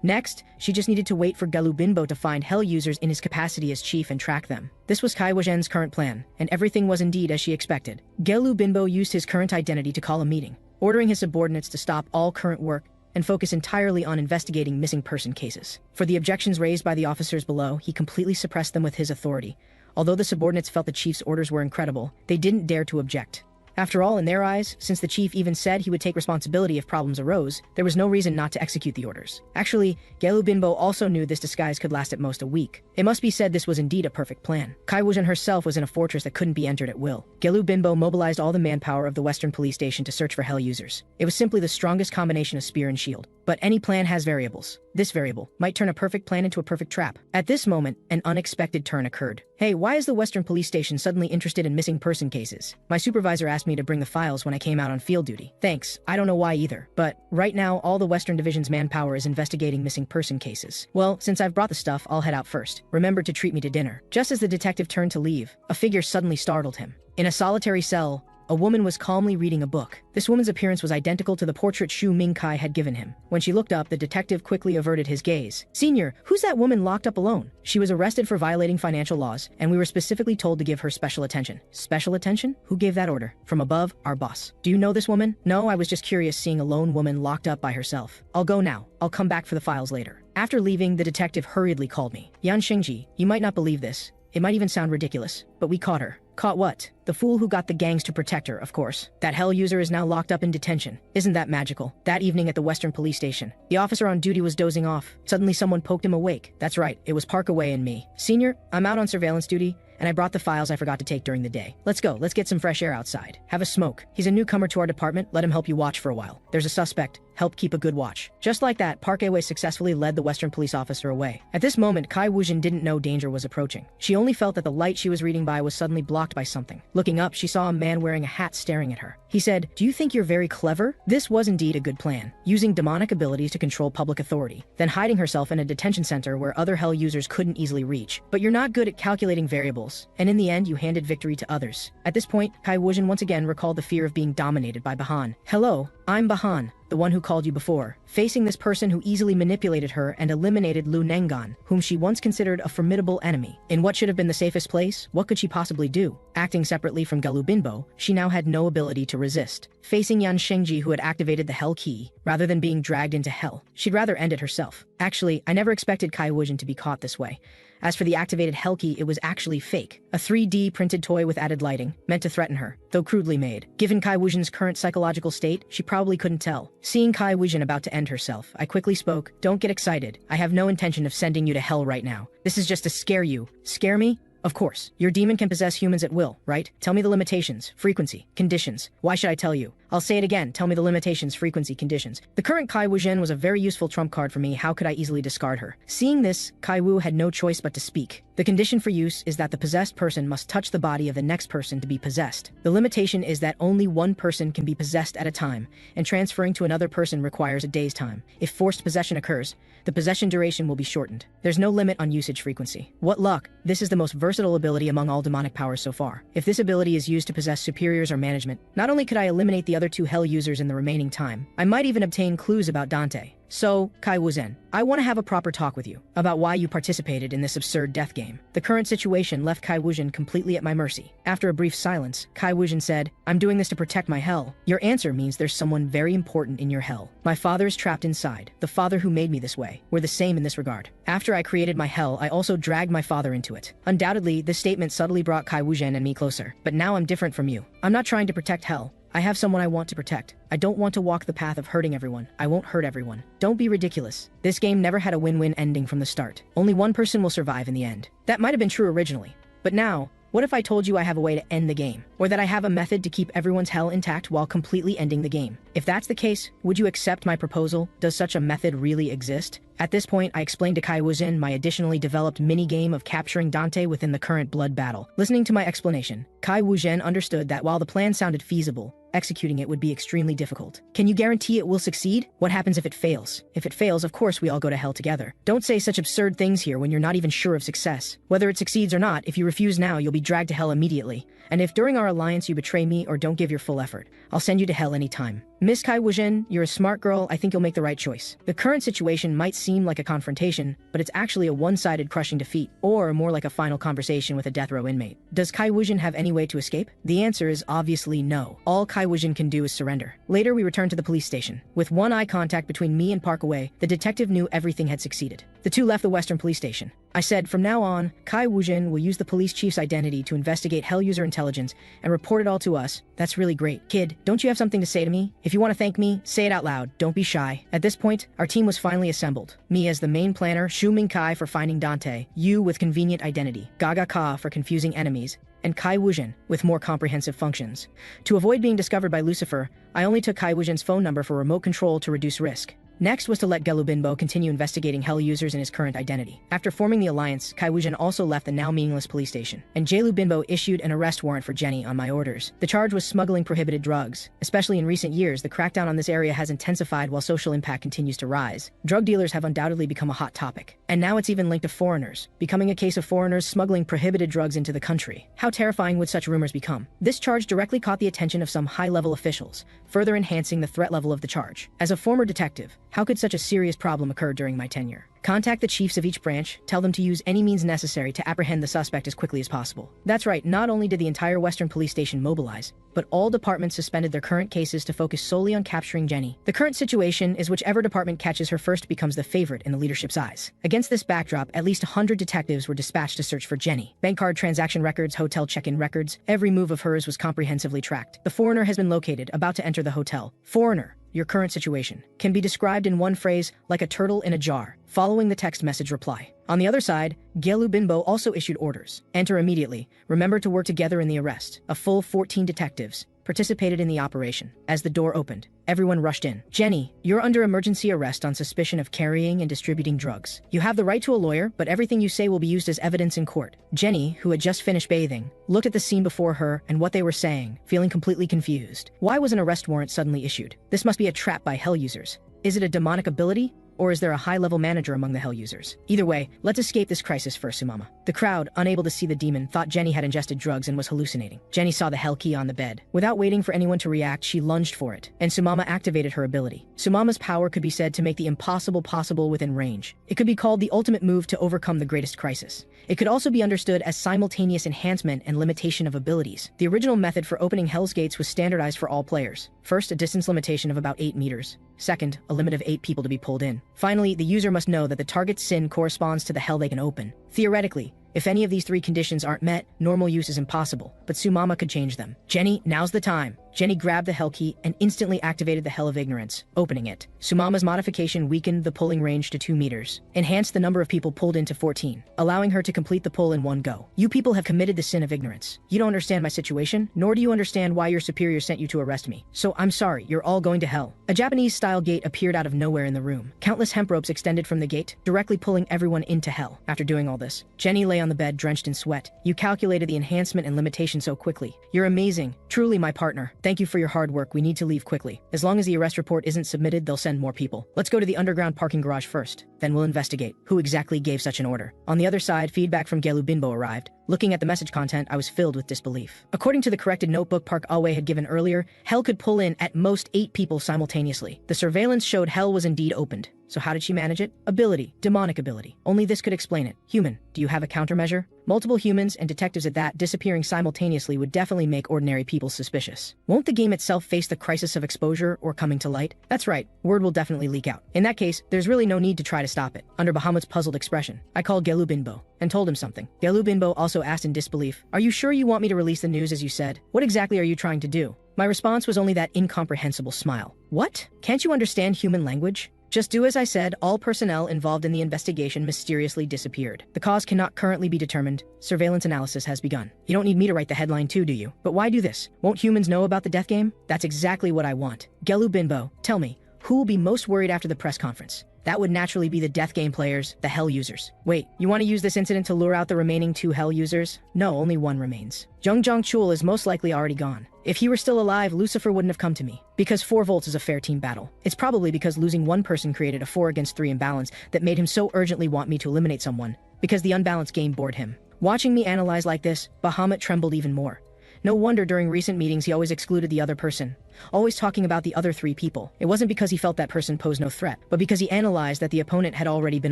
Next, she just needed to wait for Gelu Binbo to find Hell users in his capacity as chief and track them. This was Kai Wuzhen's current plan, and everything was indeed as she expected. Gelu Binbo used his current identity to call a meeting, ordering his subordinates to stop all current work and focus entirely on investigating missing person cases. For the objections raised by the officers below, he completely suppressed them with his authority. Although the subordinates felt the chief's orders were incredible, they didn't dare to object. After all, in their eyes, since the chief even said he would take responsibility if problems arose, there was no reason not to execute the orders. Actually, Gelu Binbo also knew this disguise could last at most a week. It must be said this was indeed a perfect plan. Kai Wuzhen herself was in a fortress that couldn't be entered at will. Gelu Binbo mobilized all the manpower of the Western Police Station to search for Hell users. It was simply the strongest combination of spear and shield. But any plan has variables. This variable might turn a perfect plan into a perfect trap. At this moment, an unexpected turn occurred. "Hey, why is the Western Police Station suddenly interested in missing person cases? My supervisor asked me to bring the files when I came out on field duty." "Thanks, I don't know why either. But right now, all the Western Division's manpower is investigating missing person cases." "Well, since I've brought the stuff, I'll head out first. Remember to treat me to dinner." Just as the detective turned to leave, a figure suddenly startled him. In a solitary cell, a woman was calmly reading a book. This woman's appearance was identical to the portrait Shu Mingkai had given him. When she looked up, the detective quickly averted his gaze. "Senior, who's that woman locked up alone?" "She was arrested for violating financial laws, and we were specifically told to give her special attention." "Special attention? Who gave that order?" "From above, our boss." "Do you know this woman?" "No, I was just curious seeing a lone woman locked up by herself." "I'll go now. I'll come back for the files later." After leaving, the detective hurriedly called me. "Yan Xingji, you might not believe this. It might even sound ridiculous, but we caught her." Caught what? The fool who got the gangs to protect her, of course. That hell user is now locked up in detention. Isn't that magical? That evening at the Western Police Station, the officer on duty was dozing off. Suddenly someone poked him awake. That's right, it was Parkaway and me. Senior, I'm out on surveillance duty, and I brought the files I forgot to take during the day. Let's go, let's get some fresh air outside. Have a smoke. He's a newcomer to our department, let him help you watch for a while. There's a suspect. Help keep a good watch. Just like that, Parkaway successfully led the Western police officer away. At this moment, Kai Wujin didn't know danger was approaching. She only felt that the light she was reading by was suddenly blocked by something. Looking up, she saw a man wearing a hat staring at her. He said, "Do you think you're very clever?" This was indeed a good plan, using demonic abilities to control public authority, then hiding herself in a detention center where other hell users couldn't easily reach. But you're not good at calculating variables, and in the end, you handed victory to others. At this point, Kai Wujin once again recalled the fear of being dominated by Bahan. "Hello, I'm Bahan, the one who called you before." Facing this person who easily manipulated her and eliminated Lu Nengan, whom she once considered a formidable enemy. In what should have been the safest place, what could she possibly do? Acting separately from Galubinbo, she now had no ability to resist. Facing Yan Shengji, who had activated the Hell Key, rather than being dragged into hell, she'd rather end it herself. Actually, I never expected Kai Wujin to be caught this way. As for the activated Hell Key, it was actually fake. A 3D printed toy with added lighting, meant to threaten her, though crudely made. Given Kai Wujin's current psychological state, she probably couldn't tell. Seeing Kai Wujin about to end herself, I quickly spoke, "Don't get excited. I have no intention of sending you to hell right now. This is just to scare you." Scare me? Of course. Your demon can possess humans at will, right? Tell me the limitations, frequency, conditions. Why should I tell you? I'll say it again. Tell me the limitations, frequency, conditions. The current Kai Wujin was a very useful trump card for me. How could I easily discard her? Seeing this, Kai Wu had no choice but to speak. The condition for use is that the possessed person must touch the body of the next person to be possessed. The limitation is that only one person can be possessed at a time, and transferring to another person requires a day's time. If forced possession occurs, the possession duration will be shortened. There's no limit on usage frequency. What luck! This is the most versatile ability among all demonic powers so far. If this ability is used to possess superiors or management, not only could I eliminate the other two hell users in the remaining time, I might even obtain clues about Dante. So, Kai Wuzhen, I want to have a proper talk with you about why you participated in this absurd death game. The current situation left Kai Wuzhen completely at my mercy. After a brief silence, Kai Wuzhen said, "I'm doing this to protect my hell." Your answer means there's someone very important in your hell. My father is trapped inside. The father who made me this way. We're the same in this regard. After I created my hell, I also dragged my father into it. Undoubtedly, this statement subtly brought Kai Wuzhen and me closer. But now I'm different from you. I'm not trying to protect hell. I have someone I want to protect. I don't want to walk the path of hurting everyone. I won't hurt everyone. Don't be ridiculous. This game never had a win-win ending from the start. Only one person will survive in the end. That might have been true originally. But now, what if I told you I have a way to end the game? Or that I have a method to keep everyone's hell intact while completely ending the game? If that's the case, would you accept my proposal? Does such a method really exist? At this point, I explained to Kai Wuzhen my additionally developed mini-game of capturing Dante within the current blood battle. Listening to my explanation, Kai Wuzhen understood that while the plan sounded feasible, executing it would be extremely difficult. Can you guarantee it will succeed? What happens if it fails? If it fails, of course we all go to hell together. Don't say such absurd things here when you're not even sure of success. Whether it succeeds or not, if you refuse now, you'll be dragged to hell immediately. And if during our alliance you betray me or don't give your full effort, I'll send you to hell anytime. Miss Kai Wuzhen, you're a smart girl. I think you'll make the right choice. The current situation might seem like a confrontation, but it's actually a one-sided crushing defeat, or more like a final conversation with a death row inmate. Does Kai Wuzhen have any way to escape? The answer is obviously no. All Kai Wuzhen can do is surrender. Later, we returned to the police station. With one eye contact between me and Parkaway, the detective knew everything had succeeded. The two left the Western police station. I said, from now on, Kai Wuzhen will use the police chief's identity to investigate hell user intelligence and report it all to us. That's really great. Kid, don't you have something to say to me? If you want to thank me, say it out loud. Don't be shy. At this point, our team was finally assembled. Me as the main planner, Shu Mingkai for finding Dante, Yu with convenient identity, Gaga Ka for confusing enemies, and Kai Wuzhen with more comprehensive functions. To avoid being discovered by Lucifer, I only took Kai Wuzhen's phone number for remote control to reduce risk. Next was to let Gelubinbo continue investigating hell users in his current identity. After forming the alliance, Kai Wuzhen also left the now meaningless police station, and Gelubinbo issued an arrest warrant for Jenny on my orders. The charge was smuggling prohibited drugs. Especially in recent years, the crackdown on this area has intensified while social impact continues to rise. Drug dealers have undoubtedly become a hot topic. And now it's even linked to foreigners, becoming a case of foreigners smuggling prohibited drugs into the country. How terrifying would such rumors become? This charge directly caught the attention of some high-level officials, further enhancing the threat level of the charge. As a former detective, How could such a serious problem occur during my tenure? Contact the chiefs of each branch, tell them to use any means necessary to apprehend the suspect as quickly as possible. That's right, not only did the entire Western Police Station mobilize, but all departments suspended their current cases to focus solely on capturing Jenny. The current situation is whichever department catches her first becomes the favorite in the leadership's eyes. Against this backdrop, at least 100 detectives were dispatched to search for Jenny. Bank card transaction records, hotel check-in records, every move of hers was comprehensively tracked. The foreigner has been located, about to enter the hotel. Foreigner, your current situation can be described in one phrase, like a turtle in a jar, following the text message reply. On the other side, Gelu Binbo also issued orders. Enter immediately. Remember to work together in the arrest. A full 14 detectives participated in the operation. As the door opened, everyone rushed in. Jenny, you're under emergency arrest on suspicion of carrying and distributing drugs. You have the right to a lawyer, but everything you say will be used as evidence in court. Jenny, who had just finished bathing, looked at the scene before her and what they were saying, feeling completely confused. Why was an arrest warrant suddenly issued? This must be a trap by Hell users. Is it a demonic ability? Or is there a high-level manager among the Hell users? Either way, let's escape this crisis first, Sumama. The crowd, unable to see the demon, thought Jenny had ingested drugs and was hallucinating. Jenny saw the Hell key on the bed. Without waiting for anyone to react, she lunged for it, and Sumama activated her ability. Sumama's power could be said to make the impossible possible within range. It could be called the ultimate move to overcome the greatest crisis. It could also be understood as simultaneous enhancement and limitation of abilities. The original method for opening Hell's gates was standardized for all players. First, a distance limitation of about 8 meters. Second, a limit of 8 people to be pulled in. Finally, the user must know that the target's sin corresponds to the hell they can open. Theoretically, if any of these 3 conditions aren't met, normal use is impossible, but Sumama could change them. Jenny, now's the time. Jenny grabbed the Hell key and instantly activated the Hell of Ignorance, opening it. Sumama's modification weakened the pulling range to 2 meters, enhanced the number of people pulled into 14, allowing her to complete the pull in one go. You people have committed the sin of ignorance. You don't understand my situation, nor do you understand why your superior sent you to arrest me. So I'm sorry, you're all going to hell. A Japanese-style gate appeared out of nowhere in the room. Countless hemp ropes extended from the gate, directly pulling everyone into hell. After doing all this, Jenny lay on the bed drenched in sweat. You calculated the enhancement and limitation so quickly. You're amazing. Truly my partner. Thank you for your hard work. We need to leave quickly. As long as the arrest report isn't submitted, they'll send more people. Let's go to the underground parking garage first. Then we'll investigate who exactly gave such an order. On the other side, feedback from Gelu Binbo arrived. Looking at the message content, I was filled with disbelief. According to the corrected notebook Park Awe had given earlier, Hell could pull in at most 8 people simultaneously. The surveillance showed Hell was indeed opened. So how did she manage it? Ability. Demonic ability. Only this could explain it. Human. Do you have a countermeasure? Multiple humans, and detectives at that, disappearing simultaneously would definitely make ordinary people suspicious. Won't the game itself face the crisis of exposure or coming to light? That's right. Word will definitely leak out. In that case, there's really no need to try to stop it. Under Bahamut's puzzled expression, I called Gelu Binbo and told him something. Gelu Binbo also asked in disbelief, "Are you sure you want me to release the news as you said? What exactly are you trying to do?" My response was only that incomprehensible smile. What? Can't you understand human language? Just do as I said. All personnel involved in the investigation mysteriously disappeared. The cause cannot currently be determined. Surveillance analysis has begun. You don't need me to write the headline too, do you? But why do this? Won't humans know about the death game? That's exactly what I want. Gelu Binbo, tell me, who will be most worried after the press conference? That would naturally be the death game players, the Hell users. Wait, you want to use this incident to lure out the remaining 2 Hell users? No, only one remains. Jung Chul is most likely already gone. If he were still alive, Lucifer wouldn't have come to me. Because 4 volts is a fair team battle. It's probably because losing one person created a 4 against 3 imbalance that made him so urgently want me to eliminate someone, because the unbalanced game bored him. Watching me analyze like this, Bahamut trembled even more. No wonder during recent meetings he always excluded the other person, always talking about the other 3 people. It wasn't because he felt that person posed no threat, but because he analyzed that the opponent had already been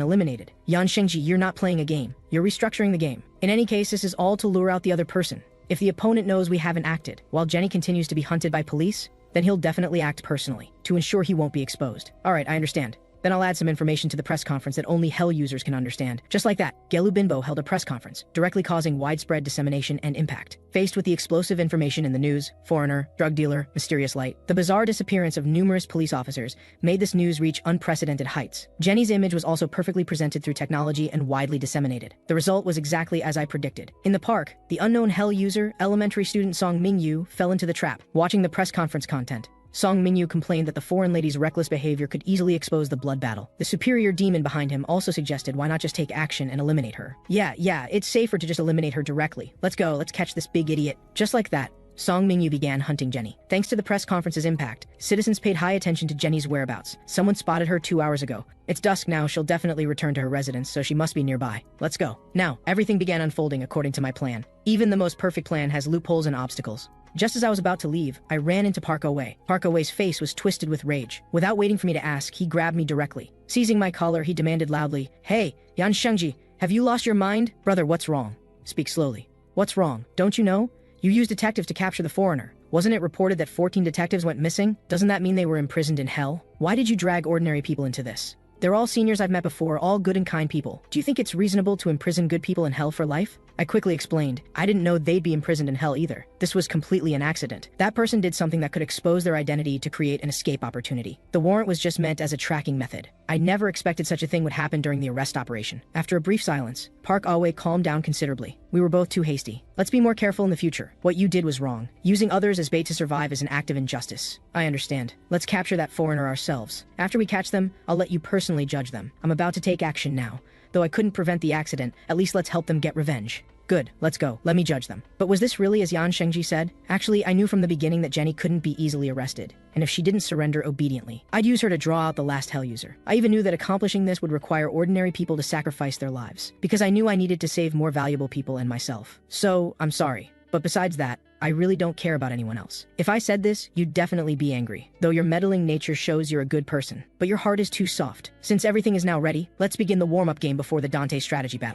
eliminated. Yan Shengji, you're not playing a game. You're restructuring the game. In any case, this is all to lure out the other person. If the opponent knows we haven't acted, while Jenny continues to be hunted by police, then he'll definitely act personally, to ensure he won't be exposed. Alright, I understand. Then I'll add some information to the press conference that only Hell users can understand. Just like that, Gelu Binbo held a press conference, directly causing widespread dissemination and impact. Faced with the explosive information in the news, foreigner, drug dealer, mysterious light, the bizarre disappearance of numerous police officers made this news reach unprecedented heights. Jenny's image was also perfectly presented through technology and widely disseminated. The result was exactly as I predicted. In the park, the unknown Hell user, elementary student Song Mingyu, fell into the trap. Watching the press conference content, Song Mingyu complained that the foreign lady's reckless behavior could easily expose the blood battle. The superior demon behind him also suggested why not just take action and eliminate her. Yeah, it's safer to just eliminate her directly. Let's go, let's catch this big idiot. Just like that, Song Mingyu began hunting Jenny. Thanks to the press conference's impact, citizens paid high attention to Jenny's whereabouts. Someone spotted her 2 hours ago. It's dusk now, she'll definitely return to her residence, so she must be nearby. Let's go. Now, everything began unfolding according to my plan. Even the most perfect plan has loopholes and obstacles. Just as I was about to leave, I ran into Park Owe. Park Owe's face was twisted with rage. Without waiting for me to ask, he grabbed me directly. Seizing my collar, he demanded loudly, "Hey, Yan Shengji, have you lost your mind? Brother, what's wrong? Speak slowly. What's wrong? Don't you know? You used detectives to capture the foreigner. Wasn't it reported that 14 detectives went missing? Doesn't that mean they were imprisoned in hell? Why did you drag ordinary people into this? They're all seniors I've met before, all good and kind people. Do you think it's reasonable to imprison good people in hell for life?" I quickly explained, I didn't know they'd be imprisoned in hell either. This was completely an accident. That person did something that could expose their identity to create an escape opportunity. The warrant was just meant as a tracking method. I never expected such a thing would happen during the arrest operation. After a brief silence, Park Awe calmed down considerably. We were both too hasty. Let's be more careful in the future. What you did was wrong. Using others as bait to survive is an act of injustice. I understand. Let's capture that foreigner ourselves. After we catch them, I'll let you personally judge them. I'm about to take action now. Though I couldn't prevent the accident, at least let's help them get revenge. Good, let's go. Let me judge them. But was this really as Yan Shengji said? Actually, I knew from the beginning that Jenny couldn't be easily arrested, and if she didn't surrender obediently, I'd use her to draw out the last hell user. I even knew that accomplishing this would require ordinary people to sacrifice their lives, because I knew I needed to save more valuable people and myself. So, I'm sorry. But besides that, I really don't care about anyone else. If I said this, you'd definitely be angry, though your meddling nature shows you're a good person. But your heart is too soft. Since everything is now ready, let's begin the warm-up game before the Dante strategy battle.